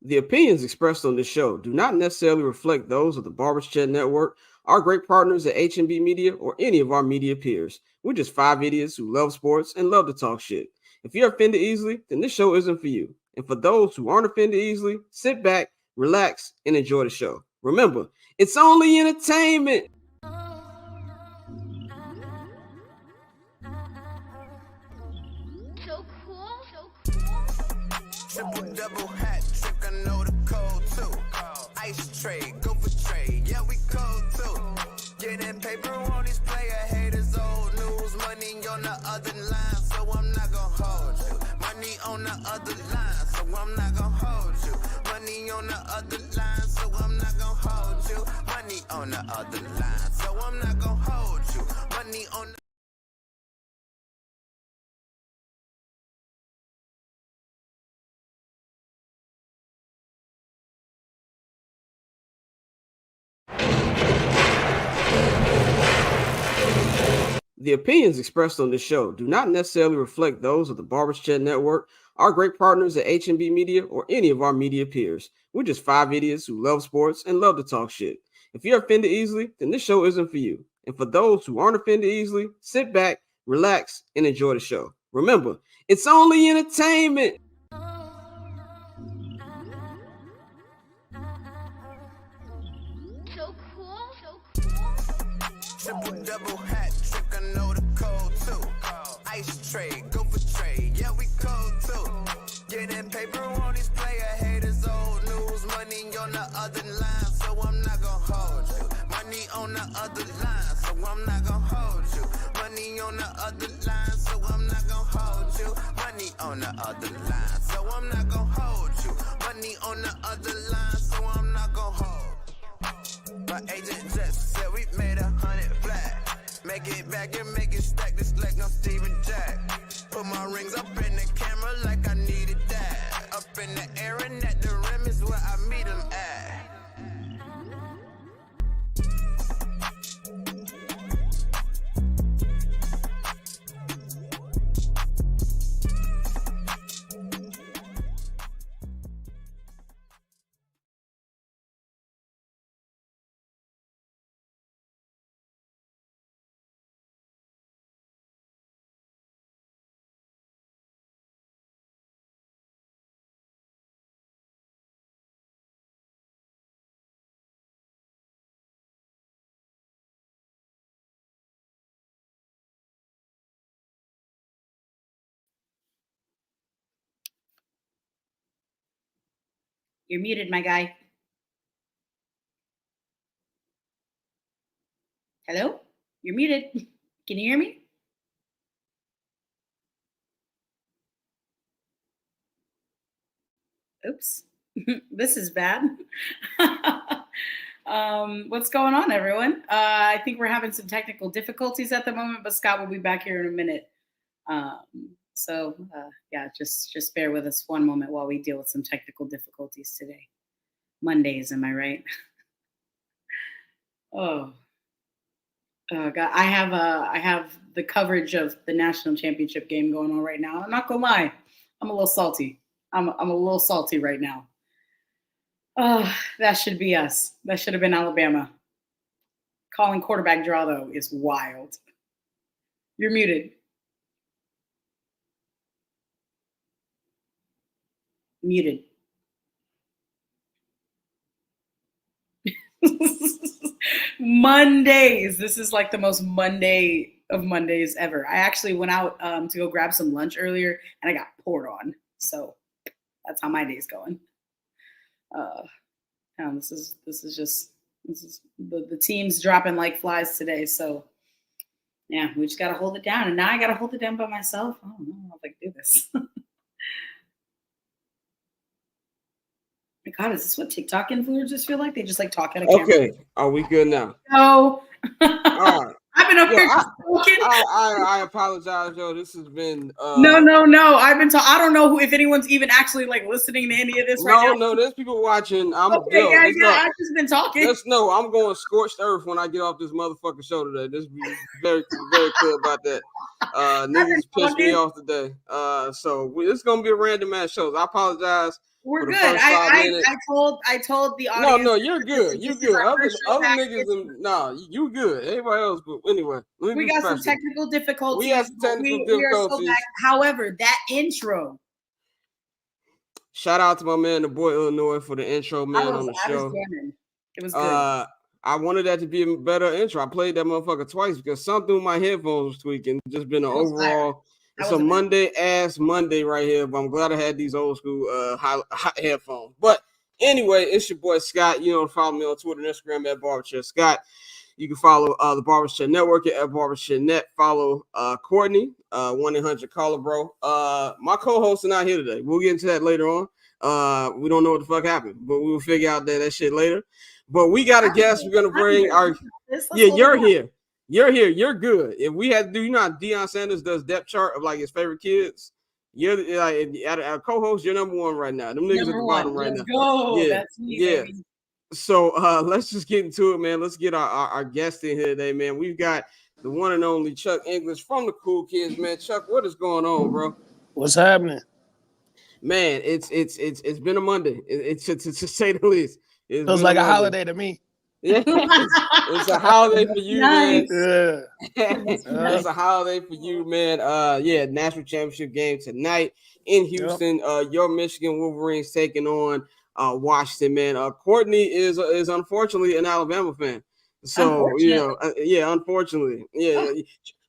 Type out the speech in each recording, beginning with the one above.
The opinions expressed on this show do not necessarily reflect those of the Barbers Chat Network, our great partners at H&B Media, or any of our media peers. We're just five idiots who love sports and love to talk shit. If you're offended easily, then this show isn't for you. And for those who aren't offended easily, sit back, relax, and enjoy the show. Remember, it's only entertainment. So cool. Triple double hat trick, I know the code too. Ice trade, go for trade, yeah we cold too. Getting paper on these player haters, old news. Money on the other line, so I'm not gonna hold you. Money on the other line, so I'm not gonna hold you. Money on the other line, so I'm not gonna hold you. Money on the other line, so I'm not gonna hold you. Money on the The opinions expressed on this show do not necessarily reflect those of the Barbers Chat Network, our great partners at H&B Media, or any of our media peers. We're just five idiots who love sports and love to talk shit. If you're offended easily, then this show isn't for you. And for those who aren't offended easily, sit back, relax, and enjoy the show. Remember, it's only entertainment. So cool. triple double hat trick, I know the code too. Ice trade, go for trade, yeah we cold too. Getting paper on these player haters, old news. Money on the other line, so I'm not gonna hold you. Money on the other line, so I'm not gonna hold you. Money on the other line, so I'm not gonna hold you. Money on the other line, so I'm not gonna hold you. Money on the other line, so I'm not gonna hold. My agent just said we made 100 flat. Make it back and make it stack. This like no Steven Jack. Put my rings up in the camera like I needed that. Up in the air and at the rim is where I meet them at. You're muted, my guy. Hello? You're muted. Can you hear me? Oops. This is bad. What's going on, everyone? I think we're having some technical difficulties at the moment, but Scott will be back here in a minute. Yeah, just bear with us one moment while we deal with some technical difficulties today. Mondays, am I right? Oh God, I have the coverage of the national championship game going on right now. I'm not gonna lie, I'm a little salty. I'm a little salty right now. Oh, that should be us. That should have been Alabama. Calling quarterback draw though is wild. You're muted. Muted. Mondays. This is like the most Monday of Mondays ever. I actually went out to go grab some lunch earlier and I got poured on. So that's how my day's going. This is the team's dropping like flies today. So yeah, we just got to hold it down. And now I got to hold it down by myself. I don't know if I can do this. My God, is this what TikTok influencers feel like? They just like talk at a camera. Okay, are we good now? No. All right. I've been up here I apologize, yo. This has been No. I've been I don't know if anyone's even actually like listening to any of this right now. No, there's people watching. I've just been talking. Just know I'm going scorched earth when I get off this motherfucking show today. Just be very, very clear about that. Niggas pissed me off today. So it's gonna be a random ass show. I apologize. We're for the good. first 5 minutes. I told the audience. No, you're good. You This is good. our Other first show back. niggas, you good. Everybody else good. Anyway, let me We be got special. some technical difficulties. We had some technical We are so difficulties. back. However, that intro. Shout out to my man, the boy Illinois, for the intro, man, on the show. It was good. I wanted that to be a better intro. I played that motherfucker twice because something with my headphones was tweaking. Just been an overall. It's a Monday ass Monday right here, but I'm glad I had these old school hot headphones. But anyway, it's your boy Scott. You know, follow me on Twitter and Instagram at Barbershop Scott. You can follow the Barbershop Network at Barbershop Net. Follow Courtney, 1-800-CALLER BRO. My co-hosts are not here today. We'll get into that later on. We don't know what the fuck happened, but we'll figure out that shit later. But we got a guest. We're gonna bring our. Yeah, you're here. You're here. You're good. If we had to do, you know, how Deion Sanders does depth chart of like his favorite kids. You're like our co-host. You're number one right now. Them niggas at the bottom right now. Go. Yeah, that's me, baby. So let's just get into it, man. Let's get our guest in here today, man. We've got the one and only Chuck English from the Cool Kids, man. Chuck, what is going on, bro? What's happening? Man, it's been a Monday. It's to say the least. Feels like a holiday to me. Yeah, it's a holiday for you, nice. Man. It's a holiday for you, man. National championship game tonight in Houston. Yep. Your Michigan Wolverines taking on Washington, man. Courtney is unfortunately an Alabama fan, so unfortunately,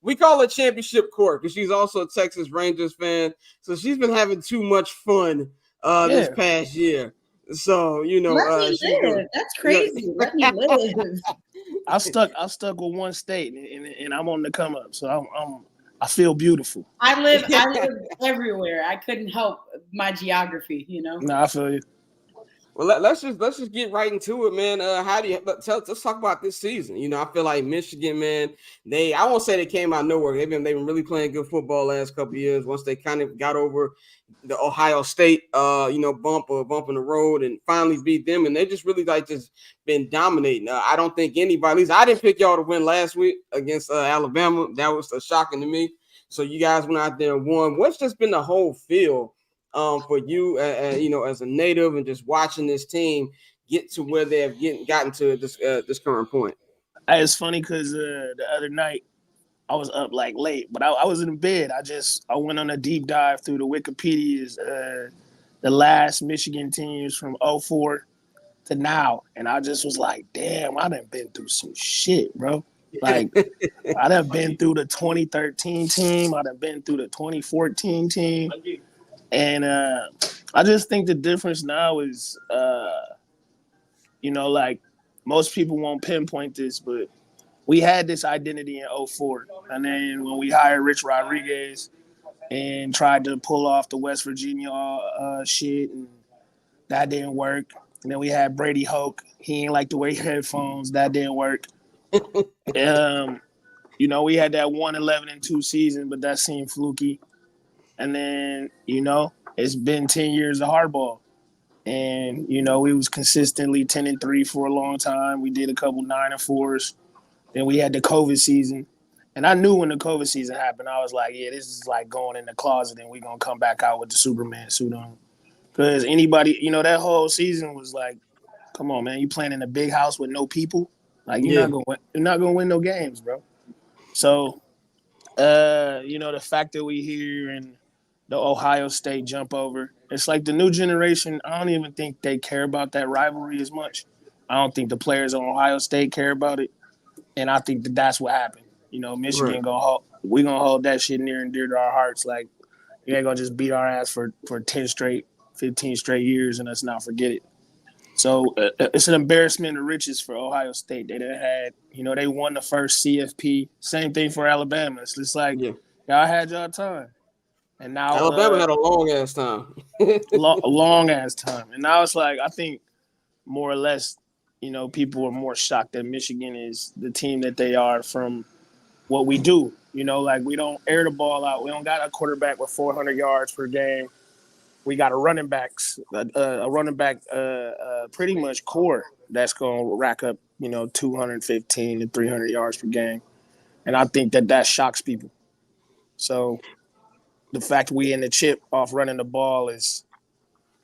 we call her Championship Court because she's also a Texas Rangers fan, so she's been having too much fun this past year. So let me live. That's crazy. Let me live. I stuck with one state, and I'm on the come up. So I feel beautiful. I live everywhere. I couldn't help my geography. No, I feel you. Well, let's just get right into it, man. Let's talk about this season. I feel like Michigan, man. I won't say they came out of nowhere. They've been really playing good football last couple of years. Once they kind of got over the Ohio State, bump in the road and finally beat them, and they just really just been dominating. I don't think anybody, at least I didn't pick y'all to win last week against Alabama. That was shocking to me. So you guys went out there and won. What's just been the whole feel for you, as a native and just watching this team get to where they have gotten to this current point? It's funny because the other night I was up late, but I was in bed. I went on a deep dive through the Wikipedias, the last Michigan teams from 2004 to now, and I just was like, damn, I done been through some shit, bro. I done been through the 2013 team. I done been through the 2014 team. And I just think the difference now is, most people won't pinpoint this, but we had this identity in 2004. And then when we hired Rich Rodriguez and tried to pull off the West Virginia shit, and that didn't work. And then we had Brady Hoke. He ain't like the way headphones. That didn't work. We had that 1-11-2 season, but that seemed fluky. And then, it's been 10 years of hardball. And, we was consistently 10-3 for a long time. We did a couple 9-4s. Then we had the COVID season. And I knew when the COVID season happened, I was like, yeah, this is like going in the closet and we're going to come back out with the Superman suit on. Because anybody, that whole season was like, come on, man, you playing in a big house with no people? Like, you're not going to win no games, bro. So, the fact that we here and the Ohio State jump over, it's like the new generation, I don't even think they care about that rivalry as much. I don't think the players on Ohio State care about it. And I think that's what happened. Michigan we're going to hold that shit near and dear to our hearts. Like, you ain't going to just beat our ass for 10 straight, 15 straight years and us not forget it. So it's an embarrassment of riches for Ohio State. They had, they won the first CFP. Same thing for Alabama. It's just like, y'all had y'all time. And now Alabama had a long ass time. long ass time. And now it's like, I think more or less, people are more shocked that Michigan is the team that they are from what we do. We don't air the ball out. We don't got a quarterback with 400 yards per game. We got a running back pretty much core that's going to rack up, 215 to 300 yards per game. And I think that shocks people. So the fact we in the chip off running the ball is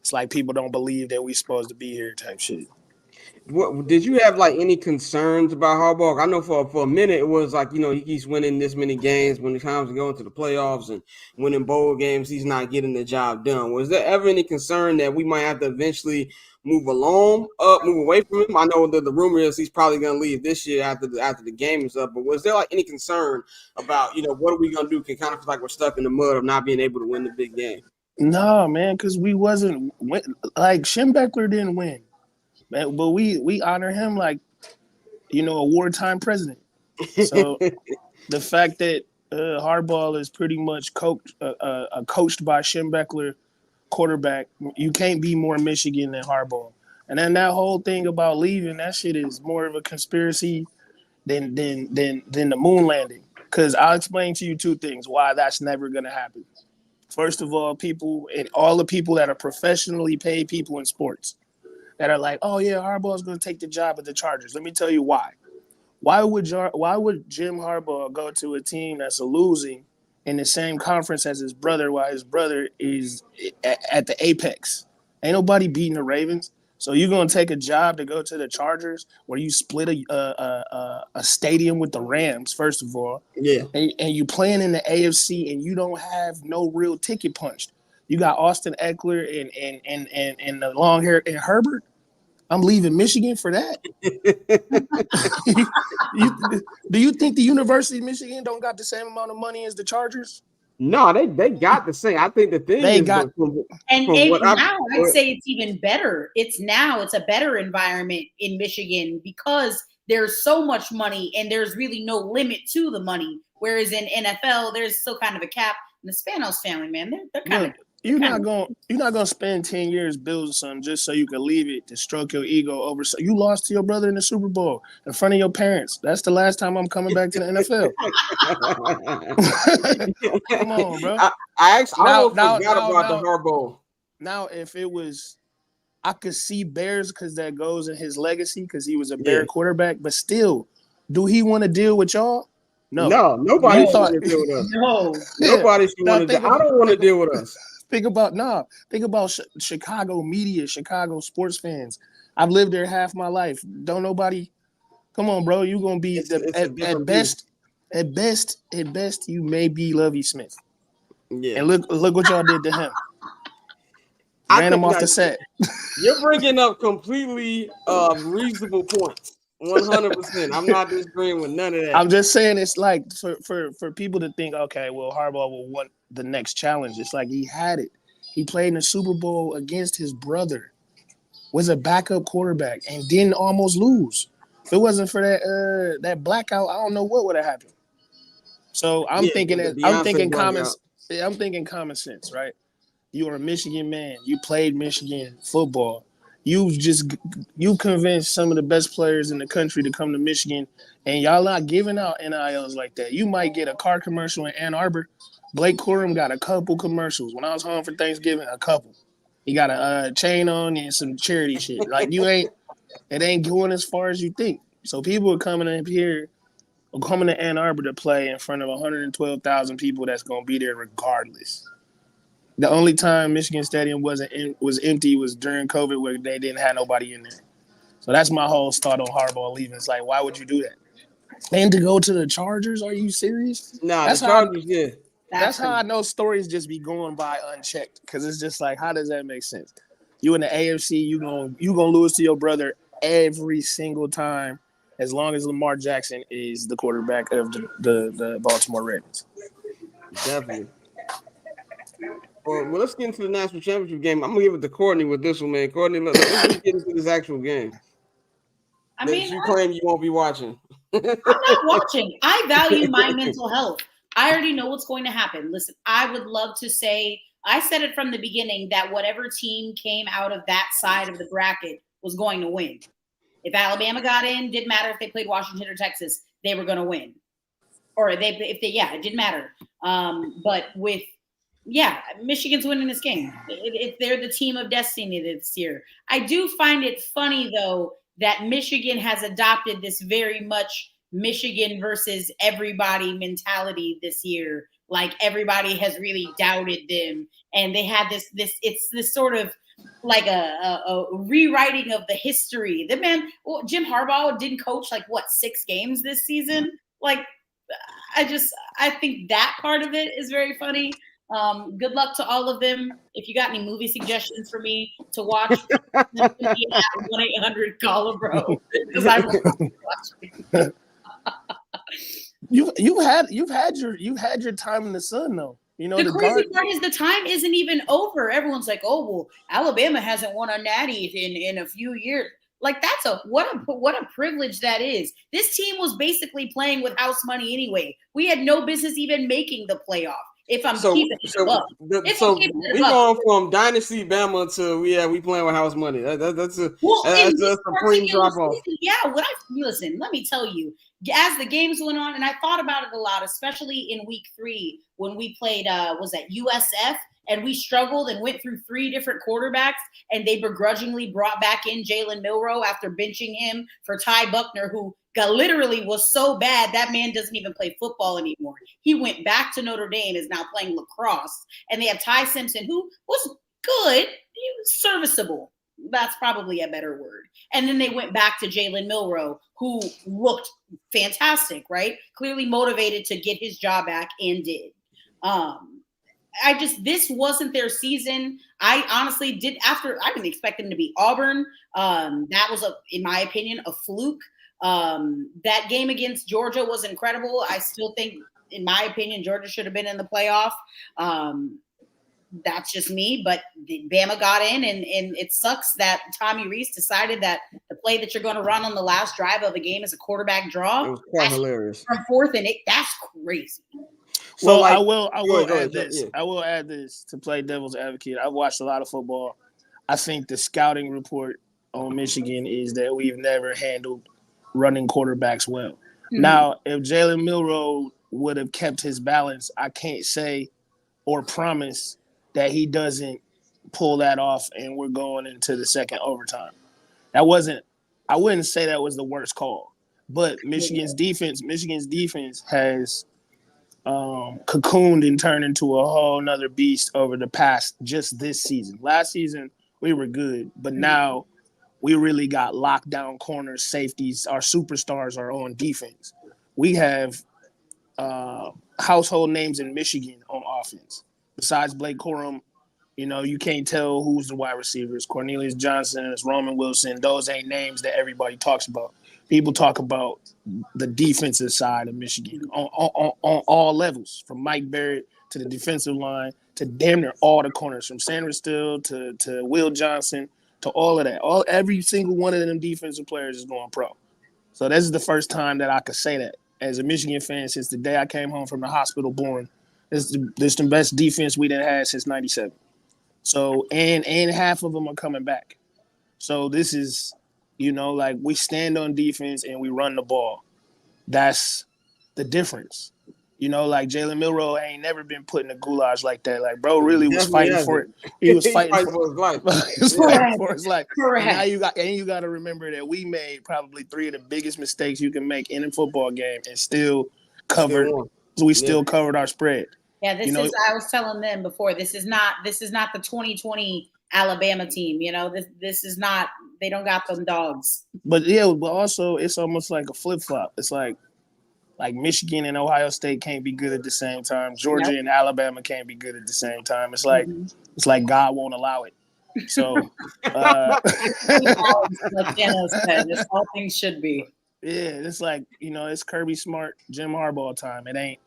It's like people don't believe that we supposed to be here type shit. What did you have like any concerns about Harbaugh? I know for a minute it was like, he keeps winning this many games when it comes to going to the playoffs and winning bowl games, he's not getting the job done. Was there ever any concern that we might have to eventually move away from him? I know that the rumor is he's probably going to leave this year after the game is up, but was there like any concern about, what are we going to do? Can kind of feel like we're stuck in the mud of not being able to win the big game? No, man, because we wasn't like Schembechler didn't win. Man, but we honor him like, a wartime president. So the fact that Harbaugh is pretty much coached by Schembechler quarterback, you can't be more Michigan than Harbaugh. And then that whole thing about leaving, that shit is more of a conspiracy than the moon landing. Because I'll explain to you two things why that's never going to happen. First of all, all the people that are professionally paid people in sports that are like, oh yeah, Harbaugh's going to take the job at the Chargers. Let me tell you why. Why would Jim Harbaugh go to a team that's losing in the same conference as his brother while his brother is at the apex? Ain't nobody beating the Ravens. So you're going to take a job to go to the Chargers where you split a stadium with the Rams, first of all. Yeah. And you playing in the AFC and you don't have no real ticket punched. You got Austin Eckler and the long hair and Herbert. I'm leaving Michigan for that. Do you think the University of Michigan don't got the same amount of money as the Chargers? No, they got the same. I think the thing they is got, I'd say it's even better. It's a better environment in Michigan because there's so much money and there's really no limit to the money. Whereas in NFL, there's still kind of a cap. And the Spanos family, man, they're kind of. You're not gonna spend 10 years building something just so you can leave it to stroke your ego over. So you lost to your brother in the Super Bowl in front of your parents. That's the last time I'm coming back to the NFL. Come on, bro. I forgot about the Harbaugh. Now, if it was, I could see Bears because that goes in his legacy because he was a Bear quarterback. But still, do he want to deal with y'all? No, nobody should want to deal with us. Nobody should want to. I don't want to deal with us. Think about Chicago media, Chicago sports fans. I've lived there half my life. Don't nobody. Come on, bro. You're gonna be at best. You may be Lovie Smith. Yeah. And look what y'all did to him. Ran him off the set. You're bringing up completely reasonable points. 100%. I'm not disagreeing with none of that. I'm just saying it's like for people to think, okay, well, Harbaugh will want the next challenge. It's like he had it. He played in the Super Bowl against his brother, was a backup quarterback, and didn't almost lose. If it wasn't for that blackout, I don't know what would have happened. So I'm thinking common sense, right? You are a Michigan man. You played Michigan football. You convinced some of the best players in the country to come to Michigan, and y'all not giving out NILs like that. You might get a car commercial in Ann Arbor. Blake Corum got a couple commercials. When I was home for Thanksgiving, a couple. He got a chain on and some charity shit. Like it ain't going as far as you think. So people are coming to Ann Arbor to play in front of 112,000 people that's going to be there regardless. The only time Michigan Stadium was empty was during COVID where they didn't have nobody in there. So that's my whole thought on Harbaugh leaving. It's like, why would you do that? And to go to the Chargers? Are you serious? Nah, the Chargers, yeah. That's how I know stories just be going by unchecked because it's just like, how does that make sense? You in the AFC, you gonna lose to your brother every single time as long as Lamar Jackson is the quarterback of the Baltimore Ravens. Definitely. Well, let's get into the national championship game. I'm gonna give it to Courtney with this one, man. Courtney, let's get into this actual game. You claim you won't be watching. I'm not watching. I value my mental health. I already know what's going to happen. Listen, I would love to say, I said it from the beginning that whatever team came out of that side of the bracket was going to win. If Alabama got in, didn't matter if they played Washington or Texas, they were going to win. Or it didn't matter. Michigan's winning this game. They're the team of destiny this year. I do find it funny, though, that Michigan has adopted this very much Michigan versus everybody mentality this year. Like everybody has really doubted them. And they had this sort of like a rewriting of the history. The man, Jim Harbaugh didn't coach 6 games this season. I think that part of it is very funny. Good luck to all of them. If you got any movie suggestions for me to watch, at 1-800-CALL-A-BRO, because I will watch. You've had your time in the sun though. The crazy part is the time isn't even over. Everyone's like, "Oh well, Alabama hasn't won a natty in a few years." That's what a privilege that is. This team was basically playing with house money anyway. We had no business even making the playoff. If I'm keeping it up. We going from dynasty Bama to we playing with house money. That's a supreme drop off. Yeah, listen, let me tell you, as the games went on, and I thought about it a lot, especially in week 3 when we played was that USF, and we struggled and went through 3 different quarterbacks, and they begrudgingly brought back in Jalen Milroe after benching him for Ty Buckner, who literally was so bad that man doesn't even play football anymore. He went back to Notre Dame, is now playing lacrosse, and they have Ty Simpson, who was good. He was serviceable. That's probably a better word. And then they went back to Jalen Milroe, who looked fantastic, right? Clearly motivated to get his job back, and did. This wasn't their season. I honestly I didn't expect them to be Auburn. That was, in my opinion, a fluke. That game against Georgia was incredible. I still think, in my opinion, Georgia should have been in the playoff. That's just me, but Bama got in, and it sucks that Tommy Rees decided that the play that you're going to run on the last drive of a game is a quarterback draw. It was quite hilarious. From 4th and 8, that's crazy. So I will add this. Yeah. I will add this to play devil's advocate. I've watched a lot of football. I think the scouting report on Michigan is that we've never handled running quarterbacks well. Mm-hmm. Now, if Jalen Milroe would have kept his balance, I can't say or promise that he doesn't pull that off and we're going into the second overtime. I wouldn't say that was the worst call. But Michigan's defense has cocooned and turned into a whole nother beast over the past, just this season. Last season, we were good, but now we really got lockdown corners, safeties. Our superstars are on defense. We have household names in Michigan on offense. Besides Blake Corum, you can't tell who's the wide receivers. Cornelius Johnson, Roman Wilson. Those ain't names that everybody talks about. People talk about the defensive side of Michigan on all levels, from Mike Barrett to the defensive line to damn near all the corners, from Sandra Still to Will Johnson to all of that. Every single one of them defensive players is going pro. So this is the first time that I could say that as a Michigan fan since the day I came home from the hospital born. This is the best defense we done had since '97. So and half of them are coming back. So this is, we stand on defense and we run the ball. That's the difference. Jalen Milroe ain't never been put in a goulash like that. Bro really was fighting for it. He was fighting for his life. He was fighting for his life. Correct. Now you got to remember that we made probably 3 of the biggest mistakes you can make in a football game and still covered. We still covered our spread. Yeah, I was telling them before, this is not the 2020 Alabama team. This is not, they don't got them dogs. But also it's almost like a flip-flop. It's like Michigan and Ohio State can't be good at the same time. Georgia and Alabama can't be good at the same time. It's like it's like God won't allow it. So like Daniel said, this all things should be. Yeah, it's like, it's Kirby Smart, Jim Harbaugh time. It ain't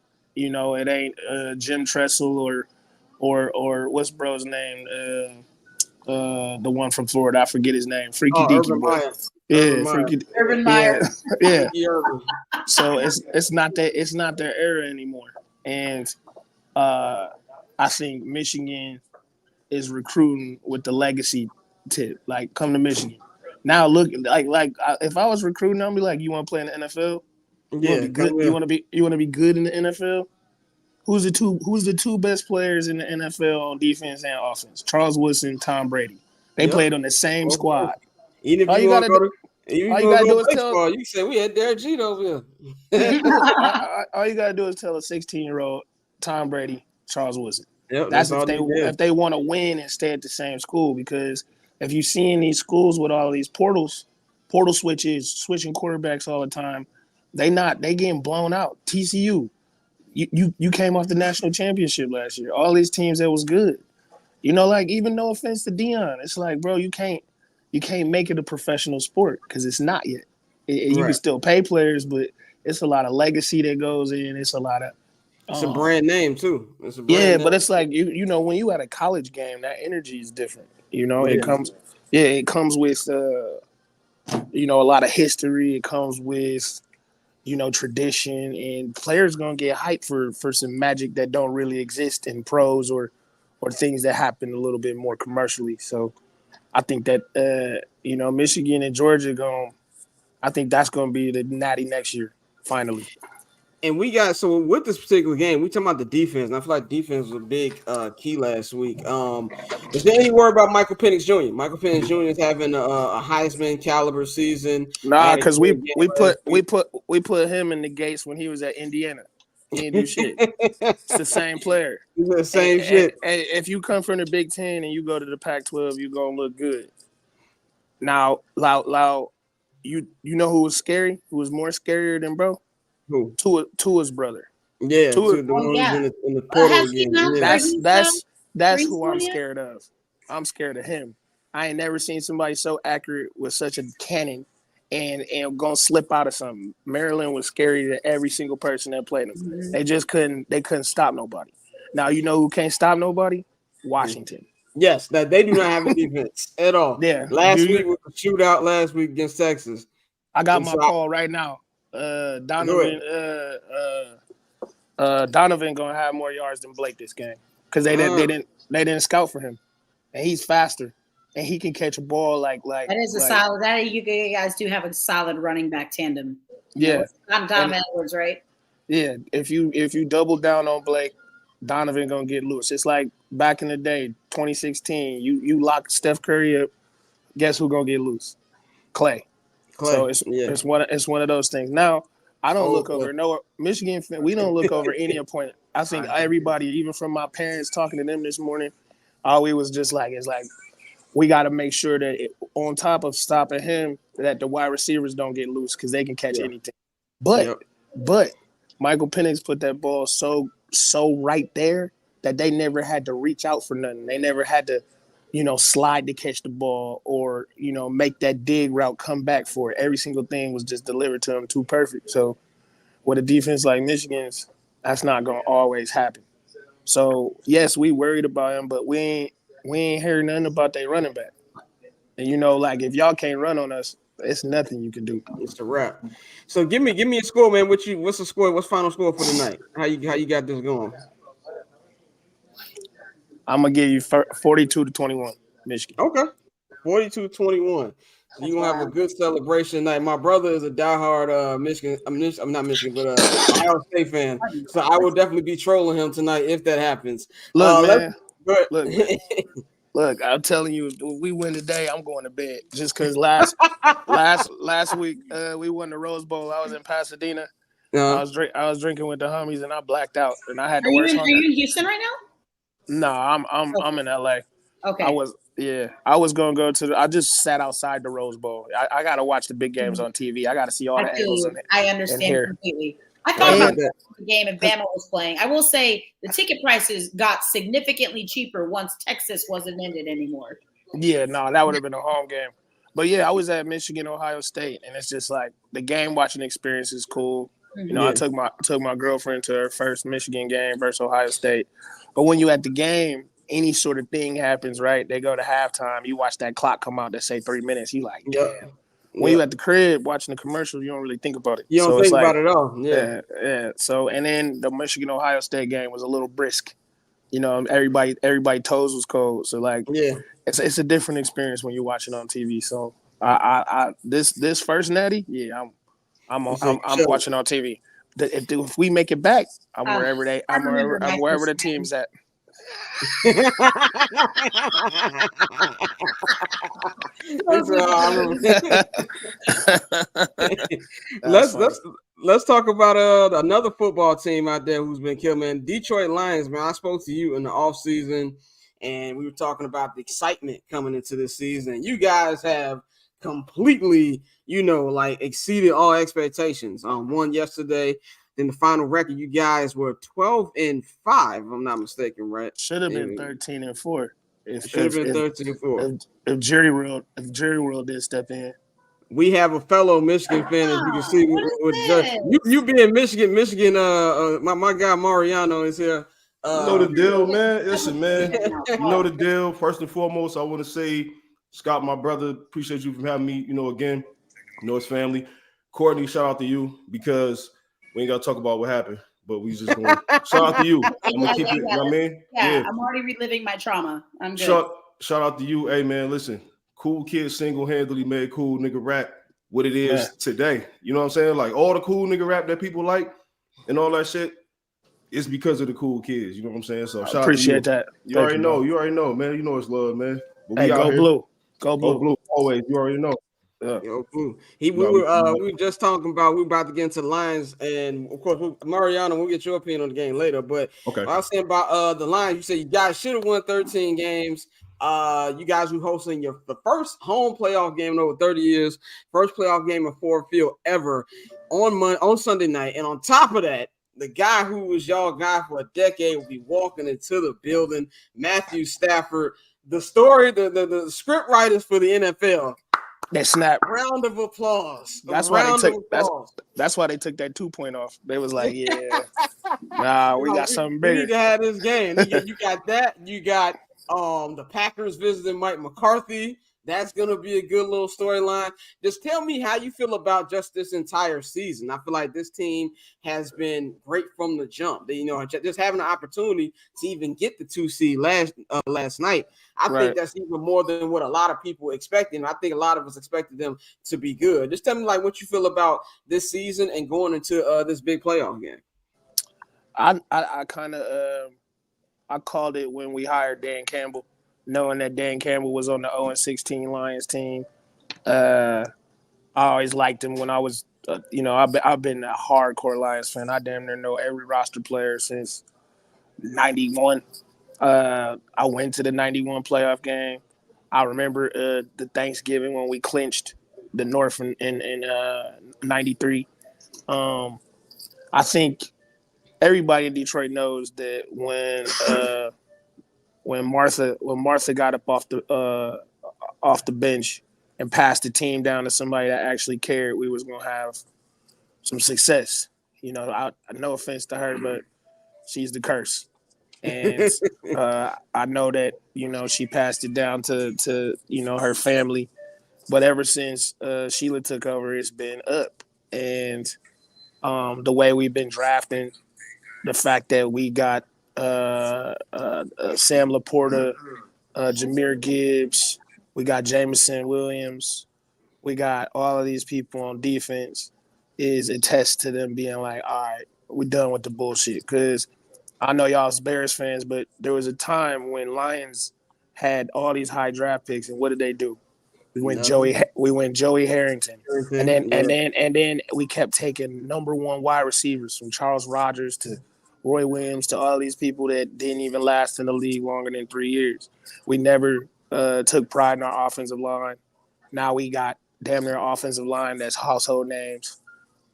Jim Tressel or what's bro's name? The one from Florida. I forget his name. Freaky Deaky boy. Urban Meyer. Yeah. So it's not their era anymore. And I think Michigan is recruiting with the legacy tip. Come to Michigan. Now look, if I was recruiting, I'd be like, you want to play in the NFL? You want to be good? You want to be good in the NFL? Who's the two best players in the NFL on defense and offense? Charles Woodson, Tom Brady. They played on the same squad. Even if you got to do is tell. You say we had Derek Jeter over here. All you got to do is tell a 16-year-old Tom Brady, Charles Woodson. Yep, That's all if they want to win and stay at the same school. Because if you see in these schools with all these portal switches, switching quarterbacks all the time, they getting blown out. TCU, you came off the national championship last year. All these teams that was good. Like, even no offense to Dion, it's like, bro, you can't make it a professional sport because it's not yet. You can still pay players, but it's a lot of legacy that goes in. It's a lot of it's a brand name too. It's a brand name. but it's like when you at a college game, that energy is different. It comes with a lot of history. It comes with tradition, and players gonna get hyped for some magic that don't really exist in pros or things that happen a little bit more commercially. So I think that Michigan and Georgia I think that's gonna be the natty next year finally. And we got with this particular game, we talking about the defense. And I feel like defense was a big key last week. Is there any word about Michael Penix Jr.? Michael Penix Jr. is having a Heisman caliber season. Nah, because we put him in the gates when he was at Indiana. He didn't do shit. It's the same player. It's the same shit. And if you come from the Big Ten and you go to the Pac-12, you're gonna look good. Now, Lau, you know who was scary? Who was more scarier than bro? Who? Tua's brother. Yeah, the one in the portal again. That's who I'm scared of. I'm scared of him. I ain't never seen somebody so accurate with such a cannon and gonna slip out of something. Maryland was scary to every single person that played them. Mm-hmm. They couldn't stop nobody. Now you know who can't stop nobody? Washington. Yes, that they do not have a defense at all. Yeah. Last week was a shootout last week against Texas. I got my call right now. Donovan gonna have more yards than Blake this game because they didn't scout for him, and he's faster and he can catch a ball like that is a solid. That you guys do have a solid running back tandem. Yeah, Dom Edwards, right? Yeah, if you double down on Blake, Donovan gonna get loose. It's like back in the day, 2016. You lock Steph Curry up. Guess who gonna get loose? Clay. So it's one of those things. Now I don't look over Michigan. We don't look over any opponent. I think everybody, even from my parents talking to them this morning, all we was just like, it's like we got to make sure that on top of stopping him, that the wide receivers don't get loose because they can catch anything. But Michael Penix put that ball so right there that they never had to reach out for nothing. They never had to slide to catch the ball or, make that dig route come back for it. Every single thing was just delivered to them too perfect. So with a defense like Michigan's, that's not going to always happen. So, yes, we worried about him, but we ain't heard nothing about their running back. And, like if y'all can't run on us, it's nothing you can do. It's a wrap. So give me a score, man. What's the score? What's final score for the night? How you got this going? I'm going to give you 42-21, Michigan. Okay. 42-21. So you're going to have a good celebration tonight. My brother is a diehard Michigan. I'm not Michigan, but Ohio State fan. So I will definitely be trolling him tonight if that happens. Look, man. Look, I'm telling you, if we win today, I'm going to bed. Just because last week we won the Rose Bowl. I was in Pasadena. I was drinking with the homies, and I blacked out. And I had to work. Are you in Houston right now? No, I'm in LA. Okay. I was gonna go I just sat outside the Rose Bowl. I gotta watch the big games on TV. I gotta see all the angles in it. I understand completely. I thought about the game if Bama was playing. I will say the ticket prices got significantly cheaper once Texas wasn't in it anymore. Yeah, no, that would have been a home game. But yeah, I was at Michigan, Ohio State, and it's just like the game watching experience is cool. Mm-hmm. I took my girlfriend to her first Michigan game versus Ohio State. But when you at the game, any sort of thing happens, right? They go to halftime. You watch that clock come out that say 3 minutes. You like, damn. When you at the crib watching the commercial, you don't really think about it. You don't think about it at all. Yeah. So and then the Michigan Ohio State game was a little brisk. Everybody toes was cold. So it's a different experience when you're watching on TV. So I this first natty, I'm watching on TV. If we make it back, I'm wherever the team's at. let's talk about another football team out there who's been killed, man. Detroit Lions, man. I spoke to you in the offseason, and we were talking about the excitement coming into this season. You guys have completely, like exceeded all expectations. Won yesterday. Then the final record, you guys were 12-5, if I'm not mistaken, right? Should have been 13-4. Should have been 13-4. If Jerry World did step in. We have a fellow Michigan fan, as you can see. You being Michigan. My guy Mariano is here. You know the deal, man. Listen, man. You know the deal. First and foremost, I want to say, Scott, my brother, appreciate you for having me. Again, his family. Courtney, shout out to you, because we ain't got to talk about what happened, but we just going to shout out to you. I'm gonna keep it. You know what I mean? Yeah, I'm already reliving my trauma. I'm good. Shout out to you. Hey, man, listen. Cool Kid single-handedly made cool nigga rap what it is today. You know what I'm saying? Like, all the cool nigga rap that people like and all that shit, it's because of the Cool Kids. You know what I'm saying? So shout out to you. Appreciate that. You already know, man. You know it's love, man. But hey, go blue. Go blue. Always. You already know. Yeah. Yo, blue. We were just talking about, we about to get into Lions, and of course Mariano, we'll get your opinion on the game later. But okay. I was saying about the Lions, you said you guys should have won 13 games. You guys were hosting the first home playoff game in over 30 years, first playoff game in Ford Field ever on Sunday night. And on top of that, the guy who was y'all guy for a decade will be walking into the building, Matthew Stafford. The story, the script writers for the NFL. That snap. Round of applause. That's why they took that 2-point off. They was like, yeah, we got something bigger. We need to have this game. You got that. You got the Packers visiting Mike McCarthy. That's going to be a good little storyline. Just tell me how you feel about just this entire season. I feel like this team has been great from the jump. Just having an opportunity to even get the 2 seed last night. I think that's even more than what a lot of people expected. I think a lot of us expected them to be good. Just tell me what you feel about this season and going into this big playoff game. I kind of I called it when we hired Dan Campbell, knowing that Dan Campbell was on the 0-16 Lions team. I always liked him when I was, I've been a hardcore Lions fan. I damn near know every roster player since 91. I went to the 91 playoff game. I remember the Thanksgiving when we clinched the North in 93. I think everybody in Detroit knows that when Martha got up off the bench and passed the team down to somebody that actually cared, we was gonna have some success. I no offense to her, but she's the curse. And I know that, she passed it down to her family. But ever since Sheila took over, it's been up. And the way we've been drafting, the fact that we got Sam Laporta, Jahmyr Gibbs, we got Jameson Williams, we got all of these people on defense, is a test to them being like, all right, we're done with the bullshit. Because I know y'all's Bears fans, but there was a time when Lions had all these high draft picks, and what did they do? We went Joey Harrington, and then we kept taking number one wide receivers, from Charles Rogers to Roy Williams to all these people that didn't even last in the league longer than 3 years. We never took pride in our offensive line. Now we got damn near offensive line that's household names.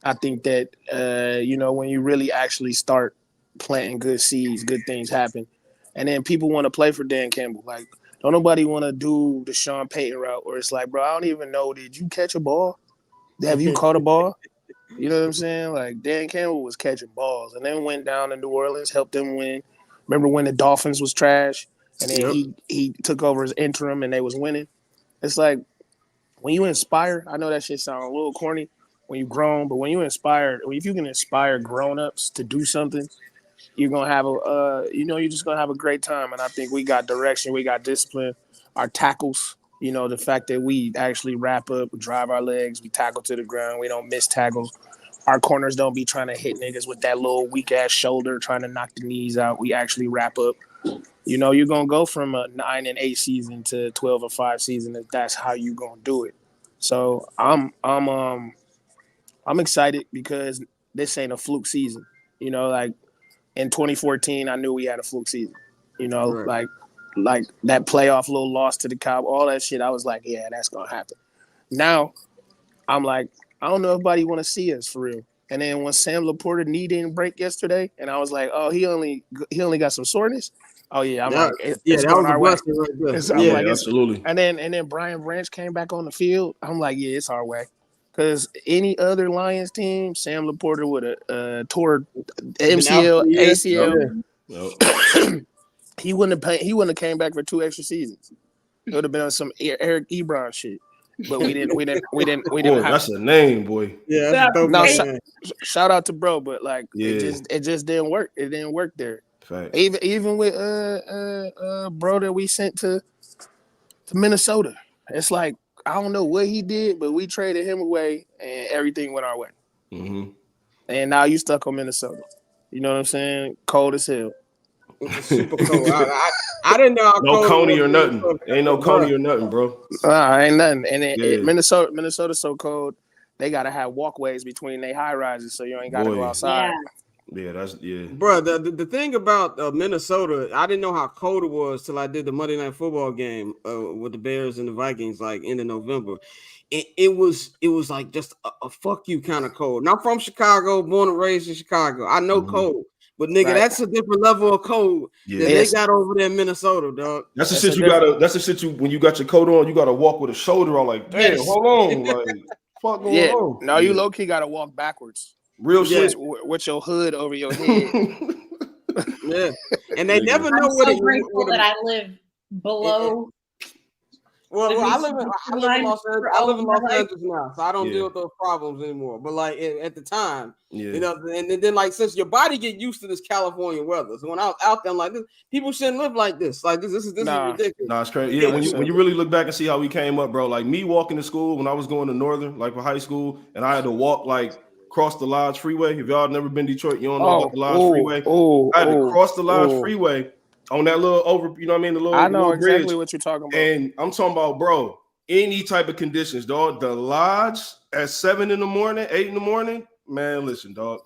I think that when you really actually start planting good seeds, good things happen. And then people want to play for Dan Campbell. Like, don't nobody want to do the Sean Payton route where it's like, bro, I don't even know, did you catch a ball? Have you caught a ball? You know what I'm saying? Like, Dan Campbell was catching balls and then went down to New Orleans, helped them win. Remember when the Dolphins was trash and then he took over as interim and they was winning? It's like, when you inspire, I know that shit sounds a little corny when you grown, but when you inspire, if you can inspire grown-ups to do something, you're gonna have you're just gonna have a great time. And I think we got direction, we got discipline, our tackles. The fact that we actually wrap up, drive our legs, we tackle to the ground, we don't miss tackles. Our corners don't be trying to hit niggas with that little weak ass shoulder, trying to knock the knees out. We actually wrap up. You're gonna go from a 9-8 season to 12-5 season if that's how you gonna do it. So I'm excited because this ain't a fluke season. You know, like in 2014, I knew we had a fluke season. You know, Right. like that playoff little loss to the Cowboys, all that shit. I was like, yeah, that's gonna happen. Now, I'm like, I don't know if anybody want to see us for real. And then when Sam Laporta knee didn't break yesterday, and I was like, oh, he only got some soreness. Oh yeah, I'm like, it's that going was a our way. blessing right there. I'm Yeah, like, absolutely. And then Brian Branch came back on the field. I'm like, yeah, it's our way. Because any other Lions team, Sam Laporta would have tore MCL, ACL. Yep. He wouldn't have came back for 2 extra seasons. It would have been on some Eric Ebron shit. But we didn't Boy, have that's a name, boy. Yeah, that's a dope no, name. shout out to bro, but like Yeah. it just didn't work. It didn't work there. Fact. Even with bro that we sent to Minnesota. It's like I don't know what he did, but we traded him away and everything went our way. Mm-hmm. And now you stuck on Minnesota. You know what I'm saying? Cold as hell. It's super cold. I didn't know how No cold Coney it or was. nothing. Ain't no Coney or nothing, bro. Ain't nothing. And Yeah. Minnesota's so cold, they gotta have walkways between their high rises so you ain't gotta go outside. Yeah, Bro, the thing about Minnesota, I didn't know how cold it was till I did the Monday Night Football game with the Bears and the Vikings, like end of November. It was like just a fuck you kind of cold. Not from Chicago, born and raised in Chicago. I know cold, but nigga, that's a different level of cold that they got over there in Minnesota, dog. That's the shit you gotta. That's the shit you when you got your coat on, you gotta walk with a shoulder on. Like, damn, hold on, like, fuck going on? No, you low key gotta walk backwards. Real shit with your hood over your head. Yeah, and they never know what it. Grateful that I live below. Well, I live in Los Angeles. I live in Los Angeles now, so I don't deal with those problems anymore. But like at the time, you know, and then like since your body get used to this California weather, so when I was out there, I'm like, people shouldn't live like this. Like this is ridiculous. Nah, it's crazy. Yeah, when you really look back and see how we came up, bro. Like me walking to school when I was going to Northern, like for high school, and I had to walk like cross the Lodge Freeway. If y'all never been to Detroit, you don't know about the Lodge Freeway. I had to cross the Lodge Freeway on that little you know what I mean? The little, I know bridge. exactly what you're talking about. And I'm talking about, bro, any type of conditions, dog. The Lodge at 7 in the morning, 8 in the morning, man, listen, dog.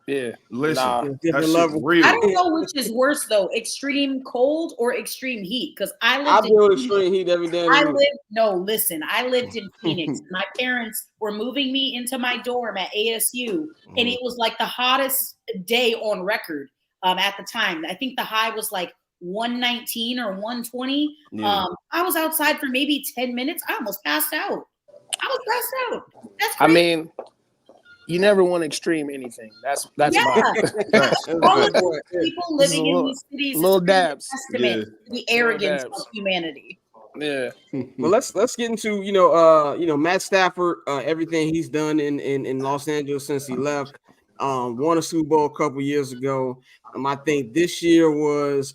Yeah. Listen, that shit real. I don't know which is worse though, extreme cold or extreme heat. Because I deal with extreme heat every day. I lived in Phoenix. My parents were moving me into my dorm at ASU, and it was like the hottest day on record at the time. I think the high was like 119 or 120. I was outside for maybe 10 minutes. I almost passed out. That's crazy. I mean, you never want extreme anything. That's all of the people living in these cities. Little dabs. Testament to the arrogance of humanity. Yeah. Well, let's get into Matt Stafford, everything he's done in Los Angeles since he left. Won a Super Bowl a couple years ago. I think this year was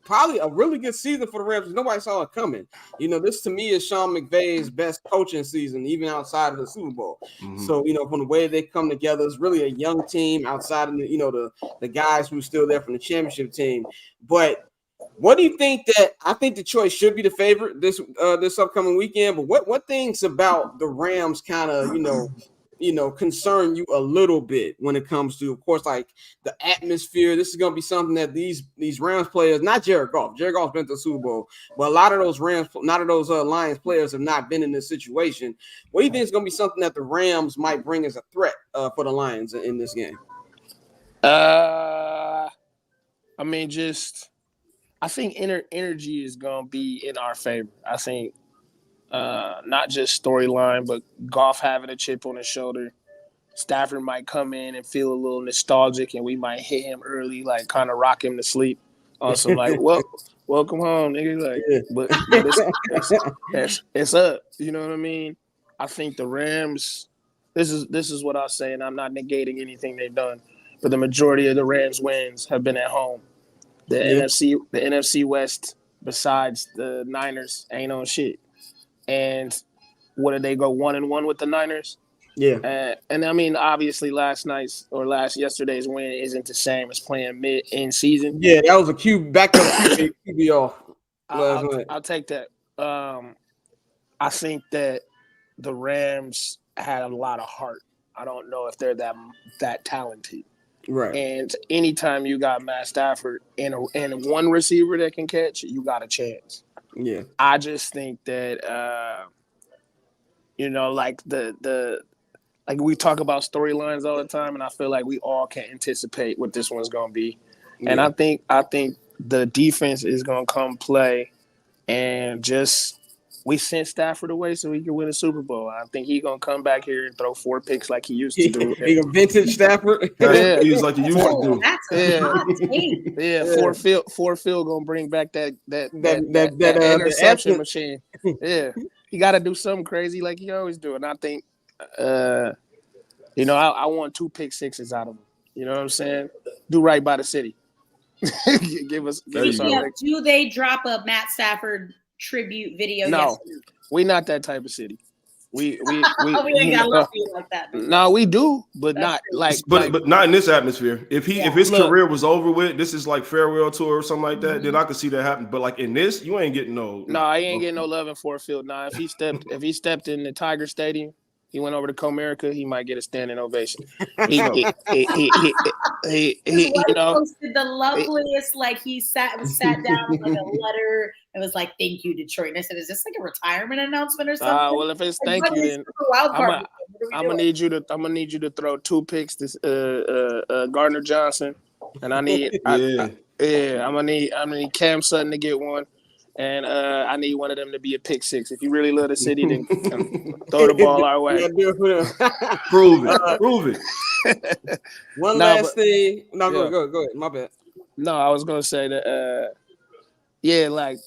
probably a really good season for the Rams. Nobody saw it coming. This to me is Sean McVay's best coaching season, even outside of the Super Bowl. So, from the way they come together, it's really a young team outside of the guys who are still there from the championship team. But what do you think I think Detroit should be the favorite this upcoming weekend? But what things about the Rams kind of, concern you a little bit when it comes to, of course, like the atmosphere? This is going to be something that these Rams players, not Jared Goff. Jared Goff's been to the Super Bowl, but a lot of those Lions players have not been in this situation. What do you think is going to be something that the Rams might bring as a threat for the Lions in this game? I mean, I think energy is going to be in our favor. I think not just storyline, but Goff having a chip on his shoulder. Stafford might come in and feel a little nostalgic, and we might hit him early, like kind of rock him to sleep on some like, welcome home, nigga. Like, but it's up. You know what I mean? I think the Rams. This is what I was saying. I'm not negating anything they've done, but the majority of the Rams wins have been at home. The NFC West, besides the Niners, ain't on shit. And what did they go 1-1 with the Niners? Yeah. And I mean, obviously, yesterday's win isn't the same as playing mid-in season. Yeah, that was a backup QB off last night. I'll take that. I think that the Rams had a lot of heart I don't know if they're that talented. Right. And anytime you got Matt Stafford and one receiver that can catch, you got a chance. Yeah. I just think that like like we talk about storylines all the time, and I feel like we all can anticipate what this one's gonna be. Yeah. And I think the defense is gonna come play, and just we sent Stafford away so he could win a Super Bowl. I think he's gonna come back here and throw 4 picks like he used to do. He a vintage Stafford. Yeah, he's like he used to do. Four field gonna bring back that interception machine. Yeah, he got to do something crazy like he always do. And I think, I want 2 pick sixes out of him. You know what I'm saying? Do right by the city. give us. Do they drop a Matt Stafford tribute video? No, we not that type of city. We ain't got lucky like that. No, we do, but that's not like. But not in this atmosphere. If his career was over with, this is like farewell tour or something like that. Then I could see that happen. But like in this, you ain't getting no. No, I ain't getting no love in Ford Field. Nah, if he stepped in the Tiger Stadium, he went over to Comerica, he might get a standing ovation. He posted the loveliest, like he sat down with like a letter. It was like, "Thank you, Detroit." And I said, "Is this like a retirement announcement or something?" Well, if it's thank you, then I'm gonna need you to throw 2 picks to Gardner Johnson, and I'm gonna need Cam Sutton to get one. And I need one of them to be a pick 6. If you really love the city, then throw the ball our way. Prove it. One last thing. No, go ahead. My bad. No, I was gonna say that. Like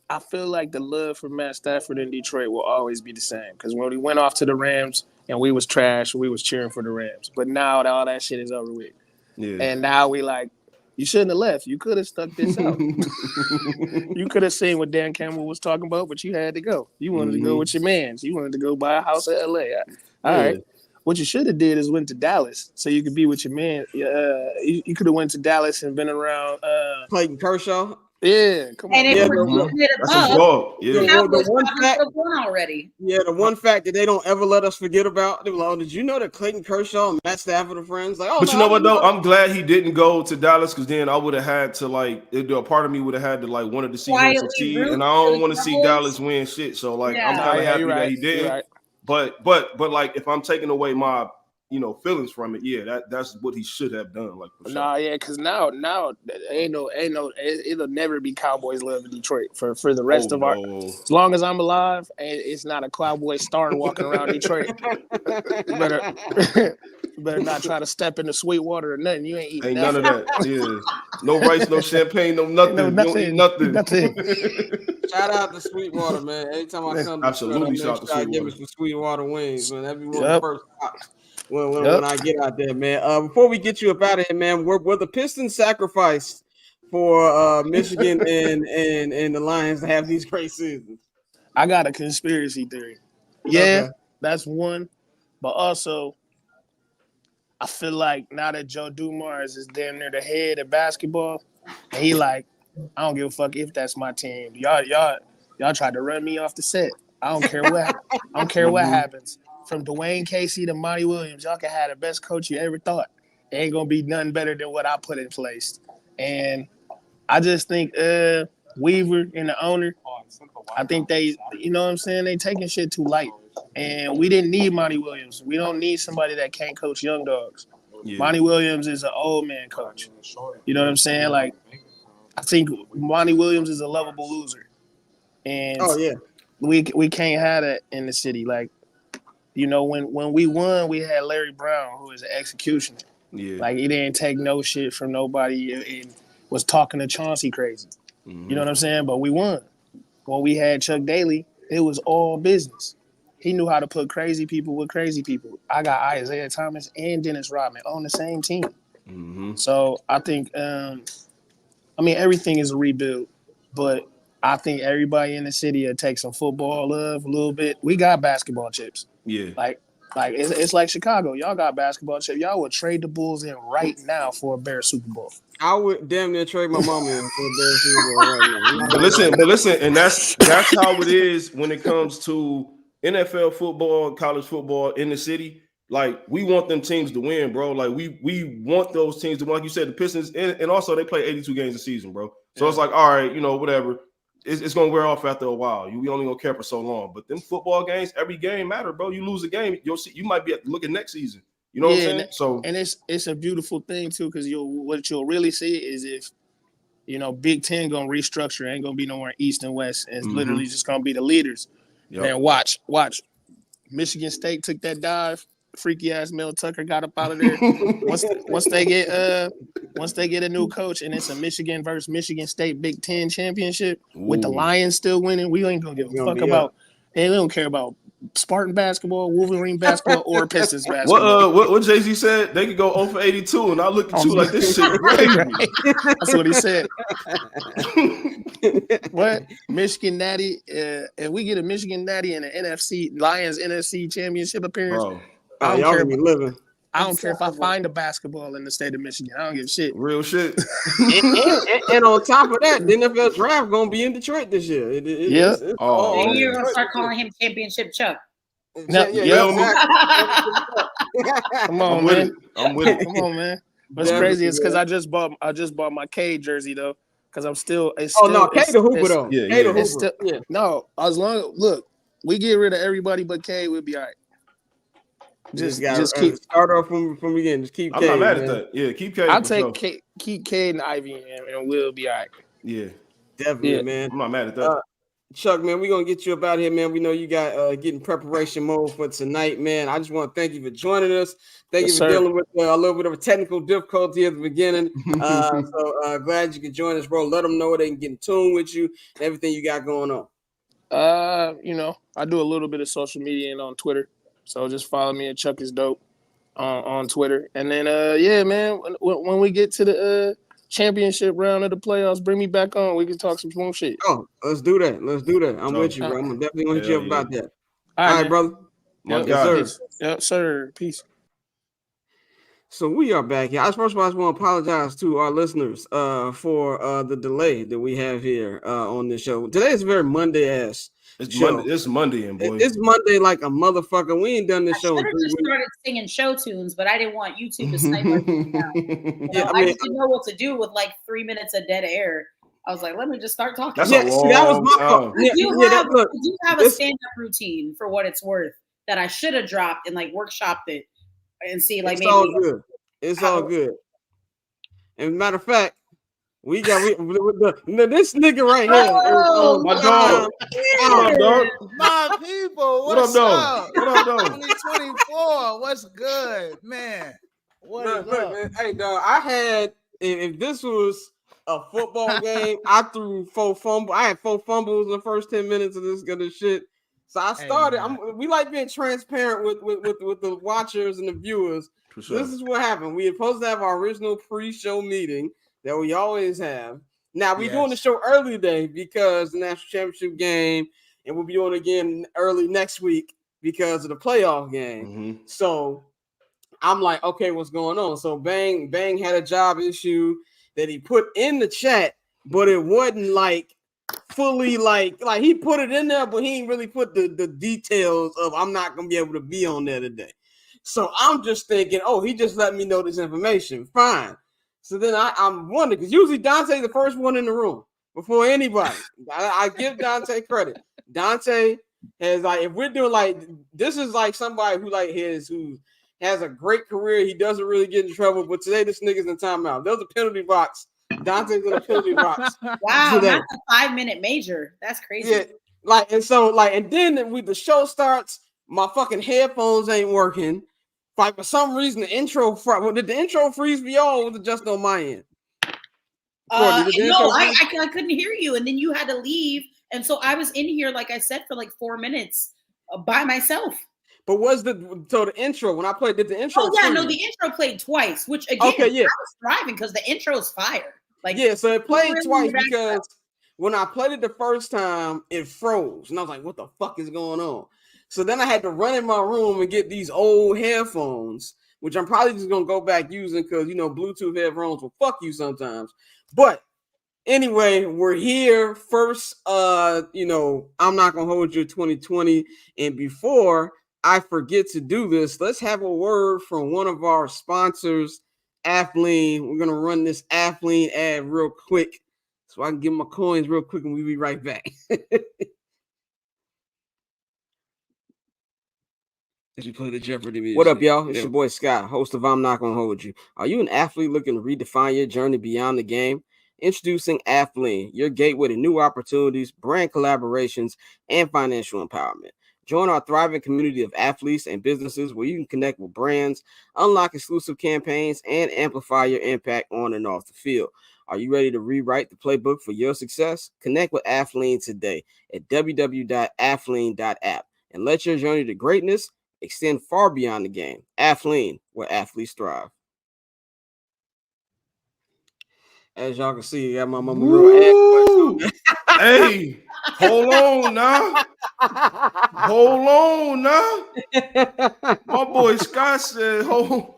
I feel like the love for Matt Stafford in Detroit will always be the same. Because when we went off to the Rams and we was trash, we was cheering for the Rams. But now that all that shit is over with, and now we like. You shouldn't have left. You could have stuck this out. You could have seen what Dan Campbell was talking about, but you had to go. You wanted to go with your mans. You wanted to go buy a house in L.A. All right. What you should have did is went to Dallas so you could be with your man. You could have went to Dallas and been around Clayton Kershaw. Yeah, come on. And if we're putting it above, the one fact that they don't ever let us forget about. They were like, did you know that Clayton Kershaw and Matt Stafford are friends? Like, but you know what though? I'm glad he didn't go to Dallas because then I would have had to a part of me would have had to like wanted to see him succeed, and I don't want to see Dallas win shit. So like, I'm kind of happy that he did. Right. But like, if I'm taking away my feelings from it, that's what he should have done. Like, for sure. Because now it'll never be Cowboys love in Detroit for the rest of our. As long as I'm alive, it's not a Cowboy star walking around Detroit. You better not try to step into Sweetwater or nothing. You ain't eating none of that. Yeah, no rice, no champagne, no nothing. You don't eat nothing. Shout out to Sweetwater, man. Anytime I come, absolutely shout out to Sweetwater. Give me some Sweetwater wings, man. That'd be one of the first stops. When I get out there, man. Before we get you up out of here, man, were the Pistons sacrificed for Michigan and the Lions to have these great seasons? I got a conspiracy theory. Yeah, that's one. But also, I feel like now that Joe Dumars is damn near the head of basketball, and he like, I don't give a fuck if that's my team. Y'all tried to run me off the set. I don't care what happens. From Dwayne Casey to Monty Williams, y'all can have the best coach you ever thought. It ain't gonna be nothing better than what I put in place. And I just think Weaver and the owner, I think they, you know what I'm saying, they taking shit too light. And we didn't need Monty Williams. We don't need somebody that can't coach young dogs. Yeah. Monty Williams is an old man coach. You know what I'm saying? Like, I think Monty Williams is a lovable loser. And we can't have that in the city. Like, when we won, we had Larry Brown, who is an executioner. Yeah. Like, he didn't take no shit from nobody and was talking to Chauncey crazy. Mm-hmm. You know what I'm saying? But we won. When we had Chuck Daly, it was all business. He knew how to put crazy people with crazy people. I got Isaiah Thomas and Dennis Rodman on the same team. Mm-hmm. So I think, everything is a rebuild, but I think everybody in the city will take some football love a little bit. We got basketball chips. Yeah. Like it's like Chicago. Y'all got basketball chips. Y'all would trade the Bulls in right now for a Bears Super Bowl. I would damn near trade my mama in for a Bears Super Bowl right now. But listen, and that's how it is when it comes to NFL football, college football in the city. like we want them teams to win, bro. Like we want those teams to win. Like you said, the Pistons, and also they play 82 games a season, bro. So it's like, all right, whatever. It's gonna wear off after a while. We only gonna care for so long. But them football games, every game matter, bro. You lose a game, you'll see. You might be looking next season. You know what I'm saying? So and it's a beautiful thing too, because what you'll really see is if Big Ten gonna restructure, ain't gonna be nowhere East and West. And it's literally just gonna be the leaders. Yep. Man, watch. Michigan State took that dive. Freaky ass Mel Tucker got up out of there. once they get a new coach and it's a Michigan versus Michigan State Big Ten championship with the Lions still winning, we ain't gonna give a fuck about. And we don't care about Spartan basketball, Wolverine basketball, or Pistons basketball. What Jay-Z said? They could go 0 for 82, and I look at you like this shit crazy. That's what he said. What? Michigan Natty? If we get a Michigan Natty and an Lions NFC championship appearance, bro. I don't y'all care. Be living. I don't care if I find a basketball in the state of Michigan. I don't give a shit. Real shit. and on top of that, the NFL draft gonna be in Detroit this year. You're gonna start calling him Championship Chuck. Come on, man. I'm with it. Come on, man. What's crazy is because I just bought my K jersey though, because I'm still. K the Hooper though. No, look, we get rid of everybody but K, we'll be all right. Just keep start off from beginning. Just keep. I'm K, not mad man. at that. Yeah, keep K. I'll take K, keep K and Ivy, and we'll be all right. Yeah, definitely, man. I'm not mad at that. Chuck, man, we're gonna get you up out here, man. We know you got getting preparation mode for tonight, man. I just want to thank you for joining us. Thank you for dealing with a little bit of a technical difficulty at the beginning. So glad you could join us, bro. Let them know they can get in tune with you and everything you got going on. I do a little bit of social media and on Twitter. So just follow me at Chuck is Dope on Twitter. And then, man, when we get to the championship round of the playoffs, bring me back on. We can talk some more shit. Oh, let's do that. I'm with you, bro. I'm definitely going to hit you up about that. All right, brother. Yep, sir. Peace. So we are back here. First of all, I just want to apologize to our listeners for the delay that we have here on this show. Today is a very Monday-ass show. It's Monday, and boy. It's Monday like a motherfucker. We ain't done this show. I should have just started singing show tunes, but I didn't want YouTube to snipe our down. I just didn't know what to do with like 3 minutes of dead air. I was like, let me just start talking. That was my fault. I do have a stand-up routine for what it's worth that I should have dropped and like workshopped it and see like it's all good. It's all good. And matter of fact, we got this nigga right here. Oh, my dog. What up, dog? My people, what's up? What up, dog? 2024. What's good, man? What is up? Man. Hey, dog. I had if this was a football game, I threw 4 fumbles. I had 4 fumbles in the first 10 minutes of this shit. So I started. We like being transparent with the watchers and the viewers. Sure. This is what happened. We were supposed to have our original pre-show meeting that we always have. Now we're doing the show early today because the national championship game, and we'll be doing it again early next week because of the playoff game. Mm-hmm. So I'm like, okay, what's going on? So Bang had a job issue that he put in the chat, but it wasn't like fully like he put it in there, but he didn't really put the details of I'm not gonna be able to be on there today. So I'm just thinking, he just let me know this information. Fine. So then I'm wondering, because usually Dante's the first one in the room before anybody. I give Dante credit. Dante has if we're doing this is like somebody who who has a great career. He doesn't really get in trouble, but today this nigga's in timeout. There's a penalty box. Dante's in a penalty box. Wow, that's a 5-minute major. That's crazy. Yeah, and then the show starts. My fucking headphones ain't working. For some reason, the intro did the intro freeze for y'all, or was it just on my end? No, I couldn't hear you, and then you had to leave, and so I was in here, like I said, for like 4 minutes by myself. But the intro when I played? Did the intro? Oh yeah, no, the intro played twice, which again, I was driving because the intro is fire. So it played twice because when I played it the first time, it froze, and I was like, "What the fuck is going on?" So then I had to run in my room and get these old headphones, which I'm probably just gonna go back using because Bluetooth headphones will fuck you sometimes. But anyway, we're here first. I'm not gonna hold you 2020, and before I forget to do this, let's have a word from one of our sponsors, Athlean. We're going to run this Athlean ad real quick so I can get my coins real quick and we'll be right back. As you play the Jeopardy music. What up, y'all? It's your boy Scott, host of I'm Not Gonna Hold You. Are you an athlete looking to redefine your journey beyond the game? Introducing Athlean, your gateway to new opportunities, brand collaborations, and financial empowerment. Join our thriving community of athletes and businesses where you can connect with brands, unlock exclusive campaigns, and amplify your impact on and off the field. Are you ready to rewrite the playbook for your success? Connect with Athlean today at www.athlean.app and let your journey to greatness extend far beyond the game. Athlean, where athletes thrive. As y'all can see, I got my mama real ad. Hey, hold on now. Hold on now. My boy Scott said, "Hold,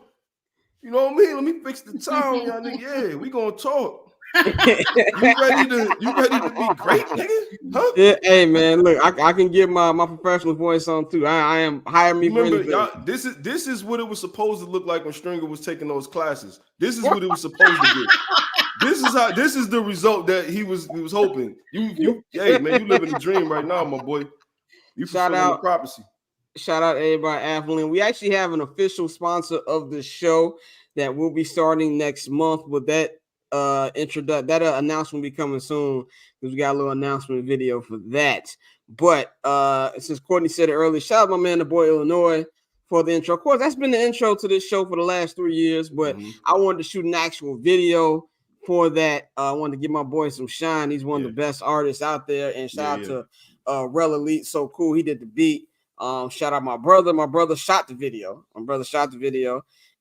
you know what I mean? Let me fix the time, y'all nigga. Yeah, we gonna talk. You ready to be great, nigga? Huh? Yeah, hey man, look, I can get my professional voice on too. I am hire me. Remember, y'all, this is what it was supposed to look like when Stringer was taking those classes. This is what it was supposed to be. This is the result that he was hoping. You hey man, you living the dream right now, my boy. You fulfilling the prophecy. Shout out to everybody, Athlean. We actually have an official sponsor of the show that will be starting next month. With that announcement will be coming soon because we got a little announcement video for that. But since Courtney said it earlier, shout out my man, the boy Illinois, for the intro. Of course, that's been the intro to this show for the last 3 years, but I wanted to shoot an actual video for that. I wanted to give my boy some shine. He's one of the best artists out there. And shout out to Rel Elite. So cool. He did the beat. Shout out my brother. My brother shot the video.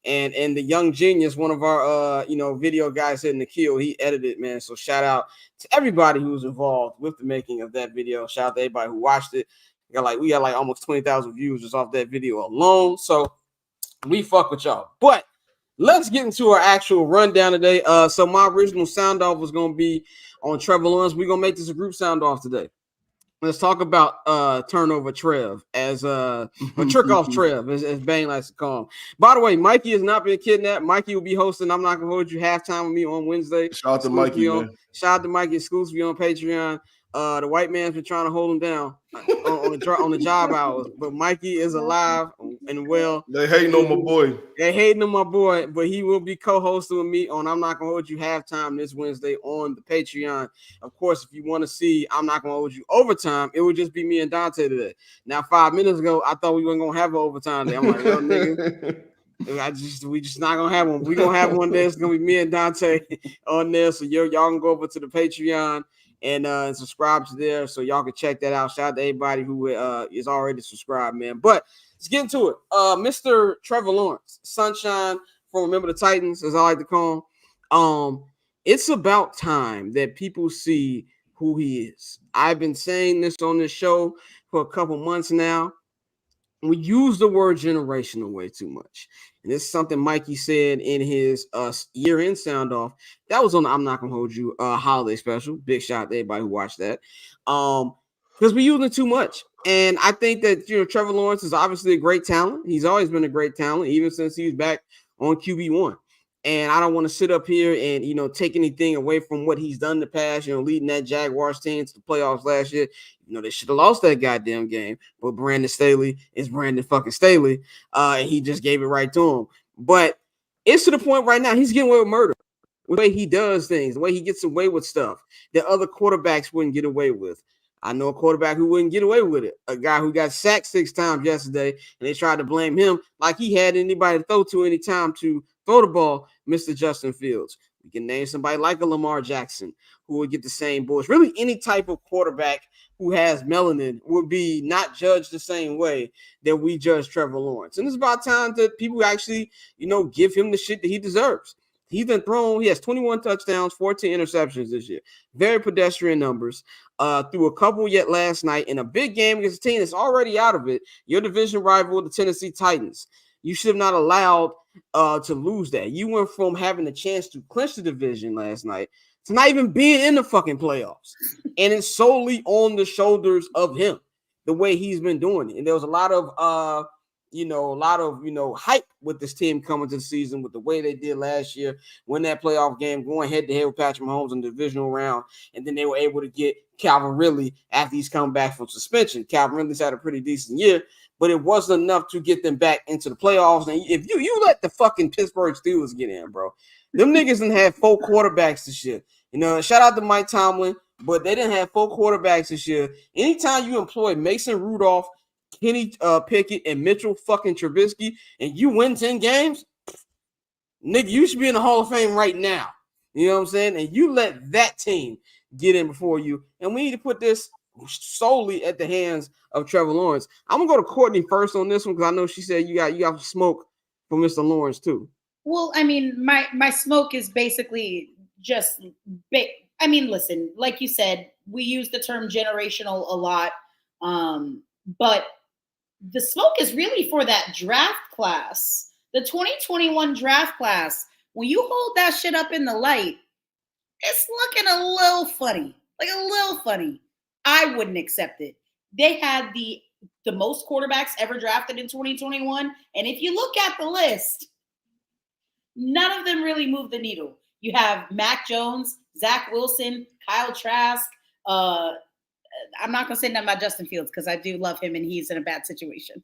And the Young Genius, one of our video guys hitting the kill, he edited, man. So shout out to everybody who was involved with the making of that video. Shout out to everybody who watched it. We got like almost 20,000 views just off that video alone. So we fuck with y'all. But let's get into our actual rundown today. So my original sound off was gonna be on Trevor Lawrence. We're gonna make this a group sound off today. Let's talk about turnover Trev as a trick off Trev, as Bang likes to call him. By the way, Mikey has not been kidnapped. Mikey will be hosting I'm Not Gonna Hold You halftime with me on Wednesday. Shout out to Mikey, man. Shout out to Mikey exclusively on Patreon. The white man's been trying to hold him down on the job hours, but Mikey is alive and well. They hating on my boy. But he will be co-hosting with me on I'm Not Gonna Hold You halftime this Wednesday on the Patreon. Of course, if you want to see I'm Not Gonna Hold You overtime, it would just be me and Dante today. Now, 5 minutes ago, I thought we weren't gonna have an overtime day. I'm like, well, nigga. We just not gonna have one. We're gonna have one day. It's gonna be me and Dante on there. So y'all can go over to the Patreon and subscribe to there so y'all can check that out. Shout out to everybody who is already subscribed, man. But let's get into it. Mr. Trevor Lawrence, Sunshine from Remember the Titans, as I like to call him. It's about time that people see who he is. I've been saying this on this show for a couple months now. We use the word generational way too much. And this is something Mikey said in his year-end sound-off. That was on the I'm Not Gonna Hold You holiday special. Big shout out to everybody who watched that. Because we're using it too much. And I think that, Trevor Lawrence is obviously a great talent. He's always been a great talent, even since he's back on QB1. And I don't want to sit up here and, take anything away from what he's done in the past, leading that Jaguars team to the playoffs last year. They should have lost that goddamn game. But Brandon Staley is Brandon fucking Staley. And he just gave it right to him. But it's to the point right now, he's getting away with murder. The way he does things, the way he gets away with stuff that other quarterbacks wouldn't get away with. I know a quarterback who wouldn't get away with it. A guy who got sacked 6 times yesterday, and they tried to blame him like he had anybody to throw to any time to throw the ball, Mr. Justin Fields. We can name somebody like a Lamar Jackson who would get the same bullshit. Really, any type of quarterback who has melanin would be not judged the same way that we judge Trevor Lawrence. And it's about time that people actually, give him the shit that he deserves. He's been thrown. He has 21 touchdowns, 14 interceptions this year. Very pedestrian numbers. Threw a couple yet last night in a big game against a team that's already out of it. Your division rival, the Tennessee Titans. You should have not allowed to lose that. You went from having a chance to clinch the division last night to not even being in the fucking playoffs. And it's solely on the shoulders of him, the way he's been doing it. And there was a lot of a lot of, hype with this team coming to the season with the way they did last year, win that playoff game, going head to head with Patrick Mahomes in the divisional round. And then they were able to get Calvin Ridley after he's come back from suspension. Calvin Ridley's had a pretty decent year, but it wasn't enough to get them back into the playoffs. And if you let the fucking Pittsburgh Steelers get in, bro, them niggas didn't have 4 quarterbacks this year. Shout out to Mike Tomlin, but they didn't have 4 quarterbacks this year. Anytime you employ Mason Rudolph, Kenny Pickett, and Mitchell fucking Trubisky, and you win 10 games, nigga, you should be in the Hall of Fame right now. You know what I'm saying? And you let that team get in before you. And we need to put this solely at the hands of Trevor Lawrence. I'm gonna go to Courtney first on this one because I know she said you got smoke for Mr. Lawrence too. Well, I mean, my smoke is basically just big. I mean, listen, like you said, we use the term generational a lot, but the smoke is really for that draft class, the 2021 draft class. When you hold that shit up in the light, it's looking a little funny, like a little funny. I wouldn't accept it. They had the most quarterbacks ever drafted in 2021, and if you look at the list, none of them really move the needle. You have Mac Jones, Zach Wilson, Kyle Trask. I'm not going to say nothing about Justin Fields because I do love him and he's in a bad situation.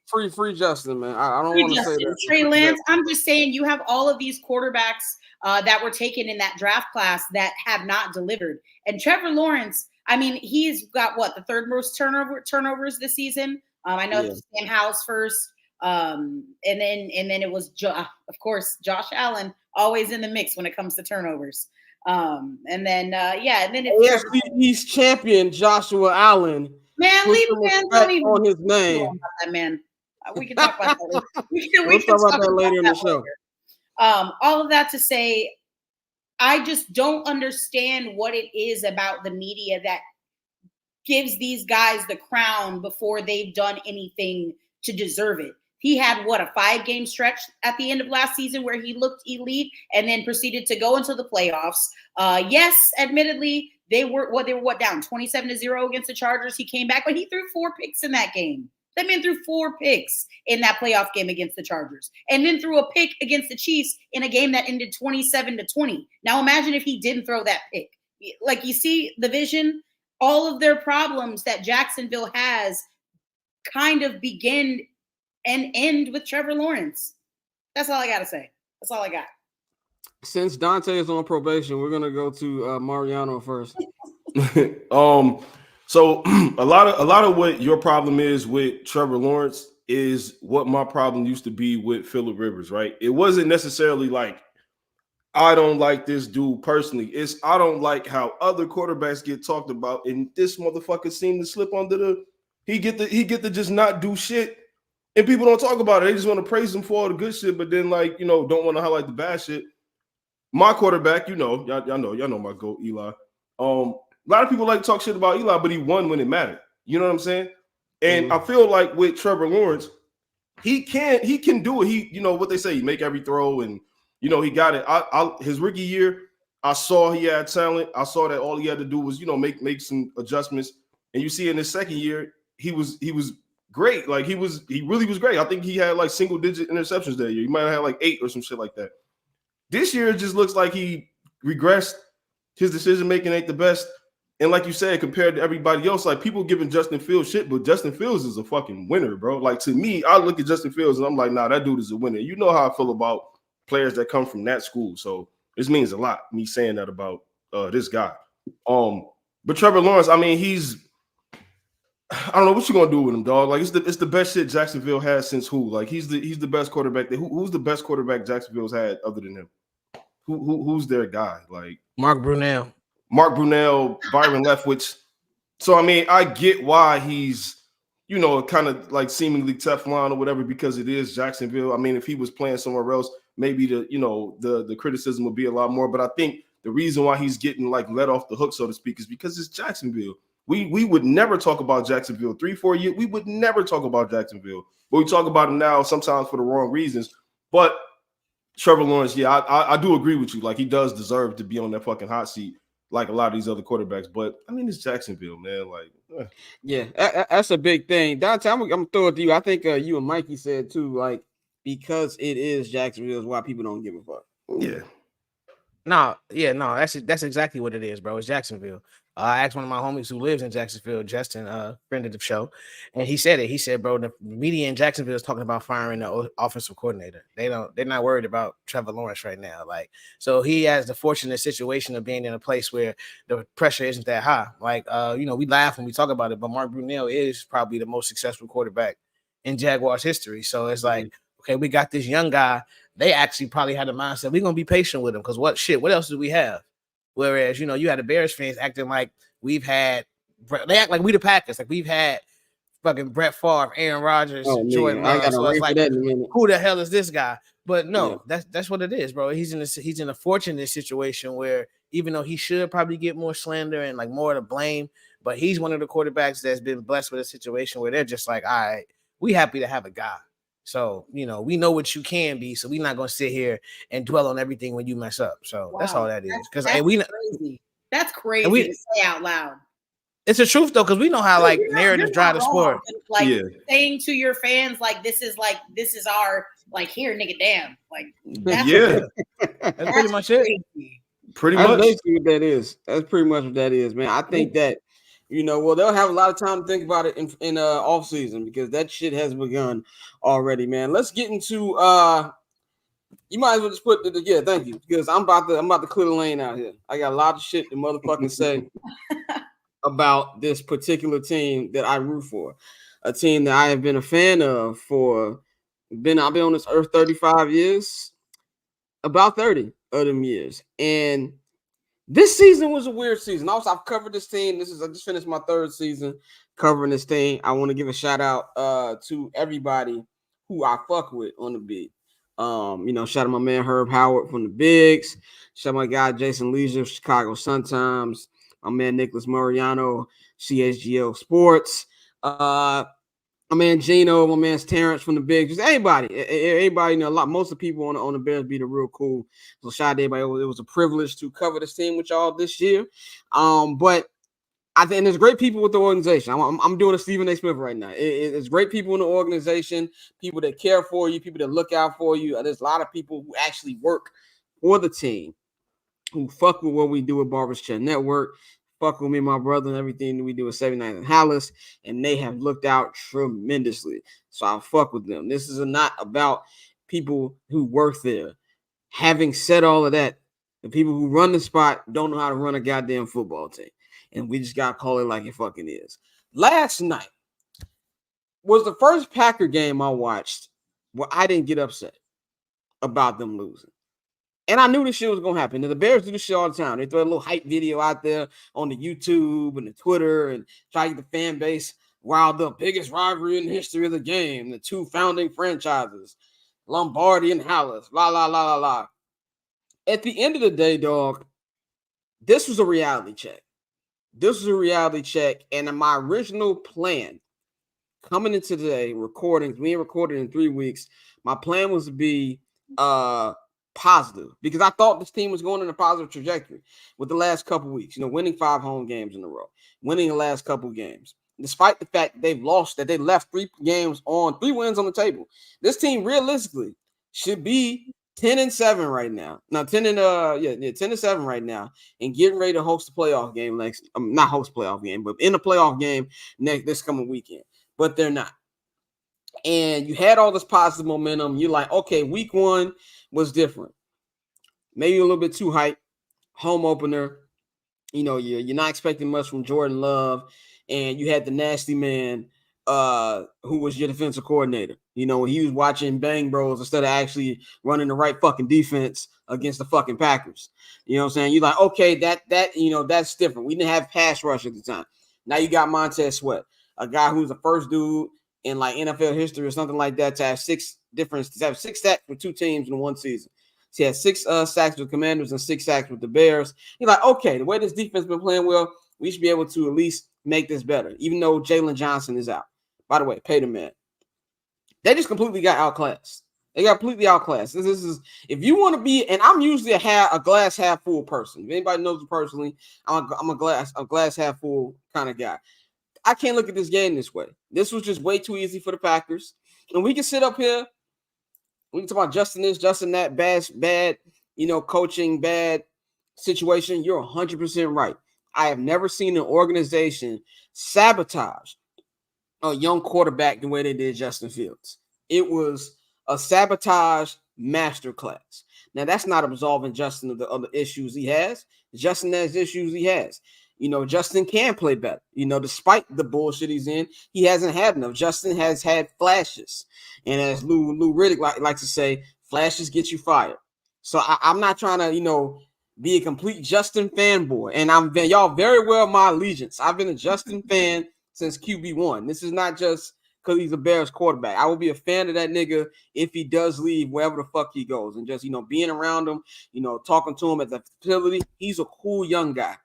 Free Justin, man. I don't want to say that. Trey Lance, I'm just saying you have all of these quarterbacks that were taken in that draft class that have not delivered. And Trevor Lawrence, I mean, he's got the third most turnovers this season. I know it's Sam Howell's first. And then it was, of course, Josh Allen, always in the mix when it comes to turnovers. And then it's AFC East champion Joshua Allen. Man, leave man don't even on his name. That man. We can talk about that later. We can talk about that later in the show. All of that to say, I just don't understand what it is about the media that gives these guys the crown before they've done anything to deserve it. He had a 5-game stretch at the end of last season where he looked elite and then proceeded to go into the playoffs. Yes, admittedly, they were down 27-0 against the Chargers. He came back, but he threw 4 picks in that game. That man threw 4 picks in that playoff game against the Chargers, and then threw a pick against the Chiefs in a game that ended 27-20. Now imagine if he didn't throw that pick. Like, you see the vision, all of their problems that Jacksonville has kind of begin and end with Trevor Lawrence. That's all I got to say. That's all I got. Since Dante is on probation, we're going to go to Mariano first. So a lot of what your problem is with Trevor Lawrence is what my problem used to be with Phillip Rivers, right? It wasn't necessarily like, I don't like this dude personally. It's I don't like how other quarterbacks get talked about, and this motherfucker seemed to slip under he get to just not do shit. And people don't talk about it. They just want to praise him for all the good shit, but then don't want to highlight the bad shit. My quarterback, y'all know my GOAT, Eli. A lot of people like to talk shit about Eli, but he won when it mattered. You know what I'm saying? And I feel like with Trevor Lawrence, he can do it. He, what they say, he make every throw, and he got it. His rookie year, I saw he had talent. I saw that all he had to do was, make some adjustments. And you see in his second year, he was great. Like he really was great. I think he had single digit interceptions that year. He might have had 8 or some shit like that. This year it just looks like he regressed. His decision making ain't the best. And like you said, compared to everybody else, people giving Justin Fields shit, but Justin Fields is a fucking winner, bro. To me, I look at Justin Fields and I'm like, nah, that dude is a winner. You know how I feel about players that come from that school. So this means a lot, me saying that about this guy. But Trevor Lawrence, I mean, I don't know what you're gonna do with him, dog. It's the best shit Jacksonville has since who? He's the best quarterback. Who's the best quarterback Jacksonville's had other than him? Who's their guy? Mark Brunell, Byron Leftwich. So I mean, I get why he's kind of seemingly Teflon or whatever, because it is Jacksonville. I mean, if he was playing somewhere else, maybe the criticism would be a lot more. But I think the reason why he's getting let off the hook, so to speak, is because it's Jacksonville. We would never talk about Jacksonville 3-4 years. We would never talk about Jacksonville, but we talk about it now sometimes for the wrong reasons. But Trevor Lawrence, yeah, I do agree with you. He does deserve to be on that fucking hot seat. like a lot of these other quarterbacks. But I mean, it's Jacksonville, man. Like, yeah, that's a big thing. Dante, I'm gonna throw it to you. I think you and Mikey said too, like because it is Jacksonville is why people don't give a fuck. yeah. No, that's exactly what it is, bro. It's Jacksonville. I asked one of my homies who lives in Jacksonville, Justin, friend of the show, and he said it. He said, bro, the media in Jacksonville is talking about firing the offensive coordinator. They're not worried about Trevor Lawrence right now. Like, so he has the fortunate situation of being in a place where the pressure isn't that high. Like, we laugh when we talk about it, but Mark Brunell is probably the most successful quarterback in Jaguars history. So it's like, okay, we got this young guy. They actually probably had a mindset, we're going to be patient with him because what else do we have? Whereas, you had the Bears fans acting like they act like we the Packers. Like we've had fucking Brett Favre, Aaron Rodgers, Jordan Love. So it's like, who the hell is this guy? But no, that's what it is, bro. He's in a fortunate situation where even though he should probably get more slander and like more to blame, but he's one of the quarterbacks that's been blessed with a situation where they're just like, all right, we happy to have a guy. So, we know what you can be. So we're not going to sit here and dwell on everything when you mess up. So that's all that is. Because crazy. That's crazy to say out loud. It's the truth, though, because we know how narratives drive the sport. Saying to your fans, this is our, here, nigga, damn. That's pretty much it. Pretty much. That's basically what that is. That's pretty much what that is, man. I think that, they'll have a lot of time to think about it in off season because that shit has begun already, man. Let's get into you might as well just put thank you, because I'm about to clear the lane out here. I got a lot of shit to motherfucking say about this particular team that I root for, a team that I have been a fan of I've been on this earth 35 years, about 30 of them years, and this season was a weird season. Also, I've covered this team. I just finished my third season covering this team. I want to give a shout out to everybody who I fuck with on the beat. Shout out my man Herb Howard from the Bigs. Shout out my guy Jason Leisure, Chicago Sun-Times. My man Nicholas Mariano, CHGO Sports. My man Gino, my man's Terrence from the Bigs. Just everybody, most of the people on the Bears beat are real cool. So shout out to everybody. It was a privilege to cover this team with y'all this year. But I think there's great people with the organization. I'm doing a Stephen A. Smith right now. It's great people in the organization, people that care for you, people that look out for you. There's a lot of people who actually work for the team, who fuck with what we do at Barbers Chat Network, fuck with me and my brother and everything that we do at 79 and Hallis, and they have looked out tremendously. So I fuck with them. This is not about people who work there. Having said all of that, the people who run the spot don't know how to run a goddamn football team. And we just got to call it like it fucking is. Last night was the first Packer game I watched where I didn't get upset about them losing. And I knew this shit was going to happen. And the Bears do this shit all the time. They throw a little hype video out there on the YouTube and the Twitter and try to get the fan base riled up. Biggest rivalry in the history of the game. The two founding franchises, Lombardi and Hallis, la, la, la, la, la. At the end of the day, dog, this was a reality check. And my original plan coming into today, recordings, we ain't recorded in 3 weeks. My plan was to be positive because I thought this team was going in a positive trajectory with the last couple weeks, winning 5 home games in a row, winning the last couple games, despite the fact that they left 3 wins on the table. This team realistically should be 10-7 right now. Now 10-7 right now, and getting ready to host a playoff game not host a playoff game, but in a playoff game this coming weekend. But they're not. And you had all this positive momentum. You're like, okay, week 1 was different. Maybe a little bit too hype. Home opener. You're not expecting much from Jordan Love. And you had the nasty man who was your defensive coordinator. When he was watching Bang Bros instead of actually running the right fucking defense against the fucking Packers. You know what I'm saying? You're like, okay, that's different. We didn't have pass rush at the time. Now you got Montez Sweat, a guy who's the first dude in NFL history or something like that to have 6 sacks with 2 teams in one season. So he had 6 sacks with Commanders and 6 sacks with the Bears. You're like, okay, the way this defense been playing well, we should be able to at least make this better, even though Jalen Johnson is out. By the way, pay the man. They just completely got outclassed. They got completely outclassed. This is if you want to be, and I'm usually a glass half full person. If anybody knows me personally, I'm a glass half full kind of guy. I can't look at this game this way. This was just way too easy for the Packers. And we can sit up here. We can talk about Justin this, Justin that, bad, coaching, bad situation. You're 100% right. I have never seen an organization sabotage a young quarterback the way they did Justin Fields. It was a sabotage masterclass. Now, that's not absolving Justin of the other issues he has. Justin has issues he has. Justin can play better. Despite the bullshit he's in, he hasn't had enough. Justin has had flashes. And as Lou Riddick likes to say, flashes get you fired. So I'm not trying to, be a complete Justin fanboy. And y'all very well my allegiance. I've been a Justin fan since QB1. This is not just because he's a Bears quarterback. I will be a fan of that nigga if he does leave wherever the fuck he goes. And just, being around him, talking to him at the facility. He's a cool young guy.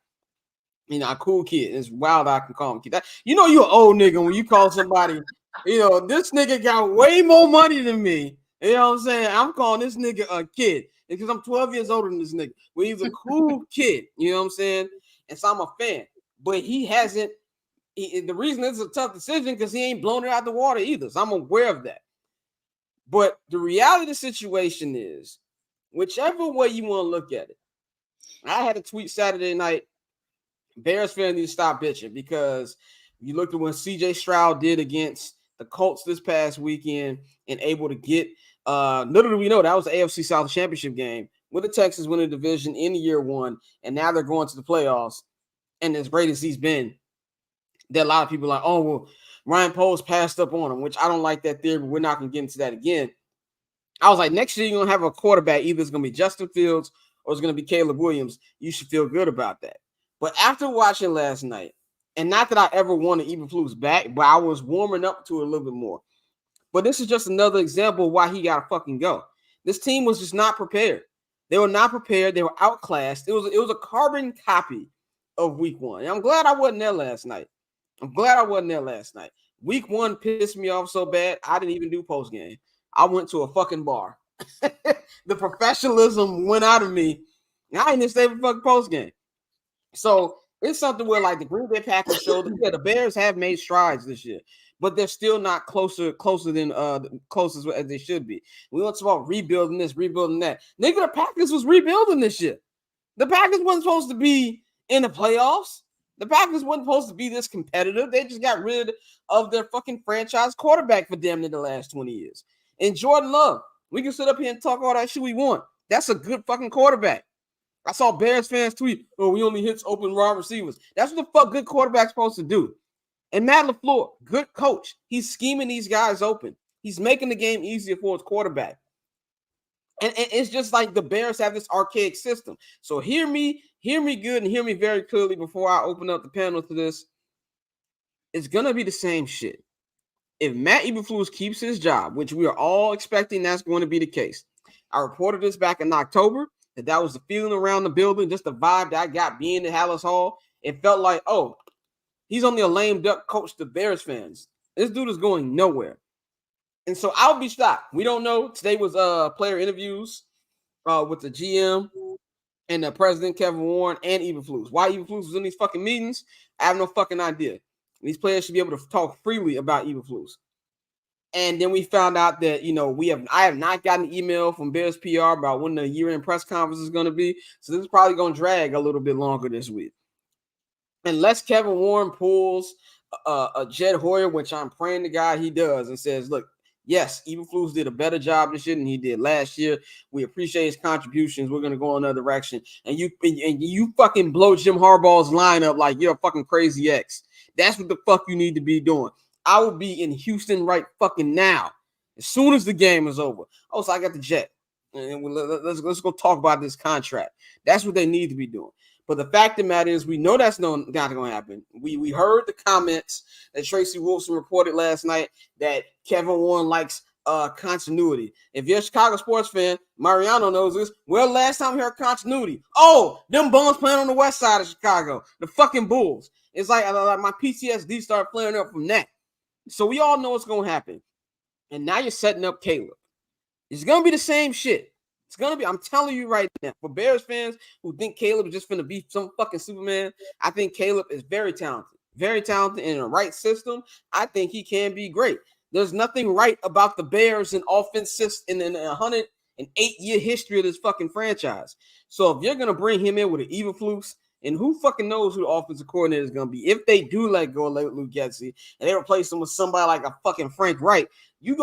A cool kid. It's wild I can call him kid. You're an old nigga when you call somebody, this nigga got way more money than me. You know what I'm saying? I'm calling this nigga a kid because I'm 12 years older than this nigga. But he's a cool kid. You know what I'm saying? And so I'm a fan. But he hasn't. The reason it's a tough decision because he ain't blown it out the water either. So I'm aware of that. But the reality of the situation is, whichever way you want to look at it, I had a tweet Saturday night. Bears fans need to stop bitching because you looked at what CJ Stroud did against the Colts this past weekend and able to get little do we know that was the AFC South Championship game with the Texans winning the division in year one, and now they're going to the playoffs. And as great as he's been, there are a lot of people like, oh, well, Ryan Poles passed up on him, which I don't like that theory, but we're not going to get into that again. I was like, next year you're going to have a quarterback. Either it's going to be Justin Fields or it's going to be Caleb Williams. You should feel good about that. But after watching last night, and not that I ever wanted Eberflus back, but I was warming up to it a little bit more. But this is just another example of why he got to fucking go. This team was just not prepared. They were not prepared. They were outclassed. It was a carbon copy of week one. And I'm glad I wasn't there last night. Week one pissed me off so bad, I didn't even do post game. I went to a fucking bar. The professionalism went out of me. And I didn't stay for fucking post game. So it's something where, like, the Green Bay Packers showed that the Bears have made strides this year, but they're still not closer than closest as they should be. We want to talk about rebuilding this, rebuilding that. Nigga, the Packers was rebuilding this shit. The Packers wasn't supposed to be in the playoffs. The Packers wasn't supposed to be this competitive. They just got rid of their fucking franchise quarterback for damn near the last 20 years. And Jordan Love, we can sit up here and talk all that shit we want. That's a good fucking quarterback. I saw Bears fans tweet, oh, we only hits open wide receivers. That's what the fuck good quarterback's supposed to do. And Matt LaFleur, good coach. He's scheming these guys open. He's making the game easier for his quarterback. And it's just like the Bears have this archaic system. So hear me good and hear me very clearly before I open up the panel to this. It's going to be the same shit. If Matt Eberflus keeps his job, which we are all expecting that's going to be the case. I reported this back in October. That was the feeling around the building, just the vibe that I got being at Hallis Hall. It felt like, oh, he's only a lame duck coach to Bears fans. This dude is going nowhere. And so I'll be shocked. We don't know. Today was player interviews with the GM and the president, Kevin Warren, and Eberflus. Why Eberflus was in these fucking meetings, I have no fucking idea. These players should be able to talk freely about Eberflus. And then we found out that, I have not gotten an email from Bears PR about when the year-end press conference is going to be. So this is probably going to drag a little bit longer this week. Unless Kevin Warren pulls a Jed Hoyer, which I'm praying to God he does, and says, look, yes, Eberflus did a better job this year than he did last year. We appreciate his contributions. We're going to go another direction. And you fucking blow Jim Harbaugh's lineup like you're a fucking crazy ex. That's what the fuck you need to be doing. I will be in Houston right fucking now, as soon as the game is over. Oh, so I got the jet. And let's go talk about this contract. That's what they need to be doing. But the fact of the matter is, we know that's not going to happen. We heard the comments that Tracy Wolfson reported last night that Kevin Warren likes continuity. If you're a Chicago sports fan, Mariano knows this. Well, last time we heard continuity. Oh, them bums playing on the west side of Chicago. The fucking Bulls. It's like my PTSD started flaring up from that. So we all know what's going to happen. And now you're setting up Caleb. It's gonna be the same shit. It's gonna be. I'm telling you right now. For Bears fans who think Caleb is just gonna be some fucking Superman, I think Caleb is very talented. Very talented in the right system. I think he can be great. There's nothing right about the Bears in offense system in a 108-year history of this fucking franchise. So if you're gonna bring him in with an Eberflus, and who fucking knows who the offensive coordinator is gonna be? If they do let go of Luke Getsy and they replace him with somebody like a fucking Frank Wright, you're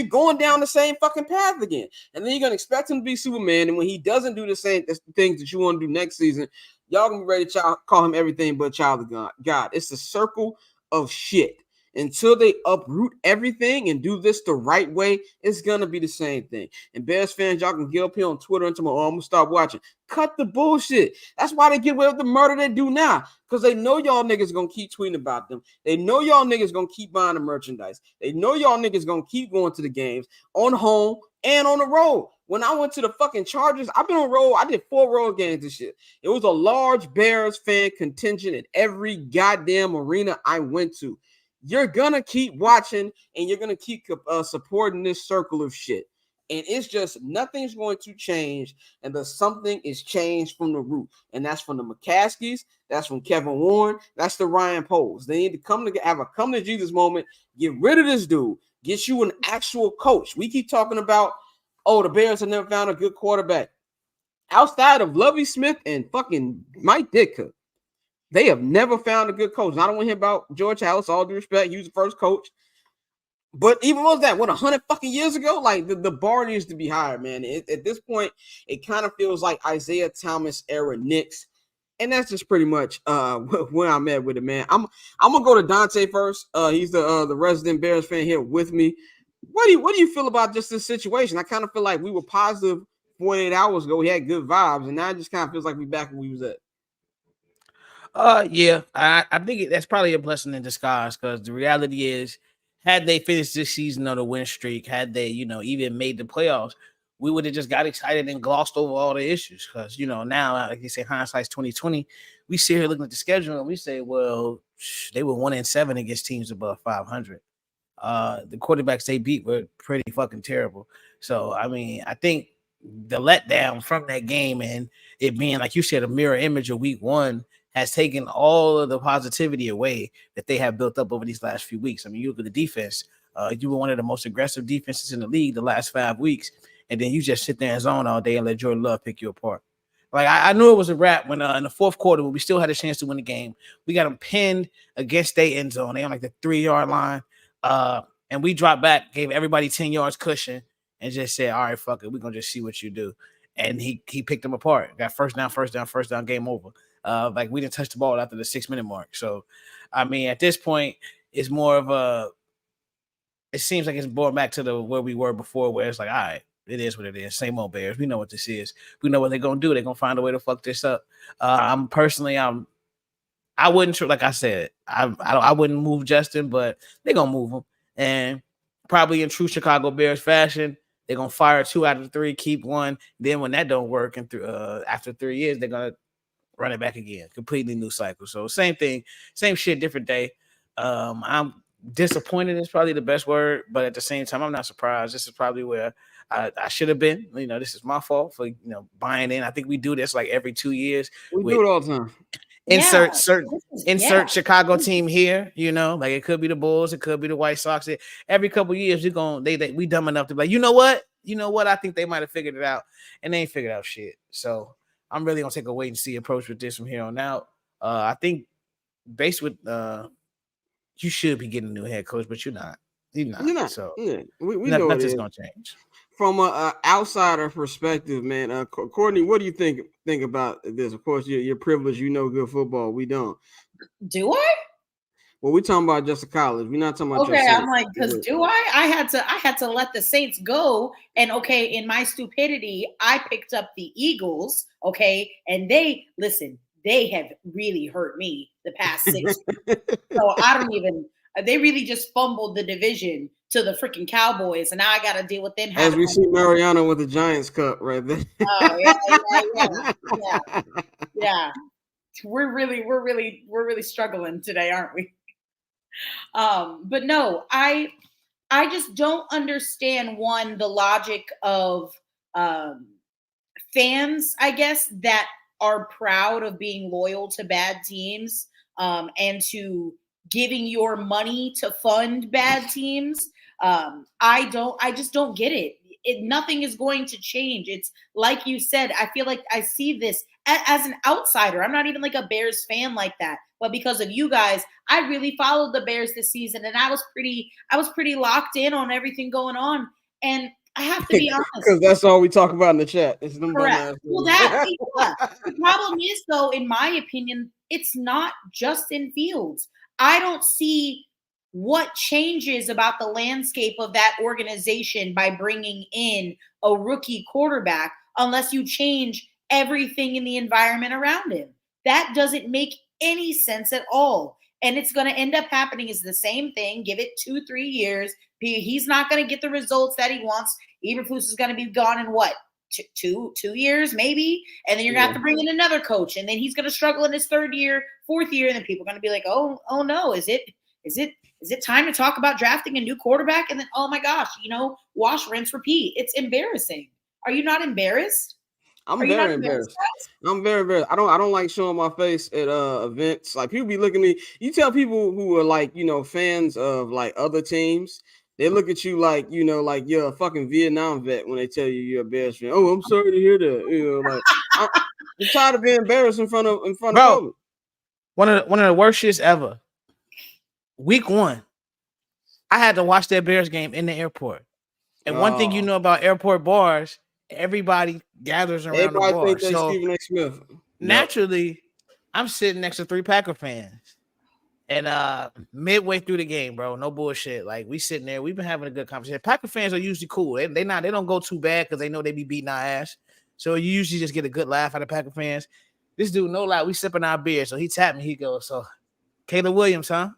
going down the same fucking path again. And then you're gonna expect him to be Superman. And when he doesn't do the same things that you want to do next season, y'all gonna be ready to call him everything but a child of God. It's a circle of shit. Until they uproot everything and do this the right way, it's gonna be the same thing. And Bears fans, y'all can get up here on Twitter and tell me, oh, I'm gonna stop watching. Cut the bullshit. That's why they get away with the murder they do now. Because they know y'all niggas gonna keep tweeting about them. They know y'all niggas gonna keep buying the merchandise. They know y'all niggas gonna keep going to the games on home and on the road. When I went to the fucking Chargers, I've been on road. I did 4 road games this year. It was a large Bears fan contingent at every goddamn arena I went to. You're gonna keep watching and you're gonna keep supporting this circle of shit. And it's just nothing's going to change unless something is changed from the root. And that's from the McCaskies, that's from Kevin Warren, that's the Ryan Poles. They need to have a come to Jesus moment, get rid of this dude, get you an actual coach. We keep talking about, oh, the Bears have never found a good quarterback. Outside of Lovie Smith and fucking Mike Ditka, they have never found a good coach. And I don't want to hear about George Halas, all due respect. He was the first coach. But even was that, 100 fucking years ago? Like, the bar needs to be higher, man. At this point, it kind of feels like Isaiah Thomas era Knicks. And that's just pretty much where I'm at with it, man. I'm going to go to Dante first. He's the resident Bears fan here with me. What do you feel about just this situation? I kind of feel like we were positive 48 hours ago. We had good vibes. And now it just kind of feels like we're back where we was at. Yeah, I think that's probably a blessing in disguise, because the reality is, had they finished this season on a win streak, had they, even made the playoffs, we would have just got excited and glossed over all the issues. Because, now, like you say, hindsight's 2020, we sit here looking at the schedule and we say, well, they were 1-7 against teams above 500. The quarterbacks they beat were pretty fucking terrible. So, I mean, I think the letdown from that game and it being, like you said, a mirror image of week 1 has taken all of the positivity away that they have built up over these last few weeks. I mean, you look at the defense. You were one of the most aggressive defenses in the league the last 5 weeks, and then you just sit there and zone all day and let Jordan Love pick you apart. Like, I knew it was a wrap when in the fourth quarter, when we still had a chance to win the game, we got them pinned against their end zone. They on like the 3-yard line, and we dropped back, gave everybody 10 yards cushion, and just said, all right, fuck it, we're going to just see what you do. And he picked them apart. Got first down, game over. Like, we didn't touch the ball after the 6-minute mark. So, I mean, at this point, it's more of it seems like it's going back to where we were before, where it's like, all right, it is what it is. Same old Bears. We know what this is. We know what they're going to do. They're going to find a way to fuck this up. I wouldn't, like I said, I wouldn't move Justin, but they're going to move him. And probably in true Chicago Bears fashion, they're going to fire 2 out of 3, keep 1. Then when that don't work, and after 3 years, they're going to run it back again. Completely new cycle. So same thing, same shit, different day. I'm disappointed is probably the best word, but at the same time, I'm not surprised. This is probably where I should have been. This is my fault for buying in. I think we do this like every 2 years. We do it all the time. Insert Chicago team here. Like, it could be the Bulls, it could be the White Sox. Every couple of years, we dumb enough to be like, you know what? I think they might have figured it out, and they ain't figured out shit. So I'm really gonna take a wait and see approach with this from here on out. I think based with you should be getting a new head coach, but you're not. You're not. So yeah, we know nothing's gonna change. From an outsider perspective, man. Courtney, what do you think about this? Of course, you're privileged. Good football. We don't. Do I? Well, we're talking about just a college. We're not talking about. Okay, I'm like, because do I? I had to let the Saints go, and in my stupidity, I picked up the Eagles. Okay, and they have really hurt me the past 6 weeks. So I don't even. They really just fumbled the division to the freaking Cowboys, and now I got to deal with them. As we see Mariano with the Giants cup right there. Oh yeah. We're really struggling today, aren't we? But no, I I just don't understand the logic of fans, I guess, that are proud of being loyal to bad teams and to giving your money to fund bad teams. I just don't get it. Nothing is going to change. It's like you said, I feel like I see this as an outsider. I'm not even like a Bears fan like that, but because of you guys, I really followed the Bears this season, and I was pretty locked in on everything going on. And I have to be honest, because that's all we talk about in the chat. It's them correct. Well, the problem is, though, in my opinion, it's not Justin Fields. I don't see what changes about the landscape of that organization by bringing in a rookie quarterback unless you change everything in the environment around him. That doesn't make any sense at all. And it's going to end up happening is the same thing. Give it 2-3 years. He's not going to get the results that he wants. Eberflus is going to be gone in what? Two years, maybe? And then you're going to have to bring in another coach. And then he's going to struggle in his 3rd year, 4th year. And then people are going to be like, oh no, is it time to talk about drafting a new quarterback? And then, oh my gosh, wash, rinse, repeat. It's embarrassing. Are you not embarrassed? I'm very embarrassed. I'm very embarrassed. I don't like showing my face at events. Like, people be looking at me. You tell people who are like, fans of like other teams, they look at you like, like you're a fucking Vietnam vet when they tell you you're a Bears fan. Oh, I'm sorry to hear that. Like I'm tired of being embarrassed in front of public. One of the worst shits ever. Week 1, I had to watch that Bears game in the airport. And one thing you know about airport bars, everybody gathers around the bar. Think they Stephen A. Smith. Naturally, I'm sitting next to 3 Packer fans. And midway through the game, bro, no bullshit. Like, we sitting there, we've been having a good conversation. Packer fans are usually cool. They don't go too bad because they know they be beating our ass. So you usually just get a good laugh out of Packer fans. This dude, no lie, we sipping our beer. So he tapped me. He goes, "So, Caleb Williams, huh?"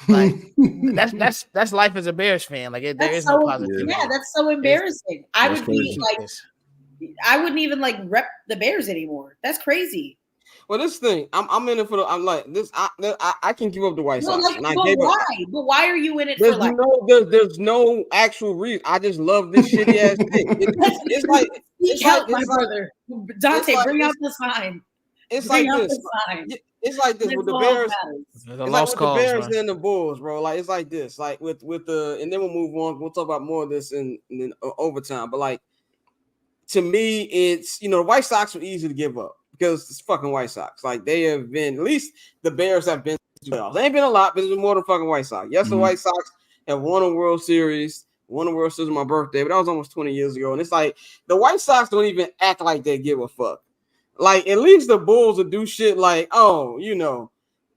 Like, that's life as a Bears fan. Like, there is no positivity. Yeah, that's so embarrassing. I wouldn't even like rep the Bears anymore. That's crazy. Well, this thing, I'm in it for. I'm like this. I can give up the White Sox. But why? But why are you in it there's for? There's no actual reason. I just love this shitty ass thing. It's like my brother Dante. Bring out the sign. It's like this. It's like this with the Bears. It's like with the Bears and the Bulls, bro. Like, it's like this. Like with the, and then we'll move on. We'll talk about more of this in overtime. But like, to me, it's the White Sox were easy to give up because it's fucking White Sox. Like, they have been, at least the Bears have been to the playoffs. They ain't been a lot, but it's been more than fucking White Sox. Yes, the White Sox have won a World Series. Won a World Series on my birthday, but that was almost 20 years ago. And it's like the White Sox don't even act like they give a fuck. Like, at least the Bulls will do shit like, oh,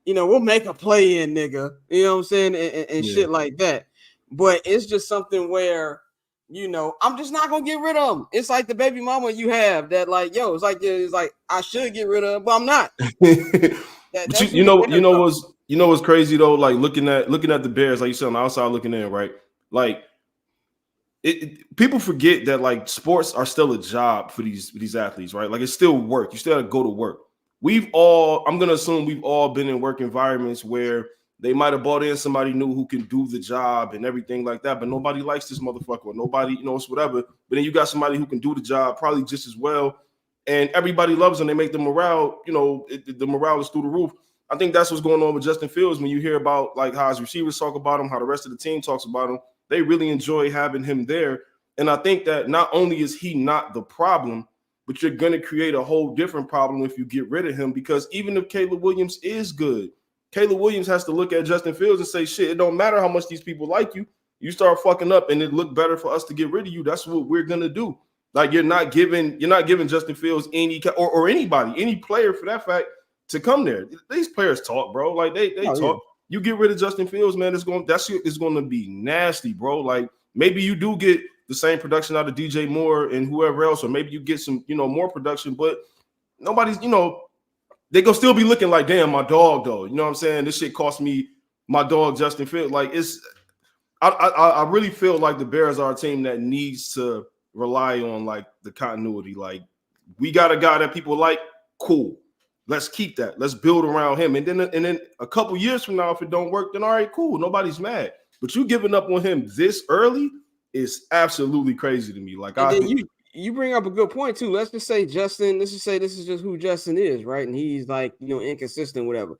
we'll make a play in, nigga. You know what I'm saying? And shit like that. But it's just something where, I'm just not gonna get rid of them. It's like the baby mama you have that, like, it's like I should get rid of them, but I'm not. But you know what's crazy though? Like, looking at the Bears, like you said, on the outside looking in, right? Like, people forget that like sports are still a job for these athletes, right? Like, it's still work. You still got to go to work. I'm going to assume we've all been in work environments where they might have brought in somebody new who can do the job and everything like that, but nobody likes this motherfucker, or nobody, it's whatever. But then you got somebody who can do the job probably just as well, and everybody loves them. They make the morale, the morale is through the roof. I think that's what's going on with Justin Fields. When you hear about like how his receivers talk about him, how the rest of the team talks about him, they really enjoy having him there. And I think that not only is he not the problem, but you're going to create a whole different problem if you get rid of him, because even if Caleb Williams is good, Caleb Williams has to look at Justin Fields and say, shit, it don't matter how much these people like you. You start fucking up and it look better for us to get rid of you. That's what we're going to do. Like, you're not giving Justin Fields any or anybody, any player for that fact, to come there. These players talk, bro. Like, they talk. Yeah. You get rid of Justin Fields, man, that shit is going to be nasty, bro. Like, maybe you do get the same production out of DJ Moore and whoever else, or maybe you get some, more production, but nobody's, they gonna still be looking like, damn, my dog, though. You know what I'm saying? This shit cost me my dog, Justin Fields. Like, I really feel like the Bears are a team that needs to rely on like the continuity. Like, we got a guy that people like, cool. Let's keep that. Let's build around him. And then a couple years from now, if it don't work, then all right, cool. Nobody's mad. but you giving up on him this early is absolutely crazy to me. Like, and then you bring up a good point too. Let's just say Justin. Let's just say this is just who Justin is, right? And he's like, inconsistent, whatever.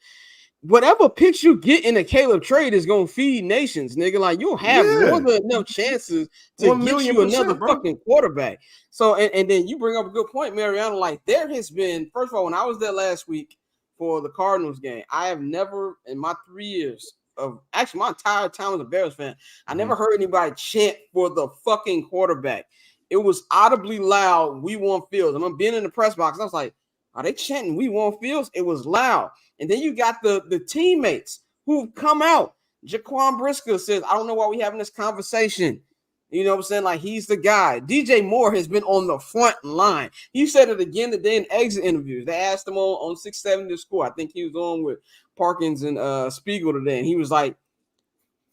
Whatever picks you get in a Caleb trade is gonna feed nations, nigga. Like, you'll have more than enough chances to get you another fucking quarterback. So, and then you bring up a good point, Mariano. Like, there has been, first of all, when I was there last week for the Cardinals game, I have never in my 3 years of actually my entire time as a Bears fan, I never heard anybody chant for the fucking quarterback. It was audibly loud. We want Fields. I'm being in the press box. I was like, are they chanting we want Fields? It was loud. And then you got the teammates who've come out. Jaquan Brisker says, I don't know why we're having this conversation. You know what I'm saying? Like, he's the guy. DJ Moore has been on the front line. He said it again today in exit interviews. They asked him on 670 to score. I think he was on with Parkins and Spiegel today. And he was like,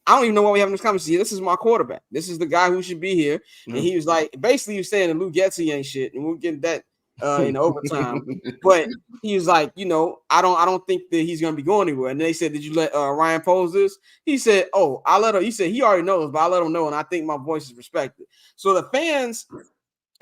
I don't even know why we're having this conversation. This is my quarterback. This is the guy who should be here. And he was like, basically, he was saying that Lou Getsy ain't shit. And we'll get that in overtime. But he was like, I don't think that he's gonna be going anywhere. And they said, did you let Ryan pose this? He said, oh, I let him. He said he already knows, but I let him know, and I think my voice is respected. So the fans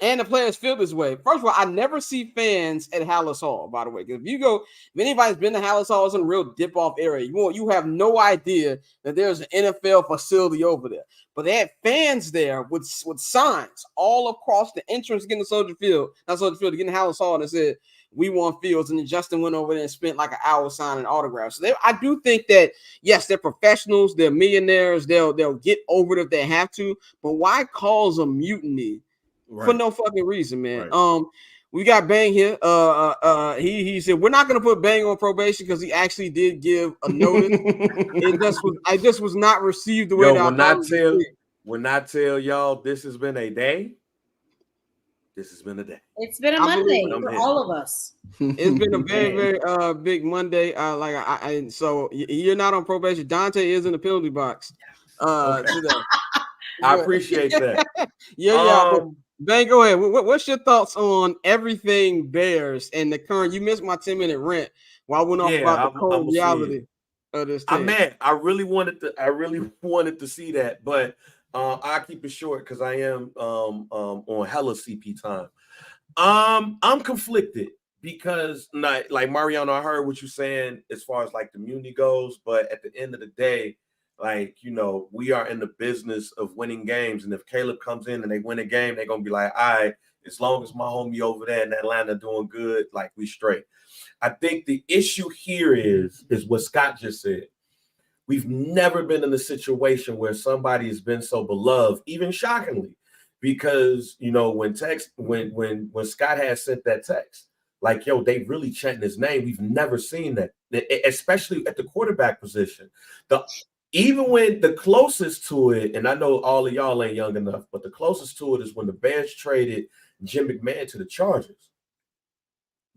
and the players feel this way. First of all, I never see fans at Hallis Hall, by the way. Because if anybody's been to Hallis Hall, it's in a real dip-off area. You have no idea that there's an NFL facility over there. But they had fans there with signs all across the entrance to get to Soldier Field, to get in Hallis Hall, and it said, we want Fields. And then Justin went over there and spent like an hour signing autographs. So I do think that, yes, they're professionals. They're millionaires. They'll get over it if they have to. But why cause a mutiny? Right. For no fucking reason, man. Right. We got Bang here. He said we're not gonna put Bang on probation because he actually did give a notice. I just was not received the way that I thought. When I tell y'all this has been a day, this has been a day. It's been a Monday for all of us. It's been a very, very big Monday. So you're not on probation. Dante is in the penalty box. Today. I appreciate that. Yeah. Bang, go ahead. What's your thoughts on everything Bears and the current? You missed my 10-minute rant while I went off about the cold reality of this team. I really wanted to see that, but I'll keep it short because I am on hella CP time. I'm conflicted because like Mariano, I heard what you're saying as far as like the community goes, but at the end of the day, like, we are in the business of winning games. And if Caleb comes in and they win a game, they're going to be like, all right, as long as my homie over there in Atlanta doing good, like, we straight. I think the issue here is what Scott just said. We've never been in a situation where somebody has been so beloved, even shockingly, because, when Scott had sent that text, like, yo, they really chanting his name. We've never seen that, especially at the quarterback position. Even when the closest to it, and I know all of y'all ain't young enough, but the closest to it is when the Bears traded Jim McMahon to the Chargers.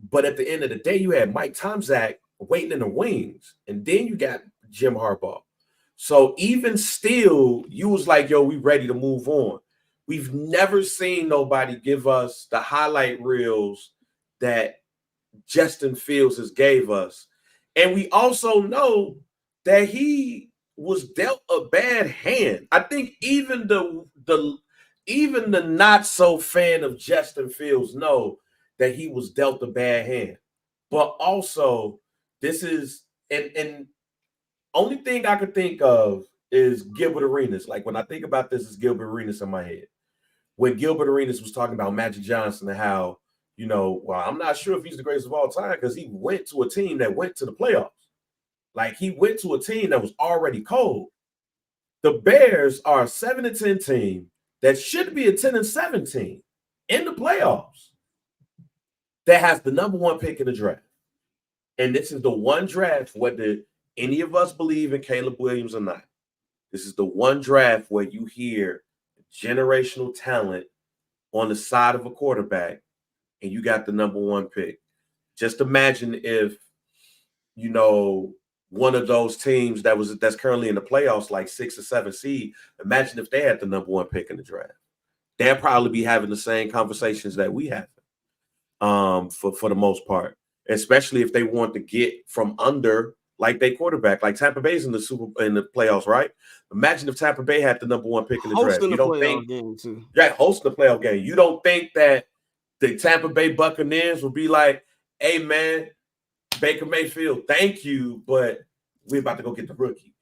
But at the end of the day, you had Mike Tomczak waiting in the wings, and then you got Jim Harbaugh. So even still, you was like, yo, we ready to move on. We've never seen nobody give us the highlight reels that Justin Fields has gave us. And we also know that he was dealt a bad hand. I think even the not so fan of Justin Fields know that he was dealt a bad hand. But also, this is and only thing I could think of is Gilbert Arenas. Like, when I think about this, is Gilbert Arenas in my head. When Gilbert Arenas was talking about Magic Johnson and how, well, I'm not sure if he's the greatest of all time because he went to a team that went to the playoffs. Like, he went to a team that was already cold. The Bears are a 7-10 team that should be a 10-7 team in the playoffs that has the number one pick in the draft. And this is the one draft, whether any of us believe in Caleb Williams or not. This is the one draft where you hear generational talent on the side of a quarterback and you got the number one pick. Just imagine if, one of those teams that's currently in the playoffs, like 6 or 7 seed, imagine if they had the number one pick in the draft. They'll probably be having the same conversations that we have for the most part, especially if they want to get from under like they quarterback, like Tampa Bay's in the playoffs, right? Imagine if Tampa Bay had the number 1 pick in the draft. Hosting You the don't playoff think game too. Yeah, hosting the playoff game. You don't think that the Tampa Bay Buccaneers will be like, hey man, Baker Mayfield, thank you, but we're about to go get the rookie.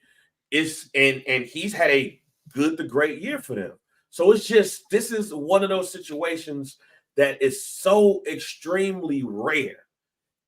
And he's had a good to great year for them. So it's just, this is one of those situations that is so extremely rare.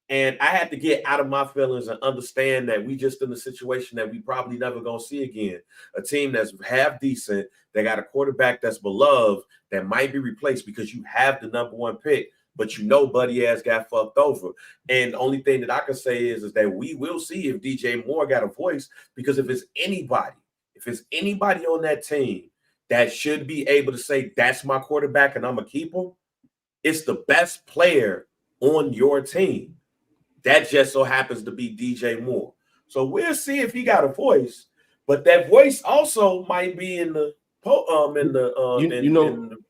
And I had to get out of my feelings and understand that we just in a situation that we probably never gonna see again. A team that's half decent, they got a quarterback that's beloved, that might be replaced because you have the number 1 pick, but you know Buddy ass got fucked over. And the only thing that I can say is that we will see if DJ Moore got a voice, because if it's anybody on that team that should be able to say, that's my quarterback and I'm gonna keep him, it's the best player on your team. That just so happens to be DJ Moore. So we'll see if he got a voice, but that voice also might be in the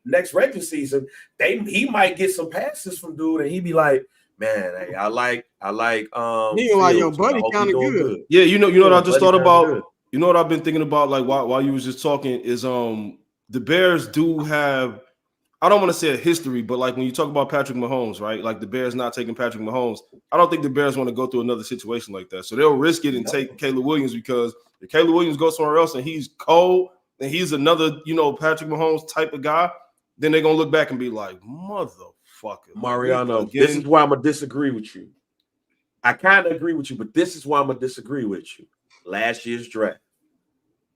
next regular season. He might get some passes from dude, and he be like, man, hey, I like he like your buddy kind of good. Yeah, you know what I just thought about. Good. You know what I've been thinking about, like while you was just talking, is the Bears do have, I don't want to say a history, but like when you talk about Patrick Mahomes, right? Like the Bears not taking Patrick Mahomes, I don't think the Bears want to go through another situation like that. So they'll risk it and take Caleb Williams, because if Caleb Williams goes somewhere else and he's cold and he's another, Patrick Mahomes type of guy, then they're gonna look back and be like, motherfucker. Mariano, this is why I'm gonna disagree with you. I kind of agree with you, but this is why I'm gonna disagree with you. Last year's draft.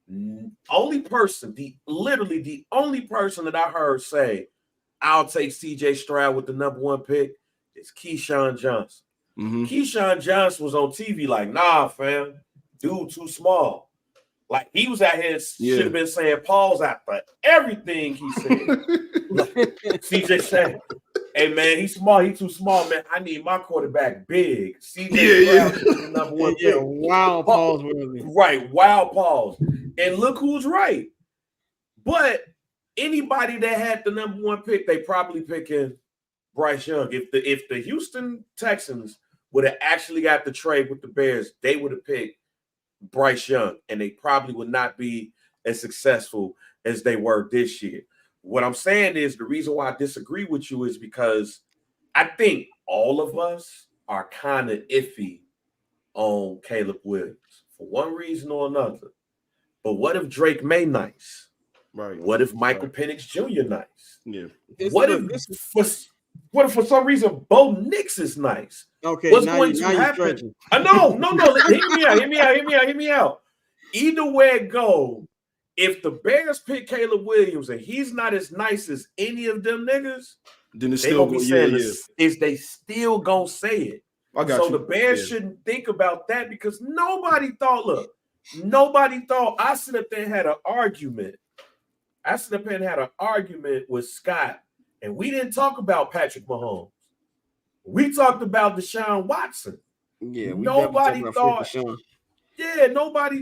The only person that I heard say, I'll take CJ Stroud with the number 1 pick is Keyshawn Johnson. Mm-hmm. Keyshawn Johnson was on TV like, nah, fam, dude too small. Like he was out here, should have been saying pause after everything he said. Like, CJ said, hey man, he's small, he's too small, man. I need my quarterback big. CJ Stroud is the number 1 pick. Wild pause, really. Right, wild pause. And look who's right. But anybody that had the number 1 pick, they probably picking Bryce Young. If the Houston Texans would have actually got the trade with the Bears, they would have picked Bryce Young, and they probably would not be as successful as they were this year. What I'm saying is, the reason why I disagree with you is because I think all of us are kind of iffy on Caleb Williams for one reason or another. But what if Drake May nice? Right. What if Michael Penix Jr. nice? Yeah. What if for some reason Bo Nix is nice? Okay. What's going to happen? No. Hear me out. Either way it go, if the Bears pick Caleb Williams and he's not as nice as any of them niggas, then it's still going to is they still gonna say it. I got you. The Bears shouldn't think about that, because nobody thought. I sit up there and had an argument. With Scott, and we didn't talk about Patrick Mahomes. We talked about Deshaun Watson. Yeah, nobody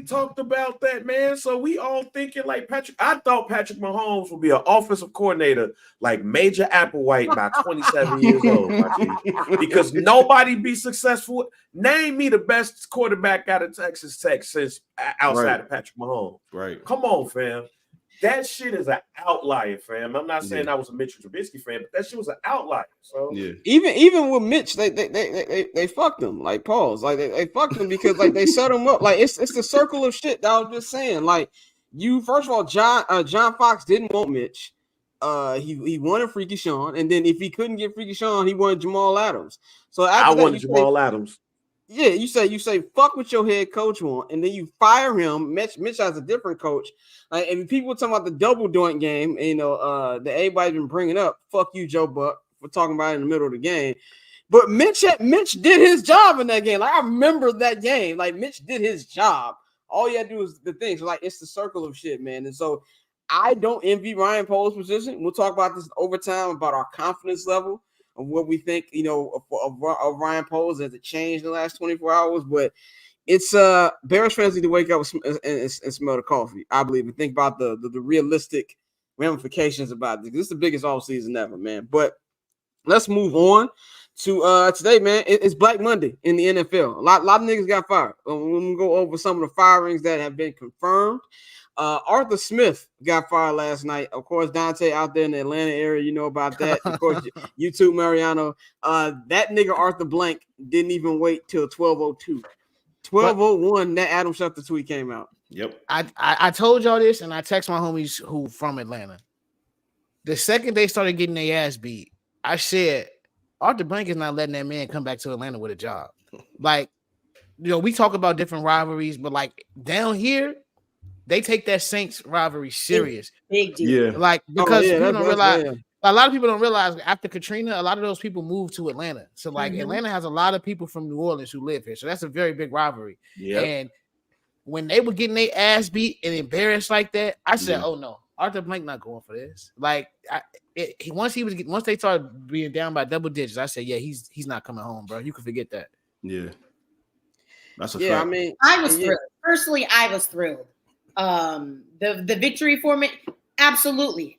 talked about that, man. So we all thinking like Patrick. I thought Patrick Mahomes would be an offensive coordinator like Major Applewhite by 27 years old, my G. Because nobody be successful. Name me the best quarterback out of Texas Tech since outside of Patrick Mahomes. Right. Come on, fam. That shit is an outlier, fam. I'm not saying I was a Mitchell Trubisky fan, but that shit was an outlier. So even with Mitch, they fucked him. Like pause. Like they fucked him because like they set him up. Like it's the circle of shit that I was just saying. Like you, first of all, John Fox didn't want Mitch. He wanted Freaky Sean, and then if he couldn't get Freaky Sean, he wanted Jamal Adams. So I wanted Jamal Adams. Yeah, you say fuck what your head coach want, and then you fire him. Mitch has a different coach. And people talking about the double doink game, that everybody's been bringing up. Fuck you, Joe Buck, for talking about it in the middle of the game. But Mitch did his job in that game. Like I remember that game. Like Mitch did his job. All you had to do is the things. So, like it's the circle of shit, man. And so I don't envy Ryan Poles' position. We'll talk about this over time about our confidence level of what we think, of Ryan Poles. Has it changed in the last 24 hours? But it's Bears fans need to wake up and smell the coffee, I believe, and think about the realistic ramifications about this. This is the biggest offseason ever, man. But let's move on to today, man. It's Black Monday in the NFL. A lot of niggas got fired. We're gonna go over some of the firings that have been confirmed. Arthur Smith got fired last night. Of course, Dante out there in the Atlanta area, you know about that. Of course, YouTube Mariano. That nigga Arthur Blank didn't even wait till 12:02. 12:01, that Adam Schefter tweet came out. Yep. I told y'all this, and I text my homies who from Atlanta. The second they started getting their ass beat, I said, Arthur Blank is not letting that man come back to Atlanta with a job. Like, we talk about different rivalries, but like down here, they take that Saints rivalry serious. Big deal. Yeah. Like, because people don't realize. Yeah. A lot of people don't realize after Katrina, a lot of those people moved to Atlanta. So, like, Atlanta has a lot of people from New Orleans who live here. So that's a very big rivalry. Yeah. And when they were getting their ass beat and embarrassed like that, I said, "Oh no, Arthur Blank not going for this." Like, once they started being down by double digits, I said, "Yeah, he's not coming home, bro. You can forget that." Yeah. That's a Yeah, fact. I mean, I was thrilled. Personally, I was thrilled. The victory for me, absolutely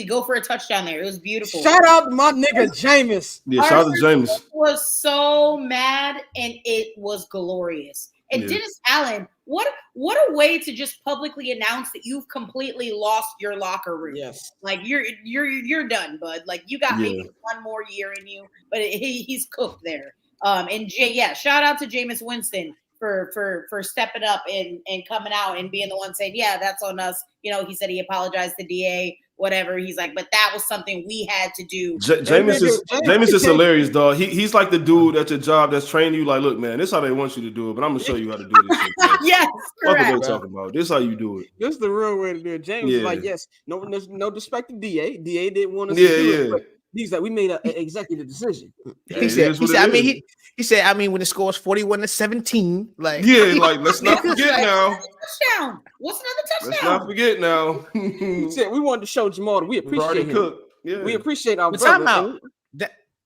go for a touchdown there. It was beautiful. Shout out to my nigga Jameis. Yeah, shout out to James. Was so mad and it was glorious. And Dennis Allen, what a way to just publicly announce that you've completely lost your locker room. Yes, like you're done, bud. Like you got maybe one more year in you, but he's cooked there. And shout out to Jameis Winston for stepping up and coming out and being the one saying, yeah, that's on us. He said he apologized to DA, whatever. He's like, but that was something we had to do. Jameis is hilarious, dog. He's like the dude at your job that's training you. Like, look, man, this is how they want you to do it, but I'm gonna show you how to do this shit. Yes, what correct. are they talking about? This is how you do it. This is the real way to do it. James is like, yes, no disrespect to DA. DA didn't want us to do it. He's like, we made an executive decision. He said, when the score is 41-17, like, let's not forget now. Touchdown. What's another touchdown? Let's not forget now. He said, we wanted to show Jamal that we appreciate him. Yeah. We appreciate our brother. Time out.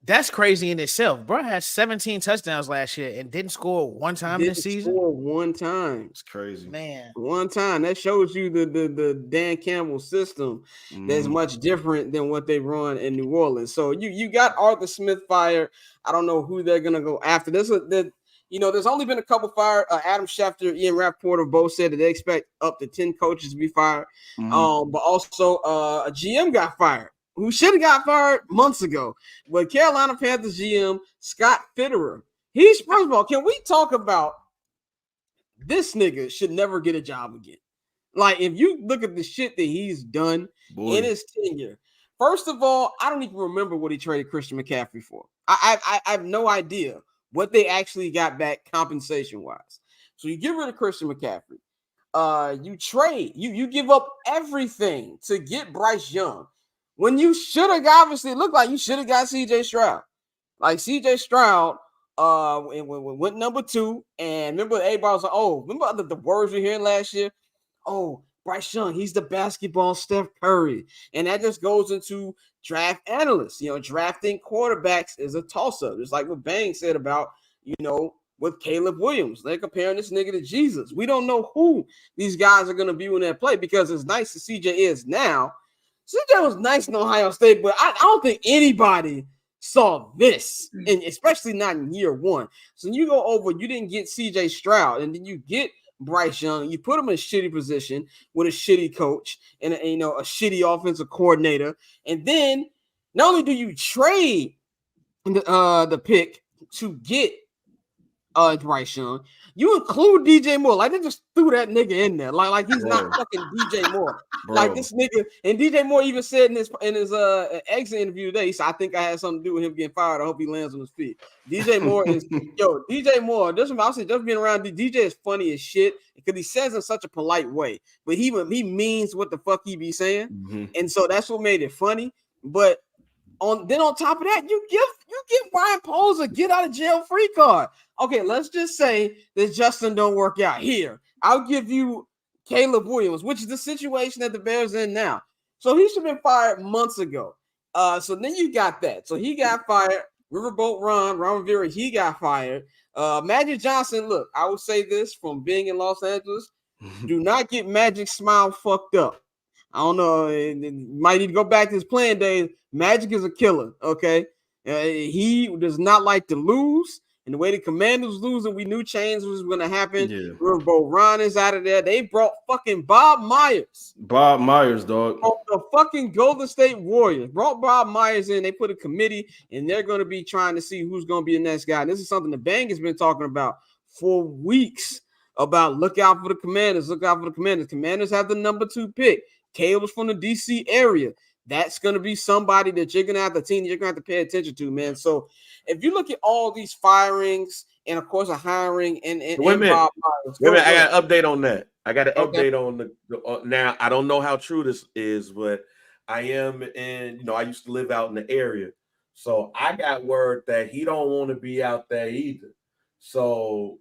That's crazy in itself. Bro had 17 touchdowns last year and didn't score one time this season. Score one time. It's crazy, man. One time. That shows you the Dan Campbell system that's much different than what they run in New Orleans. So you got Arthur Smith fired. I don't know who they're gonna go after. There's only been a couple fired. Adam Schefter, Ian Rappaport have both said that they expect up to 10 coaches to be fired. But also a GM got fired, who should have got fired months ago. But Carolina Panthers GM Scott Fitterer, first of all, can we talk about this nigga should never get a job again? Like, if you look at the shit that he's done in his tenure, first of all, I don't even remember what he traded Christian McCaffrey for. I have no idea what they actually got back compensation-wise. So you get rid of Christian McCaffrey. You trade. You give up everything to get Bryce Young. When you should have obviously looked like you should have got CJ Stroud. Like CJ Stroud went number 2. And remember, everybody was like, oh, remember the words we were hearing last year? Oh, Bryce Young, he's the basketball Steph Curry. And that just goes into draft analysts. Drafting quarterbacks is a toss-up. Just like what Bang said about, with Caleb Williams. They're comparing this nigga to Jesus. We don't know who these guys are going to be when they play, because as nice as CJ is now, CJ was nice in Ohio State, but I don't think anybody saw this, and especially not in year one. So you go over, you didn't get CJ Stroud, and then you get Bryce Young. You put him in a shitty position with a shitty coach and a shitty offensive coordinator, and then not only do you trade the pick to get Bryce Young, you include DJ Moore. Like, they just threw that nigga in there. Like he's not fucking DJ Moore. Like, this nigga, and DJ Moore even said in his exit interview today, he said, I think I had something to do with him getting fired. I hope he lands on his feet. DJ Moore is DJ Moore. Just being around DJ is funny as shit because he says in such a polite way, but he means what the fuck he be saying. And so that's what made it funny. But on top of that, you give Ryan Poles a get out of jail free card. Okay, let's just say that Justin don't work out here. I'll give you Caleb Williams, which is the situation that the Bears in now. So he should have been fired months ago. So then you got that. So he got fired. Riverboat Ron Rivera, he got fired. Magic Johnson, look, I will say this from being in Los Angeles. Do not get Magic Smile fucked up. I don't know. Might need to go back to his playing days. Magic is a killer, okay? He does not like to lose. And the way the Commanders losing, we knew change was going to happen. Yeah. Riverboat Ron is out of there. They brought fucking Bob Myers. Bob Myers, dog. The fucking Golden State Warriors brought Bob Myers in. They put a committee, and they're going to be trying to see who's going to be the next guy. And this is something the Bang has been talking about for weeks about look out for the Commanders. Look out for the Commanders. Commanders have the number 2 pick. Caleb's from the DC area. That's going to be somebody that you're going to have to pay attention to, man. So if you look at all these firings and, of course, a hiring and Wait a minute. Bob Myers. Wait a minute. I got an update on that. I got an Okay. update on the now, I don't know how true this is, but I am in, I used to live out in the area. So I got word that he don't want to be out there either. So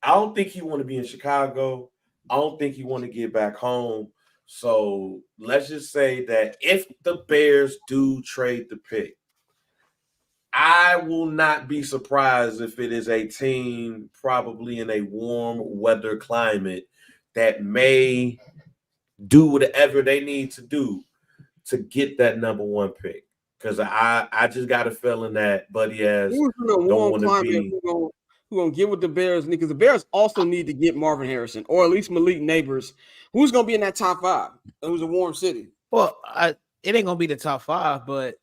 I don't think he want to be in Chicago. I don't think he want to get back home. So let's just say that if the Bears do trade the pick, I will not be surprised if it is a team probably in a warm weather climate that may do whatever they need to do to get that number 1 pick. Because I just got a feeling that Buddy has Who's in a don't warm want to climate be. who gonna get with the Bears? Because the Bears also need to get Marvin Harrison or at least Malik Neighbors. Who's gonna be in that top 5? Who's a warm city? Well, it ain't gonna be the top 5, but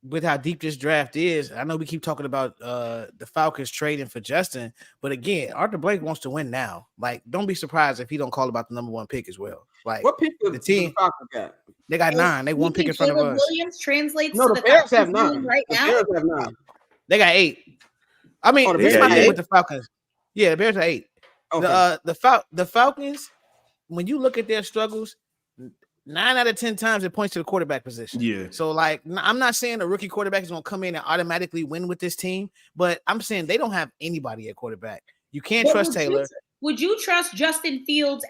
with how deep this draft is, I know we keep talking about the Falcons trading for Justin, but again, Arthur Blank wants to win now. Like, don't be surprised if he don't call about the number 1 pick as well. Like, What pick the team the Falcons got? They got 9. They 1 pick in front of Caleb us. Williams translates No, to the Bears have Falcons 9 right the now. Bears have 9. They got 8. I mean, the this Bears might got be 8? with the Falcons. Yeah, the Bears are 8. Okay. The Falcons, when you look at their struggles, 9 out of 10 times it points to the quarterback position. Yeah. So, like, I'm not saying a rookie quarterback is going to come in and automatically win with this team, but I'm saying they don't have anybody at quarterback. You can't trust Taylor. Would you trust Justin Fields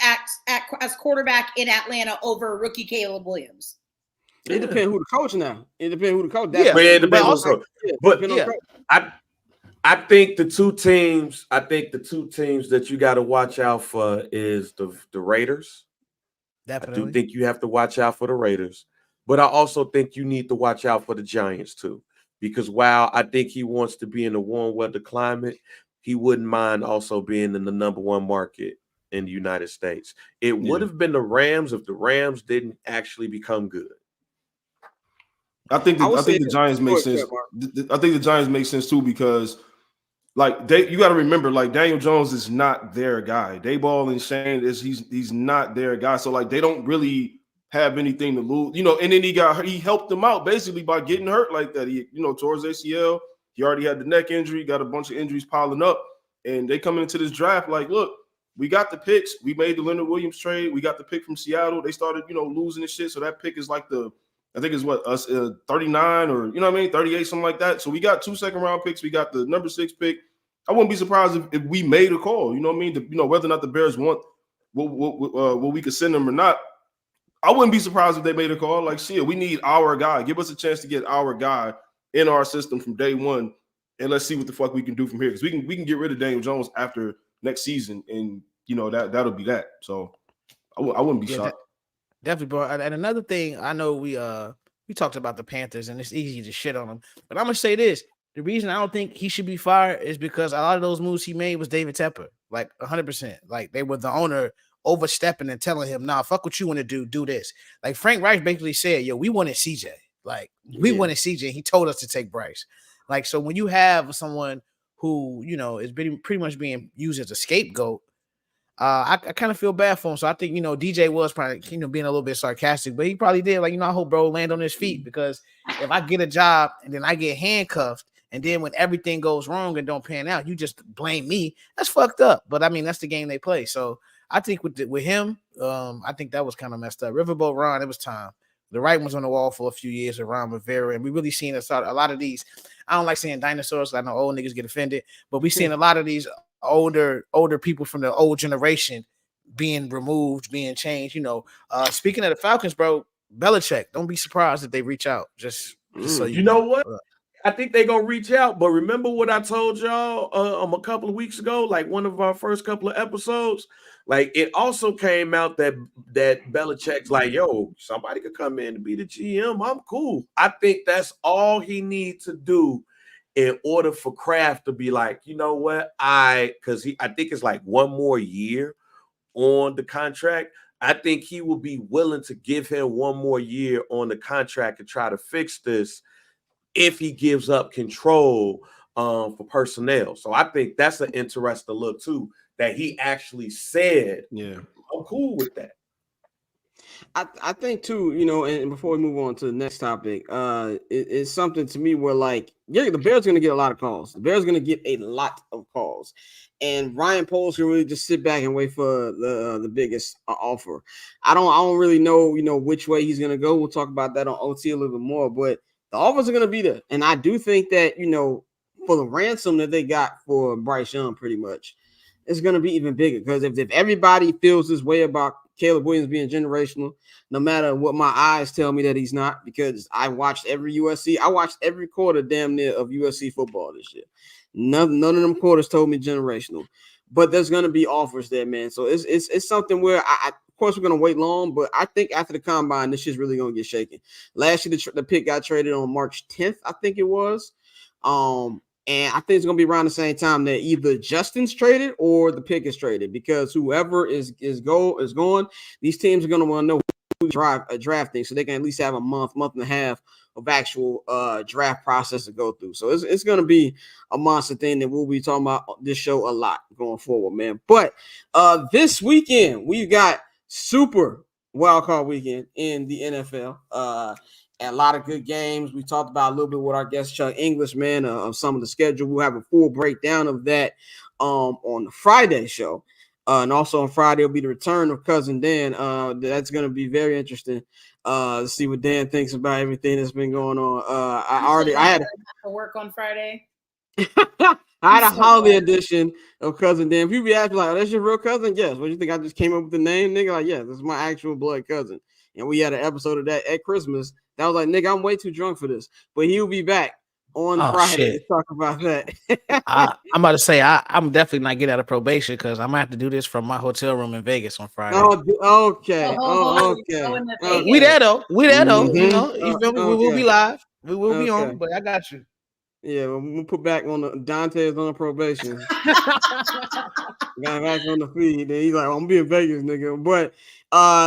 as quarterback in Atlanta over rookie Caleb Williams? It depends who the coach now. It depends who the coach. Yeah, But it depends on also- the coach. But depends on the coach. I think the two teams that you got to watch out for is the Raiders. Definitely. I do think you have to watch out for the Raiders, but I also think you need to watch out for the Giants too, because while I think he wants to be in a warm weather climate, he wouldn't mind also being in the number 1 market in the United States. It would have been the Rams if the Rams didn't actually become good. I think the Giants make sense. I think the Giants make sense too because, like, you got to remember, like, Daniel Jones is not their guy. Dayball and Shane he's not their guy. So, like, they don't really have anything to lose, And then he helped them out basically by getting hurt like that. He, towards ACL, he already had the neck injury, got a bunch of injuries piling up, and they come into this draft like, look, we got the picks. We made the Leonard Williams trade. We got the pick from Seattle. They started, losing and shit. So that pick is like I think it's 39 or 38, something like that. So we got 2 second-round picks. We got the number 6 pick. I wouldn't be surprised if we made a call. You know what I mean? Whether or not the Bears want what we could send them or not. I wouldn't be surprised if they made a call. Like, shit, we need our guy. Give us a chance to get our guy in our system from day one, and let's see what the fuck we can do from here. Because we can get rid of Daniel Jones after next season, and that'll be that. So I wouldn't be shocked. Definitely, bro. And another thing, I know we talked about the Panthers, and it's easy to shit on them. But I'm gonna say this: the reason I don't think he should be fired is because a lot of those moves he made was David Tepper, like 100%. Like, they were the owner overstepping and telling him, "Nah, fuck what you want to do this." Like, Frank Reich basically said, "Yo, we wanted CJ. Like, we wanted CJ. He told us to take Bryce." Like, so when you have someone who is pretty much being used as a scapegoat. I kind of feel bad for him. So I think, DJ was probably, being a little bit sarcastic, but he probably did. Like, I hope bro land on his feet, because if I get a job and then I get handcuffed, and then when everything goes wrong and don't pan out, you just blame me. That's fucked up. But I mean, that's the game they play. So I think with him, I think that was kind of messed up. Riverboat Ron, it was time. The writing was on the wall for a few years around Rivera, and we really seen a lot of these. I don't like saying dinosaurs. I know old niggas get offended, but we seen a lot of these older people from the old generation being removed, being changed. Speaking of the Falcons, bro, Belichick, don't be surprised if they reach out. Just so you know what? I think they're gonna reach out. But remember what I told y'all a couple of weeks ago, like one of our first couple of episodes. Like, it also came out that Belichick's like, yo, somebody could come in and be the GM. I'm cool. I think that's all he needs to do in order for Kraft to be like, you know what, because I think it's like one more year on the contract. I think he will be willing to give him one more year on the contract and try to fix this if he gives up control for personnel. So I think that's an interesting look too, that he actually said, yeah, I'm cool with that. I think too, and before we move on to the next topic, it's something to me where like, yeah, the Bears are going to get a lot of calls. The Bears are going to get a lot of calls, and Ryan Poles can really just sit back and wait for the biggest offer. I don't really know, which way he's going to go. We'll talk about that on OT a little bit more, but the offers are going to be there, and I do think that for the ransom that they got for Bryce Young, pretty much, it's going to be even bigger because if everybody feels this way about Caleb Williams being generational, no matter what my eyes tell me that he's not, because I watched every USC, I watched every quarter damn near of USC football this year. None of them quarters told me generational, but there's going to be offers there, man. So it's something where of course we're going to wait long, but I think after the combine, this shit's really going to get shaken. Last year, the pick got traded on March 10th, I think it was. And I think it's going to be around the same time that either Justin's traded or the pick is traded, because whoever is going, these teams are going to want to know who's drafting, so they can at least have a month and a half of actual draft process to go through. So it's going to be a monster thing that we'll be talking about this show a lot going forward, man. But this weekend, we've got super wild card weekend in the NFL. And a lot of good games. We talked about a little bit with our guest Chuck English, man, of some of the schedule. We'll have a full breakdown of that on the Friday show. And also on Friday will be the return of Cousin Dan. That's going to be very interesting to see what Dan thinks about everything that's been going on. I had to work on Friday. I had a holiday edition of Cousin Dan. People be asking like, "Oh, that's your real cousin?" Yes. What do you think? I just came up with the name, nigga? Like, yeah, this is my actual blood cousin. And we had an episode of that at Christmas. That was like, nigga, I'm way too drunk for this. But he'll be back on Friday to talk about that. I'm about to say, I'm definitely not getting out of probation because I'm going to have to do this from my hotel room in Vegas on Friday. Oh, okay. Okay. We there, though. Mm-hmm. You know, you feel me? We will be live. We will be on, but I got you. Yeah, we'll put back on the Dante is on probation. Got back on the feed. Then he's like, I'm gonna be in Vegas, nigga. But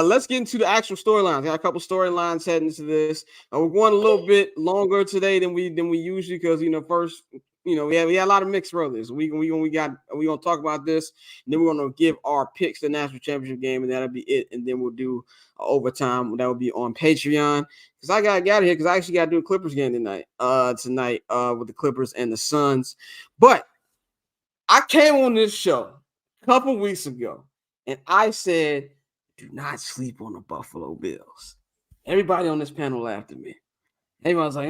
let's get into the actual storylines. Got a couple storylines heading into this. We're going a little bit longer today than we usually, because first, we had a lot of mixed brothers. We gonna talk about this, and then we're gonna give our picks to the national championship game, and that'll be it. And then we'll do overtime. That will be on Patreon. Because I gotta get out of here because I actually gotta do a Clippers game tonight with the Clippers and the Suns. But I came on this show a couple weeks ago and I said, do not sleep on the Buffalo Bills. Everybody on this panel laughed at me. Everybody was like,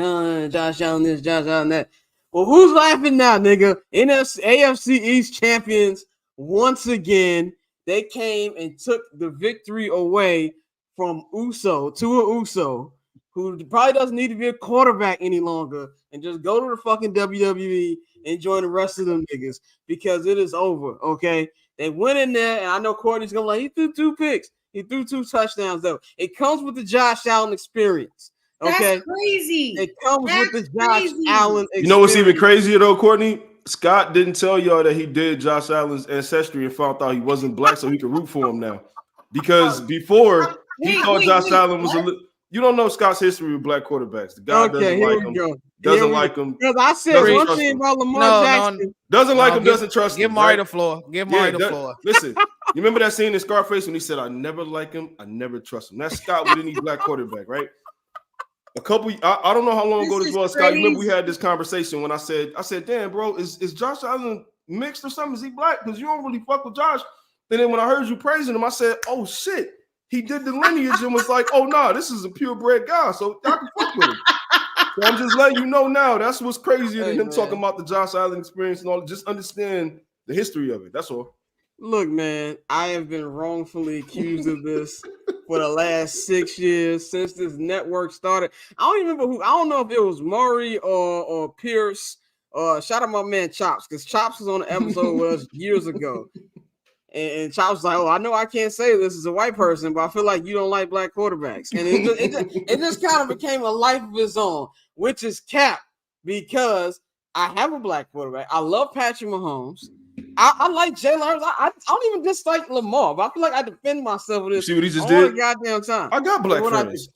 Josh Allen this, Josh Allen that. Well, who's laughing now, nigga? AFC East champions once again. They came and took the victory away from Tua Uso, who probably doesn't need to be a quarterback any longer, and just go to the fucking WWE and join the rest of them niggas, because it is over, okay? They went in there, and I know Courtney's going to like, he threw 2 picks. He threw 2 touchdowns, though. It comes with the Josh Allen experience, okay? That's crazy. It comes with the Josh Allen experience. You know what's even crazier, though, Courtney? Scott didn't tell y'all that he did Josh Allen's ancestry and found out he wasn't black, so he could root for him now. Because before, he thought Josh Allen was a little... You don't know Scott's history with black quarterbacks. The guy doesn't like him. Doesn't like him. Because I said one thing about Lamar Jackson. Doesn't like him, doesn't trust him. Give Mari the floor. Give Mari the floor. Listen, you remember that scene in Scarface when he said, I never like him, I never trust him. That's Scott with any black quarterback, right? I don't know how long ago this was, Scott. You remember we had this conversation when I said, damn, bro, is Josh Allen mixed or something? Is he black? Because you don't really fuck with Josh. And then when I heard you praising him, I said, oh, shit. He did the lineage and was like, oh, no, this is a purebred guy, so y'all can fuck with him. So I'm just letting you know now, that's what's crazier than him talking about the Josh Allen experience and all. Just understand the history of it. That's all. Look, man, I have been wrongfully accused of this for the last 6 years since this network started. I don't even remember who. I don't know if it was Maury or Pierce. Shout out my man Chops, because Chops was on the episode with us years ago. And Chops was like, oh, I know I can't say this as a white person, but I feel like you don't like black quarterbacks. And it just kind of became a life of its own, which is cap, because I have a black quarterback. I love Patrick Mahomes. I like Jalen Hurts. I don't even dislike Lamar, but I feel like I defend myself with You this see what he just all did? the goddamn time. I got black What friends.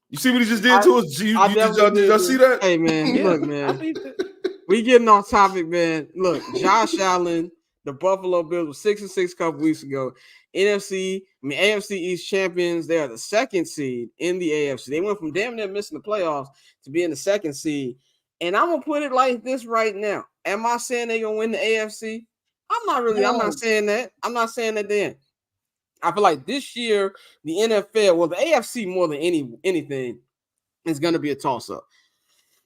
You see what he just did to us? Did y'all see that? Hey, man, look, man. We getting off topic, man. Look, Josh Allen, the Buffalo Bills were 6-6 a couple weeks ago. AFC East champions. They are the second seed in the AFC. They went from damn near missing the playoffs to being the second seed. And I'm gonna put it like this right now. Am I saying they're gonna win the AFC? I'm not really. No. I'm not saying that. I'm not saying that then. I feel like this year, the NFL, well, the AFC more than anything, is going to be a toss-up.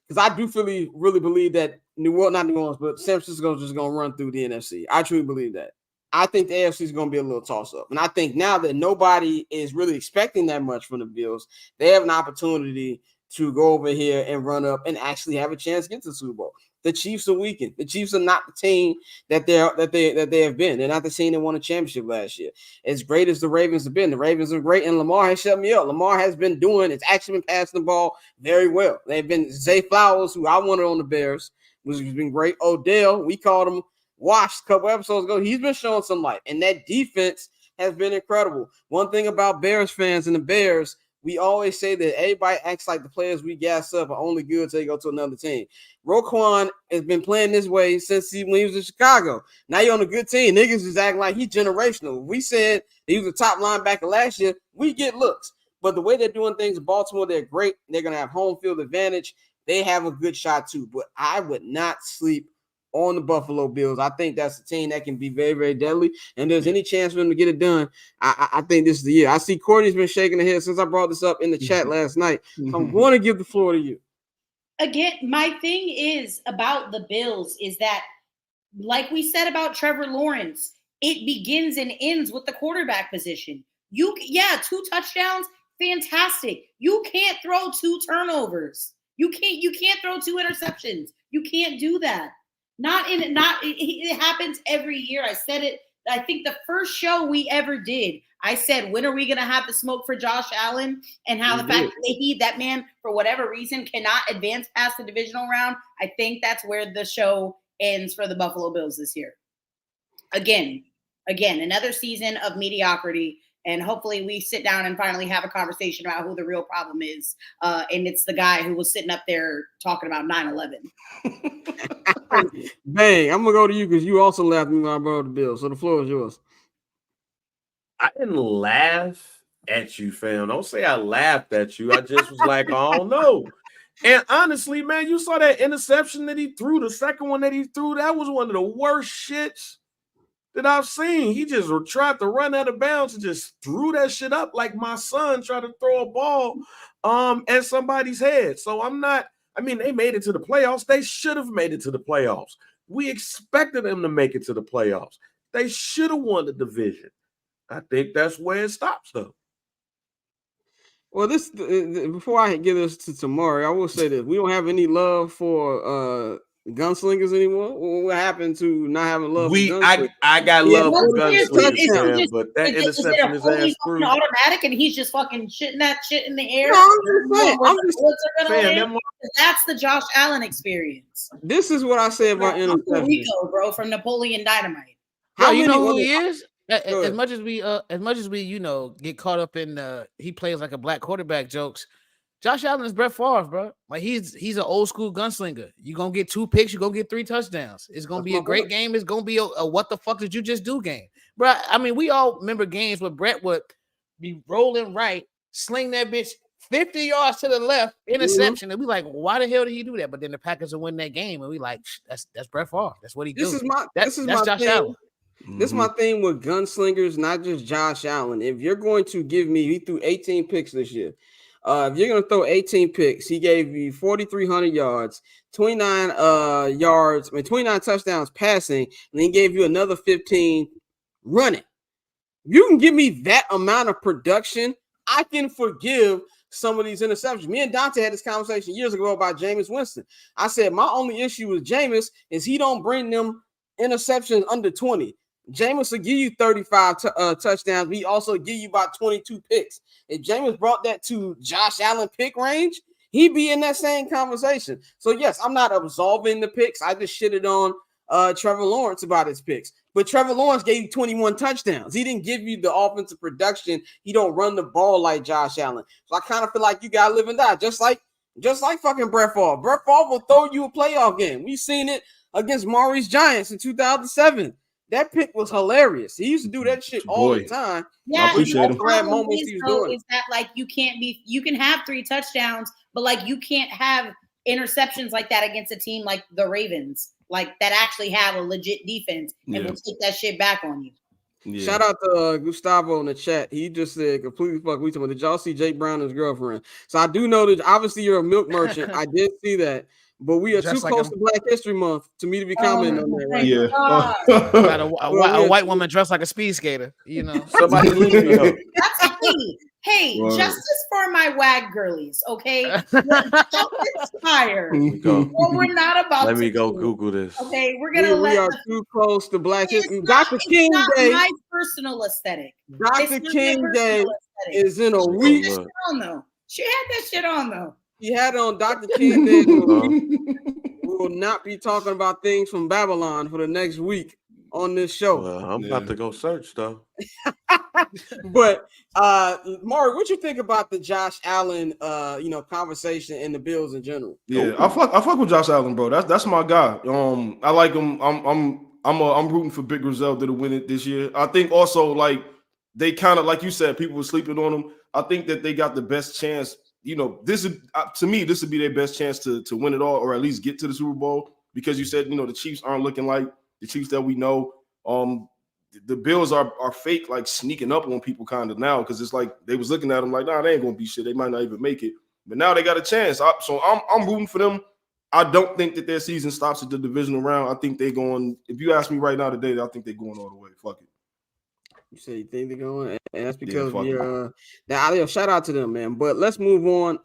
Because I do really believe that not New Orleans, but San Francisco is just going to run through the NFC. I truly believe that. I think the AFC is going to be a little toss-up. And I think now that nobody is really expecting that much from the Bills, they have an opportunity to go over here and run up and actually have a chance to get to the Super Bowl. The Chiefs are weakened. The Chiefs are not the team that they have been. They're not the team that won a championship last year. As great as the Ravens have been, the Ravens are great, and Lamar has shut me up. Lamar has been actually been passing the ball very well. They've been Zay Flowers, who I wanted on the Bears, which has been great. Odell, we called him washed a couple episodes ago. He's been showing some life, and that defense has been incredible. One thing about Bears fans and the Bears, we always say that everybody acts like the players we gas up are only good until they go to another team. Roquan has been playing this way since when he was in Chicago. Now you're on a good team. Niggas is acting like he's generational. We said he was a top linebacker last year. We get looks. But the way they're doing things in Baltimore, they're great. They're going to have home field advantage. They have a good shot too. But I would not sleep on the Buffalo Bills. I think that's a team that can be very, very deadly. And there's any chance for them to get it done, I think this is the year. I see Courtney's been shaking her head since I brought this up in the chat last night. So I'm going to give the floor to you. Again, my thing is about the Bills is that, like we said about Trevor Lawrence, it begins and ends with the quarterback position. 2 touchdowns, fantastic. You can't throw 2 turnovers. You can't throw 2 interceptions. You can't do that. It happens every year. I said it, I think the first show we ever did, I said, when are we going to have the smoke for Josh Allen and how the fact that man, for whatever reason, cannot advance past the divisional round. I think that's where the show ends for the Buffalo Bills this year. Again, another season of mediocrity. And hopefully we sit down and finally have a conversation about who the real problem is. And it's the guy who was sitting up there talking about 9/11. Bang, I'm going to go to you because you also laughed at me when I brought the Bills. So the floor is yours. I didn't laugh at you, fam. Don't say I laughed at you. I just was like, I don't know. And honestly, man, you saw that interception that he threw, the second one that he threw, that was one of the worst shits that I've seen. He just tried to run out of bounds and just threw that shit up like my son tried to throw a ball at somebody's head. So they made it to the playoffs. They should have made it to the playoffs. We expected them to make it to the playoffs. They should have won the division. I think that's where it stops, though. Well, before I give this to Tamari, I will say this: we don't have any love for gunslingers anymore. What happened to not having love? I got love for gunslingers, but that interception is ass through. Automatic, and he's just fucking shitting that shit in the air. That's the Josh Allen experience. This is what I say about interception. Rico, bro, from Napoleon Dynamite. You know who he is? As much as we get caught up in he plays like a black quarterback jokes, Josh Allen is Brett Favre, bro. Like he's an old school gunslinger. You're gonna get 2 picks, you're gonna get 3 touchdowns. It's gonna be a great game. It's gonna be a what the fuck did you just do game, bro. I mean, we all remember games where Brett would be rolling right, sling that bitch 50 yards to the left, interception, and we like, why the hell did he do that? But then the Packers will win that game, and we like, that's Brett Favre. That's what he does. That's Josh Allen. This is my thing with gunslingers, not just Josh Allen. If you're going to give me, he threw 18 picks this year. If you're going to throw 18 picks, he gave you 4,300 yards, 29 touchdowns passing, and he gave you another 15 running. You can give me that amount of production, I can forgive some of these interceptions. Me and Dante had this conversation years ago about Jameis Winston. I said my only issue with Jameis is he don't bring them interceptions under 20. Jameis will give you 35 touchdowns, but he also give you about 22 picks. If Jameis brought that to Josh Allen pick range, he be in that same conversation. So yes, I'm not absolving the picks. I just shitted on Trevor Lawrence about his picks. But Trevor Lawrence gave you 21 touchdowns. He didn't give you the offensive production. He don't run the ball like Josh Allen. So I kind of feel like you gotta live and die, just like fucking Brett Favre. Brett Favre will throw you a playoff game. We've seen it against Maurice Giants in 2007. That pick was hilarious. He used to do that shit all the time. Yeah, I appreciate him. Moments he was doing is that like you can have 3 touchdowns, but like you can't have interceptions like that against a team like the Ravens, like that actually have a legit defense and will take that shit back on you. Yeah. Shout out to Gustavo in the chat. He just said completely fuck. We talking. Did y'all see Jake Brown and his girlfriend? So I do know that obviously you're a milk merchant. I did see that. But we are just too close to Black History Month to me to be commenting on that right now. Yeah. A white woman dressed like a speed skater, you know. Somebody leave me up. That's me. Hey, justice for my wag girlies, okay? It's fire. Well, we're not about Let me go Google this. Okay, we're gonna we are too close to Black History. Dr. King Day. My personal aesthetic. Dr. King Day is in a week. She had that shit on though. He had on Dr. King Day. We will not be talking about things from Babylon for the next week on this show. Well, I'm about to go search though. But Maury, what you think about the Josh Allen conversation and the Bills in general? Yeah, I fuck with Josh Allen, bro. That's my guy. I like him. I'm rooting for Big Griselda to win it this year. I think also like they kind of like you said, people were sleeping on him. I think that they got the best chance. You know, this is to me, this would be their best chance to win it all, or at least get to the Super Bowl. Because you said, the Chiefs aren't looking like the Chiefs that we know. The Bills are fake, like sneaking up on people kind of now, because it's like they was looking at them like, nah, they ain't gonna be shit. They might not even make it. But now they got a chance. So I'm rooting for them. I don't think that their season stops at the divisional round. I think they're going. If you ask me right now today, I think they're going all the way. Fuck it. You say you think they're going, and that's because shout out to them, man. But let's move on.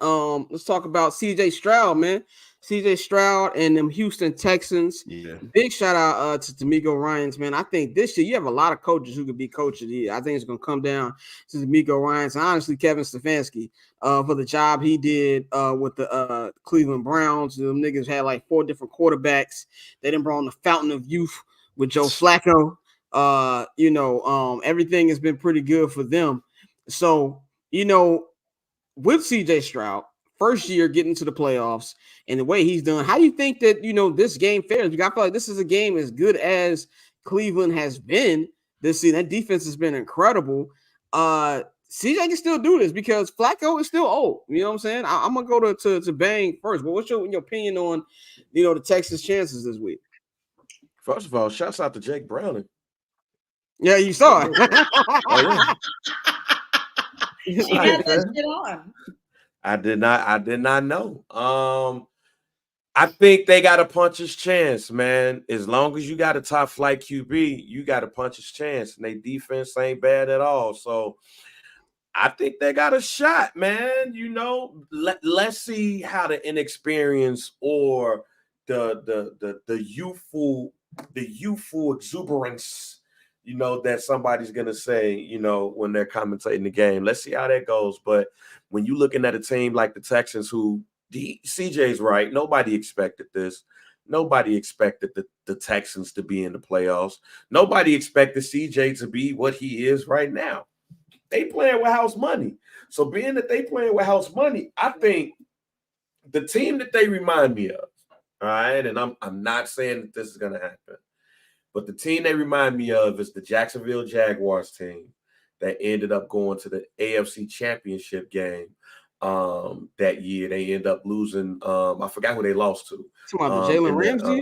Let's talk about CJ Stroud, man. CJ Stroud and them Houston Texans. Yeah. Big shout out to D'Amico Ryans, man. I think this year you have a lot of coaches who could be coach of the year. I think it's gonna come down to D'Amico Ryans and honestly Kevin Stefanski for the job he did with the Cleveland Browns. Them niggas had like 4 different quarterbacks. They done brought on the fountain of youth with Joe Flacco. Everything has been pretty good for them. So, with CJ Stroud, first year getting to the playoffs and the way he's done, how do you think that, this game fares? Because I feel like this is a game as good as Cleveland has been this season. That defense has been incredible. CJ can still do this because Flacco is still old. You know what I'm saying? I'm going to go to Bang first. But what's your opinion on, the Texas chances this week? First of all, shouts out to Jake Browning. Yeah, you saw it. Oh, yeah. She had that shit on. I did not know. I think they got a puncher's chance, man. As long as you got a top flight QB, you got a puncher's chance. And their defense ain't bad at all. So I think they got a shot, man. Let's see how the inexperience or the youthful exuberance, that somebody's going to say, when they're commentating the game. Let's see how that goes. But when you're looking at a team like the Texans, who CJ's right, nobody expected this. Nobody expected the Texans to be in the playoffs. Nobody expected CJ to be what he is right now. They playing with house money. So being that they playing with house money, I think the team that they remind me of, all right, and I'm not saying that this is going to happen, but the team they remind me of is the Jacksonville Jaguars team that ended up going to the AFC Championship game that year. They end up losing. I forgot who they lost to. Talking about Jalen Ramsey?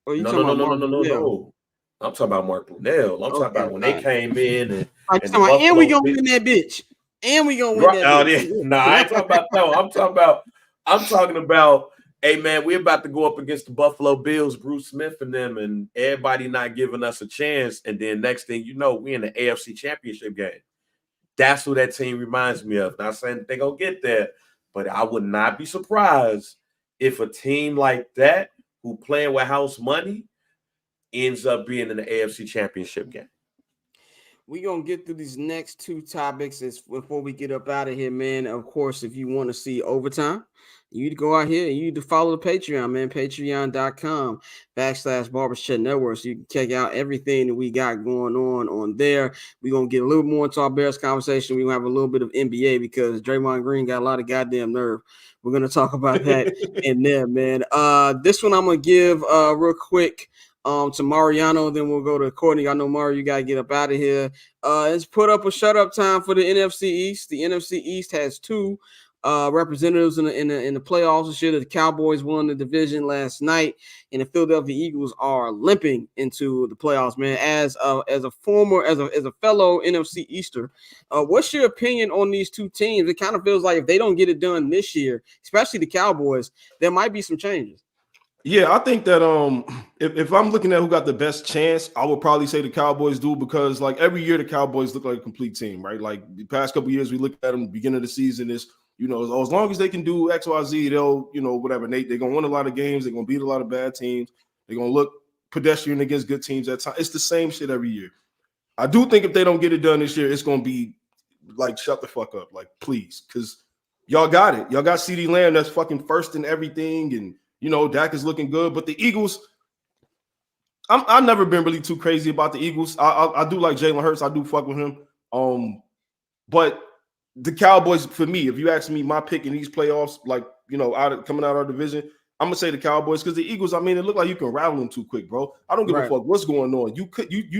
Or you talking about no. I'm talking about Mark Brunell. I'm talking about when they came in and we gonna win that bitch. And we gonna win that bitch. No, I ain't talking about no. I'm talking about. Hey, man, we're about to go up against the Buffalo Bills, Bruce Smith and them, and everybody not giving us a chance. And then next thing you know, we in the AFC Championship game. That's who that team reminds me of. Not saying they're going to get there, but I would not be surprised if a team like that who playing with house money ends up being in the AFC Championship game. We're going to get through these next two topics before we get up out of here, man. Of course, if you want to see overtime, you need to go out here and you need to follow the Patreon, man. Patreon.com/Barbers Chat Network. So you can check out everything that we got going on there. We're going to get a little more into our Bears conversation. We're going to have a little bit of NBA because Draymond Green got a lot of goddamn nerve. We're going to talk about that in there, man. This one I'm going to give real quick to Mariano, then we'll go to Courtney. I know, Mario, you got to get up out of here. It's put up or shut up time for the NFC East. The NFC East has two representatives in the playoffs this year. The Cowboys won the division last night, and the Philadelphia Eagles are limping into the playoffs, man. As a fellow NFC Easter, what's your opinion on these two teams? It kind of feels like if they don't get it done this year, especially the Cowboys, there might be some changes. Yeah, I think that if I'm looking at who got the best chance, I would probably say the Cowboys do, because like every year the Cowboys look like a complete team, right? Like the past couple of years we looked at them, the beginning of the season is, as long as they can do X, Y, Z, they'll, whatever. They're going to win a lot of games. They're going to beat a lot of bad teams. They're going to look pedestrian against good teams at times. It's the same shit every year. I do think if they don't get it done this year, it's going to be like, shut the fuck up. Like, please, because y'all got it. Y'all got CeeDee Lamb that's fucking first in everything, and Dak is looking good, but the Eagles, I've never been really too crazy about the Eagles. I do like Jalen Hurts. I do fuck with him. But the Cowboys, for me, if you ask me my pick in these playoffs, like, coming out of our division, I'm going to say the Cowboys, because the Eagles, I mean, it look like you can rattle them too quick, bro. I don't give a fuck what's going on. You're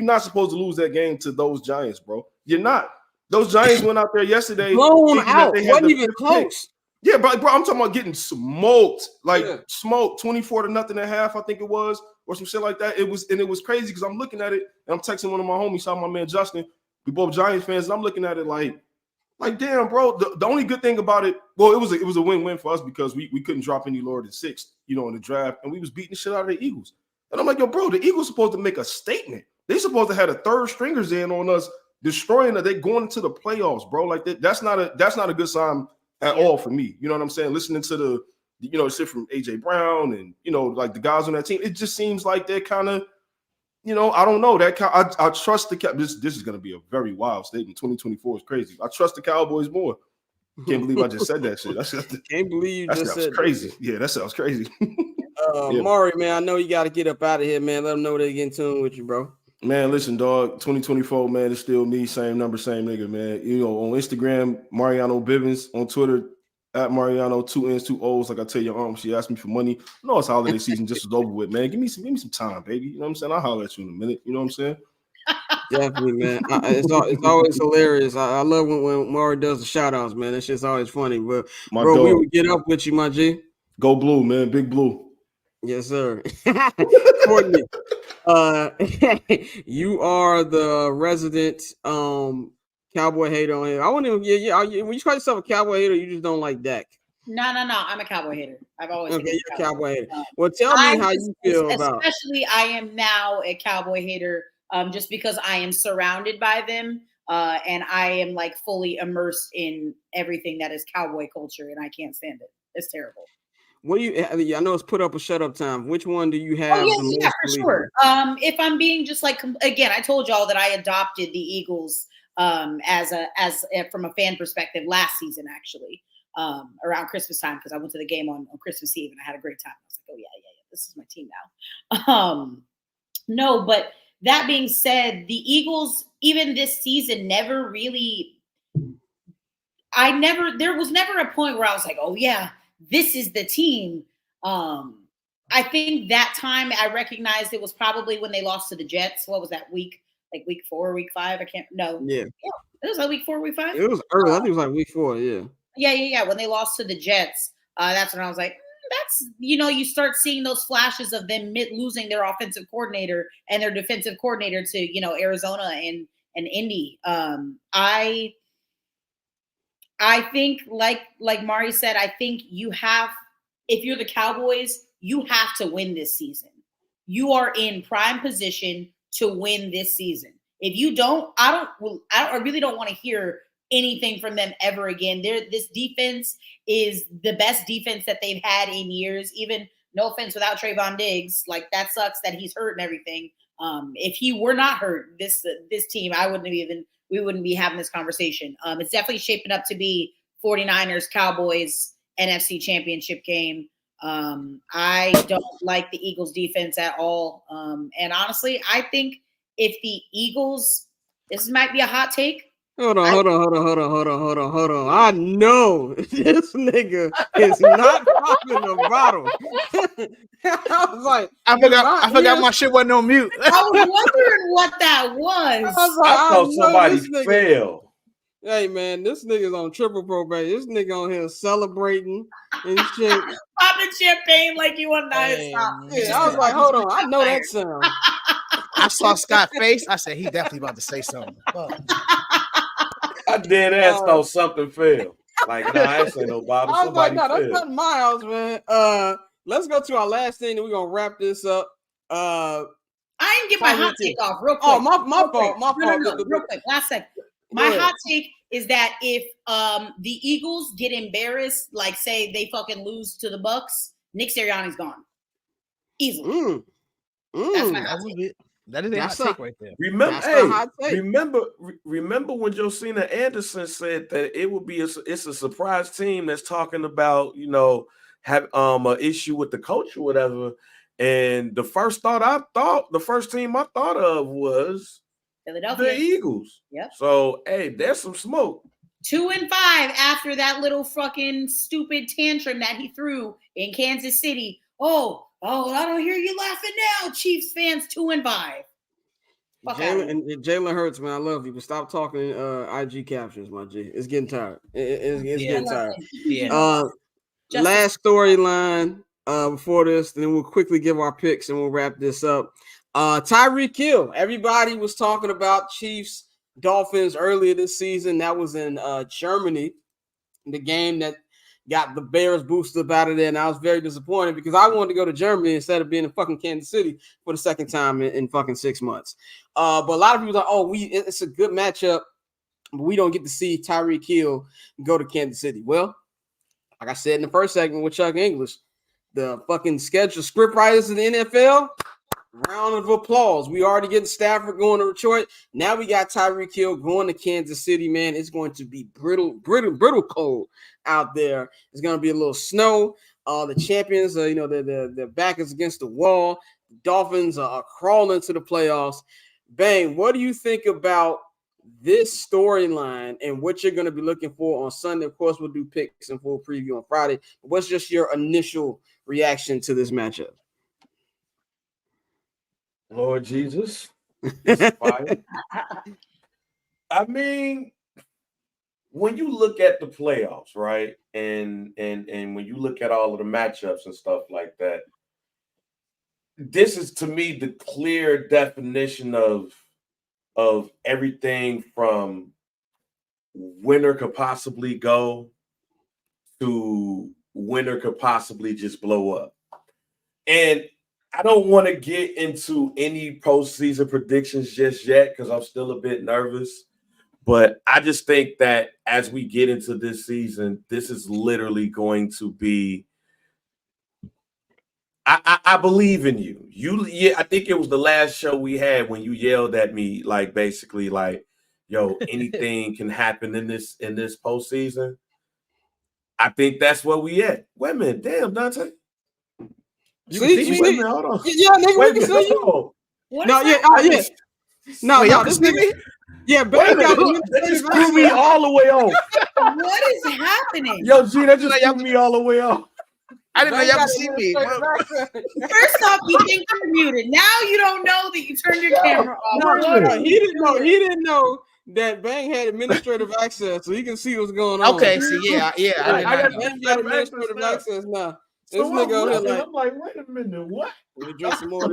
not supposed to lose that game to those Giants, bro. You're not. Those Giants went out there yesterday. Blown out. Wasn't even close. Yeah, bro, I'm talking about getting smoked, smoked 24-0 at half, I think it was, or some shit like that. It was crazy because I'm looking at it and I'm texting one of my homies, shout out my man Justin. We both Giants fans, and I'm looking at it like damn, bro. The only good thing about it, well, it was a win-win for us because we couldn't drop any lower than 6, in the draft, and we was beating the shit out of the Eagles. And I'm like, yo, bro, the Eagles supposed to make a statement. They supposed to have the third stringers in on us, destroying that. They going into the playoffs, bro. Like that's not a good sign at all for me. You know what I'm saying? Listening to the, shit from AJ Brown and, like the guys on that team, it just seems like they're kind of, I don't know. I trust the this is going to be a very wild statement. 2024 is crazy. I trust the Cowboys more. Can't believe I just said that shit. Can't believe you just said crazy. Yeah, that sounds crazy. Maury, man, I know you got to get up out of here, man. Let them know they get in tune with you, bro. Man, listen, dog, 2024, man, it's still me, same number, same nigga, man. On Instagram, Mariano Bivens. On Twitter, at Mariano, 2 N's, 2 O's. Like I tell your aunt, she asked me for money. I know it's holiday season, just was over with, man. Give me some time, baby. You know what I'm saying? I'll holler at you in a minute. You know what I'm saying? Definitely, man. It's always hilarious. I love when Maury does the shout outs, man. That shit's always funny. But, bro, we will get up with you, my G. Go blue, man. Big blue. Yes, sir. Courtney, you are the resident Cowboy hater on here. I want to, when you call yourself a Cowboy hater, you just don't like Dak. No. I'm a Cowboy hater. I've always been a Cowboy hater. Well, tell me how you feel about. Especially, I am now a Cowboy hater, just because I am surrounded by them, and I am like fully immersed in everything that is Cowboy culture, and I can't stand it. It's terrible. What do you? I know it's put up or shut up time. Which one do you have? Yeah, for sure. If I'm being just like, again, I told y'all that I adopted the Eagles as from a fan perspective last season, actually, around Christmas time, because I went to the game on Christmas Eve and I had a great time. I was like, oh yeah, this is my team now. No, but that being said, the Eagles, even this season, never really. There was never a point where I was like, oh yeah, this is the team. I think that time I recognized it was probably when they lost to the Jets. What was that week? Like week 4, week 5? I can't. No. Yeah. It was like week 4, week 5. It was early. I think it was like week 4. Yeah. Yeah. When they lost to the Jets, that's when I was like, that's, you start seeing those flashes of them losing their offensive coordinator and their defensive coordinator to, Arizona and Indy. I think, like Mari said, I think if you're the Cowboys, you have to win this season. You are in prime position to win this season. If you don't, I really don't want to hear anything from them ever again. This defense is the best defense that they've had in years. Even, no offense, without Trayvon Diggs, like that sucks that he's hurt and everything. If he were not hurt, this team, we wouldn't be having this conversation. It's definitely shaping up to be 49ers Cowboys NFC Championship game. I don't like the Eagles defense at all. And honestly, I think if the Eagles, this might be a hot take. Hold on. I know this nigga is not popping the bottle. I was like, I forgot my shit wasn't on mute. I was wondering what that was. I thought somebody fell. Hey man, this nigga's on triple probate. This nigga on here celebrating and shit. Popping champagne like you want to stop. Yeah, I was like, hold on, I know that sound. I saw Scott's face. I said, he definitely about to say something. I dead ass thought something fell. Like, nah, I ain't say no bottle. I was like, no, that's fell. not my house, man. Let's go to our last thing, and we're gonna wrap this up. I didn't get my hot take off real quick. Oh, my fault. My fault. No, real quick. Last second. My hot take is that if the Eagles get embarrassed, like say they fucking lose to the Bucks, Nick Sirianni's gone. Easily. That's my hot take. That is a hot take right there. Remember when Josina Anderson said that it would be it's a surprise team that's talking about, you know, have an issue with the coach or whatever. And the first team I thought of was Philadelphia. The Eagles. Yep. So hey, there's some smoke. 2-5 after that little fucking stupid tantrum that he threw in Kansas City. Oh, I don't hear you laughing now, Chiefs fans. 2-5. Jalen Hurts, man, I love you, but stop talking IG captions, my G. It's getting tired. It's getting tired. Yeah. Last storyline before this, then we'll quickly give our picks and we'll wrap this up. Tyreek Hill. Everybody was talking about Chiefs Dolphins earlier this season. That was in Germany, the game that got the Bears boosted out of there, and I was very disappointed because I wanted to go to Germany instead of being in fucking Kansas City for the second time in fucking 6 months. But a lot of people are like, oh, it's a good matchup, but we don't get to see Tyreek Hill go to Kansas City. Well, like I said in the first segment with Chuck English, the fucking script writers in the NFL, round of applause. We already getting Stafford going to Detroit. Now we got Tyreek Hill going to Kansas City, man. It's going to be brittle cold out there. It's going to be a little snow. The champions, their back is against the wall. The Dolphins are crawling to the playoffs. Bang, what do you think about this storyline and what you're going to be looking for on Sunday? Of course, we'll do picks and full preview on Friday. But what's just your initial reaction to this matchup? Lord Jesus. Fire. I mean, when you look at the playoffs, right? And when you look at all of the matchups and stuff like that, this is to me the clear definition of everything from winner could possibly go to winner could possibly just blow up. And I don't want to get into any postseason predictions just yet because I'm still a bit nervous. But I just think that as we get into this season, this is literally going to be. I believe in you. I think it was the last show we had when you yelled at me, like basically, like, "Yo, anything can happen in this postseason." I think that's where we at. Wait a minute, damn, Dante. You see me? Hold on. Yeah, nigga, we can see you. No, this nigga. Yeah, but that just threw me all the way off. What is happening? Yo, G, that just threw me all the way off. I didn't know y'all could see me. First off, you think you're muted. Now you don't know that you turned your camera off. No, he didn't know that Bang had administrative access, so he can see what's going on. Okay, so yeah. I got administrative access now. This nigga over here like, I'm like, wait a minute, what? Let me drink some more.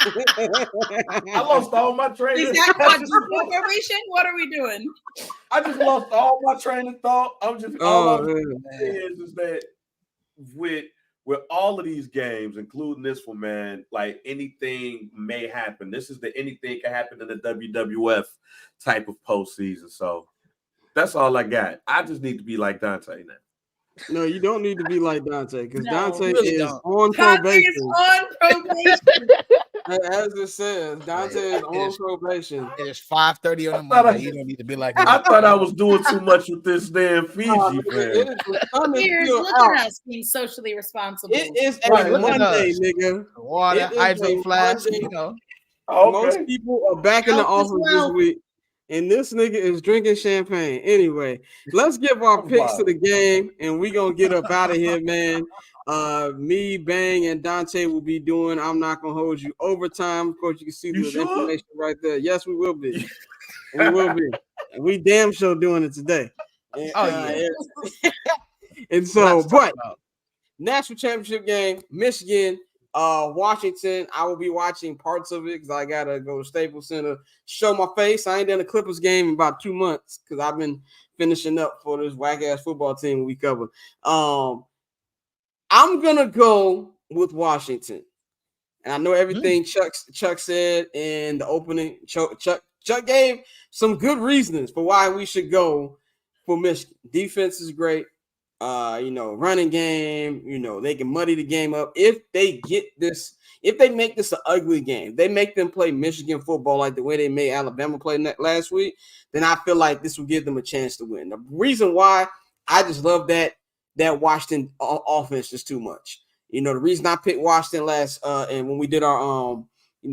I lost all my train of thought. Is that quadruple operation? What are we doing? I just lost all my train of thought. I'm just all I'm saying is that with all of these games, including this one, man, like anything may happen. This is the anything can happen in the WWF type of postseason. So that's all I got. I just need to be like Dante now. No, you don't need to be like Dante because Dante really is don't. on Dante probation. is on probation. As it says, Dante is on probation. It is 5:30 on the thought Monday. You don't need to be like me. I thought I was doing too much with this damn Fiji fan. The sun is Cheers, still look out. at us being socially responsible. It is a Right, look at Monday, us. nigga. Water, It is hydro a flask, Monday. you know. Most Okay. people are back in the Health is office this wealth. week, and this nigga is drinking champagne. Anyway, let's give our picks to the game, and we gonna get up out of here, man. Me, Bang, and Dante will be doing. I'm not gonna hold you overtime. Of course, you can see You the sure? information right there. Yes, we will be. We will be. And we damn sure doing it today. And, Oh, yeah. and so, but national championship game, Michigan, Washington. I will be watching parts of it because I gotta go to Staples Center, show my face. I ain't done a Clippers game in about 2 months because I've been finishing up for this whack ass football team we covered. I'm gonna go with Washington, and I know everything Chuck said in the opening. Chuck gave some good reasons for why we should go for Michigan. Defense is great. Running game, they can muddy the game up. If they make this an ugly game, they make them play Michigan football like the way they made Alabama play last week, then I feel like this will give them a chance to win. The reason why I just love that Washington offense just too much. The reason I picked Washington last and when we did our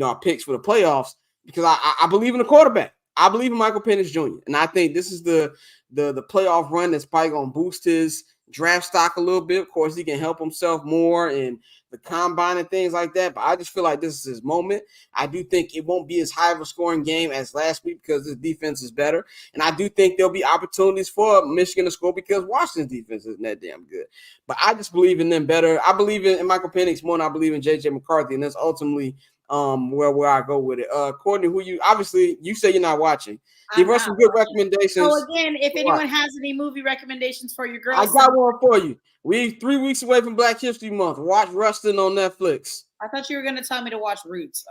our picks for the playoffs, because I believe in the quarterback. I believe in Michael Penix Jr. And I think this is the playoff run that's probably going to boost his draft stock a little bit. Of course, he can help himself more in the combine and things like that. But I just feel like this is his moment. I do think it won't be as high of a scoring game as last week because the defense is better. And I do think there'll be opportunities for Michigan to score because Washington's defense isn't that damn good. But I just believe in them better. I believe in Michael Penix more than I believe in J.J. McCarthy. And that's ultimately where I go with it. Courtney, you say you're not watching. Give us some good recommendations. So again, if anyone has any movie recommendations for your girls, I got one for you. We 3 weeks away from Black History Month. Watch Rustin on Netflix. I thought you were going to tell me to watch Roots.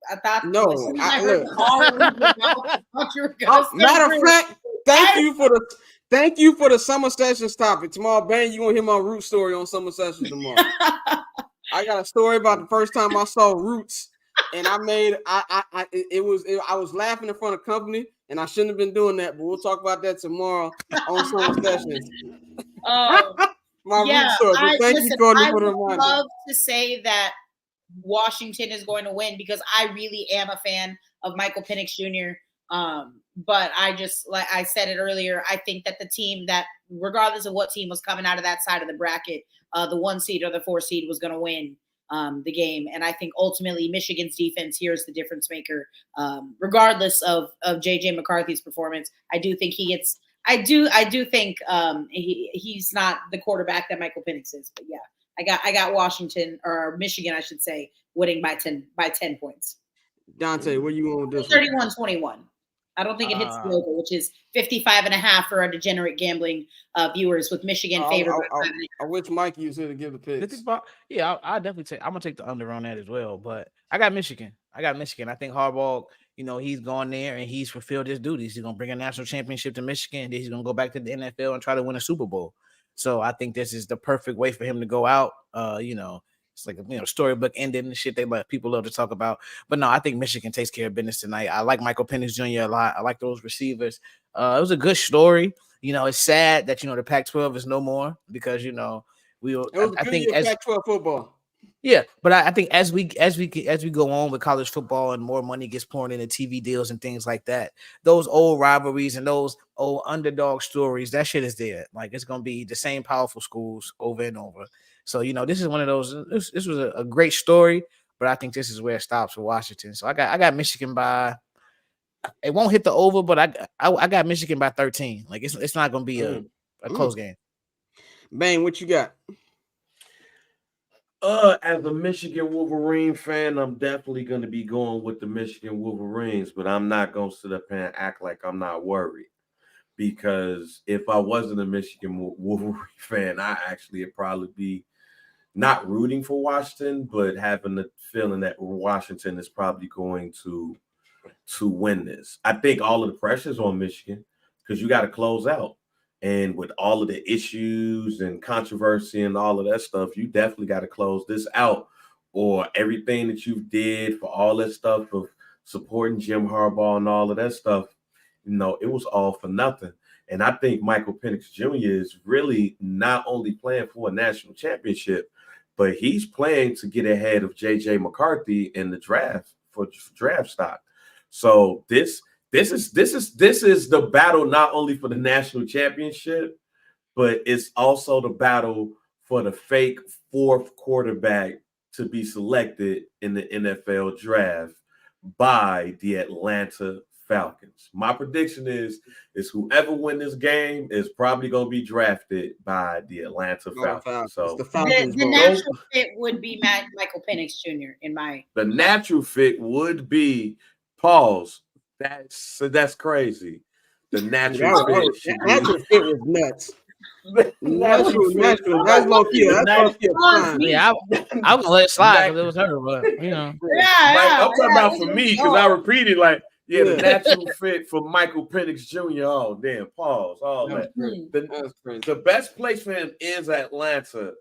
I thought no. Matter of fact, thank you for the summer sessions topic. Tomorrow, Bang, you gonna hear my Roots story on summer sessions tomorrow. I got a story about the first time I saw Roots. And I was laughing in front of company, and I shouldn't have been doing that. But we'll talk about that tomorrow on Summer Sessions. Roots story. Thank you, Courtney, for the reminder. I would love to say that Washington is going to win because I really am a fan of Michael Penix Jr. But I just, like I said it earlier, I think that the team that, regardless of what team was coming out of that side of the bracket, the 1 seed or the 4 seed was going to win the game. And I think ultimately Michigan's defense here is the difference maker. Regardless of JJ McCarthy's performance, I do think I do think he's not the quarterback that Michael Penix is. But yeah, I got Washington, or Michigan, I should say, winning by 10 points. Dante, where you going with this? 31-21. I don't think it hits the over, which is 55.5 for our degenerate gambling viewers, with Michigan favored. I wish Mikey was here to give the picks. Yeah, I definitely I'm gonna take the under on that as well. But I got Michigan. I think Harbaugh, he's gone there and he's fulfilled his duties. He's gonna bring a national championship to Michigan, and then he's gonna go back to the NFL and try to win a Super Bowl. So I think this is the perfect way for him to go out. It's like a storybook ending and shit people love to talk about. But no, I think Michigan takes care of business tonight. I like Michael Penix Jr. a lot. I like those receivers. It was a good story. It's sad that the Pac-12 is no more because I think as Pac-12 football. Yeah, but I think as we go on with college football and more money gets poured into TV deals and things like that, those old rivalries and those old underdog stories, that shit is there. Like, it's gonna be the same powerful schools over and over. So this is one of those. This was a great story, but I think this is where it stops for Washington. So I got Michigan by. It won't hit the over, but I got Michigan by 13. Like, it's not gonna be a close game. Bang, what you got? As a Michigan Wolverine fan, I'm definitely going to be going with the Michigan Wolverines, but I'm not going to sit up here and act like I'm not worried, because if I wasn't a Michigan Wolverine fan, I actually would probably be not rooting for Washington, but having the feeling that Washington is probably going to win this. I think all of the pressure is on Michigan because you got to close out. And with all of the issues and controversy and all of that stuff, you definitely got to close this out or everything that you did for all that stuff of supporting Jim Harbaugh and all of that stuff, it was all for nothing. And I think Michael Penix Jr. is really not only playing for a national championship, but he's playing to get ahead of J.J. McCarthy in the draft for draft stock. So this is the battle not only for the national championship, but it's also the battle for the fake fourth quarterback to be selected in the NFL draft by the Atlanta Falcons. My prediction is whoever wins this game is probably going to be drafted by the Atlanta Falcons. So the Falcons. The natural fit would be Michael Penix Jr. The natural fit would be pause. That's crazy. The natural fit was nuts. Natural. That's low key. Yeah, I was gonna let it slide because it was her, but I'm talking about for me because I repeated the natural fit for Michael Penix Jr. Oh, damn, pause. All that. The best place for him is Atlanta,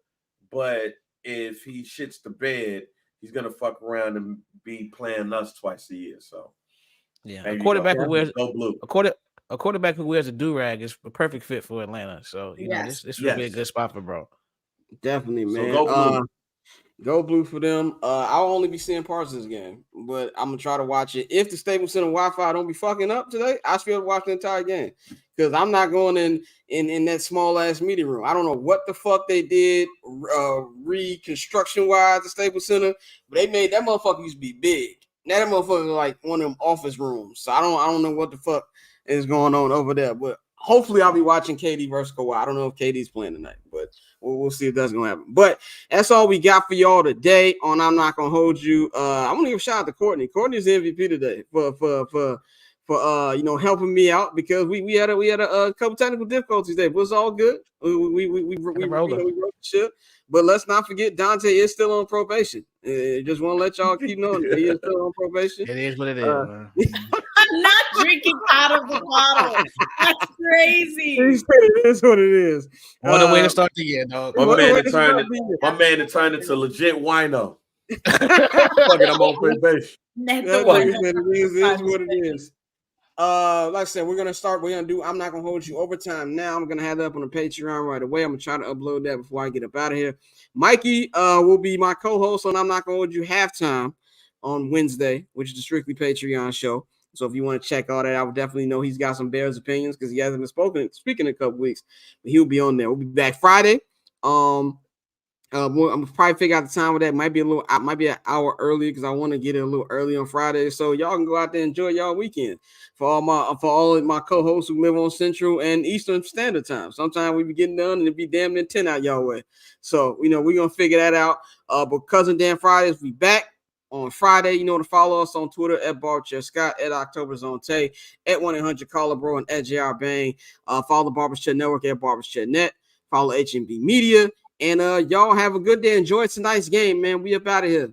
but if he shits the bed, he's gonna fuck around and be playing us twice a year. So yeah, a quarterback who wears a do-rag is a perfect fit for Atlanta. So this would be a good spot for bro. Definitely, man. So go blue. Go blue for them. I'll only be seeing parts of this game, but I'm gonna try to watch it. If the Staples Center Wi-Fi don't be fucking up today, I should be able to watch the entire game because I'm not going in that small ass meeting room. I don't know what the fuck they did reconstruction wise at Staples Center, but they made that motherfucker used to be big. Now that motherfucker is like one of them office rooms. So I don't know what the fuck is going on over there, but hopefully I'll be watching KD versus Kawhi. I don't know if KD's playing tonight, but we'll see if that's gonna happen. But that's all we got for y'all today on I'm Not Gonna Hold You. I want to give a shout out to Courtney. Courtney's the MVP today for helping me out because we had a couple technical difficulties there, but it's all good. We wrote the ship. But let's not forget Dante is still on probation. Just want to let y'all keep knowing that he is still on probation. It is what it is. I'm not drinking out of the bottle. That's crazy. It is what it is. What a way to start the year, dog. My man turned into legit wino. Fucking, I'm on probation. It is what it is. Like I said, we're gonna do I'm Not Gonna Hold You overtime now. I'm gonna have that up on the Patreon right away. I'm gonna try to upload that before I get up out of here. Mikey will be my co-host on I'm Not Gonna Hold You halftime on Wednesday, which is the strictly Patreon show. So if you want to check all that, I would definitely know he's got some Bears opinions because he hasn't been speaking in a couple weeks, but he'll be on there. We'll be back Friday. I'm gonna probably figure out the time with that. Might be an hour early because I want to get it a little early on Friday, so y'all can go out there and enjoy y'all weekend. For all of my co-hosts who live on Central and Eastern Standard Time, sometimes we be getting done and it be damn near 10 out y'all way. So we're gonna figure that out. But Cousin Dan Fridays we back on Friday. To follow us on Twitter at BarberChairScott, at OctoberZoneTay, at 1-800-CALLER-BRO, and at JR Bang. Follow the Barbers Chair Network at BarbersChairNet. Follow HMB Media. And y'all have a good day. Enjoy tonight's game, man. We up out of here.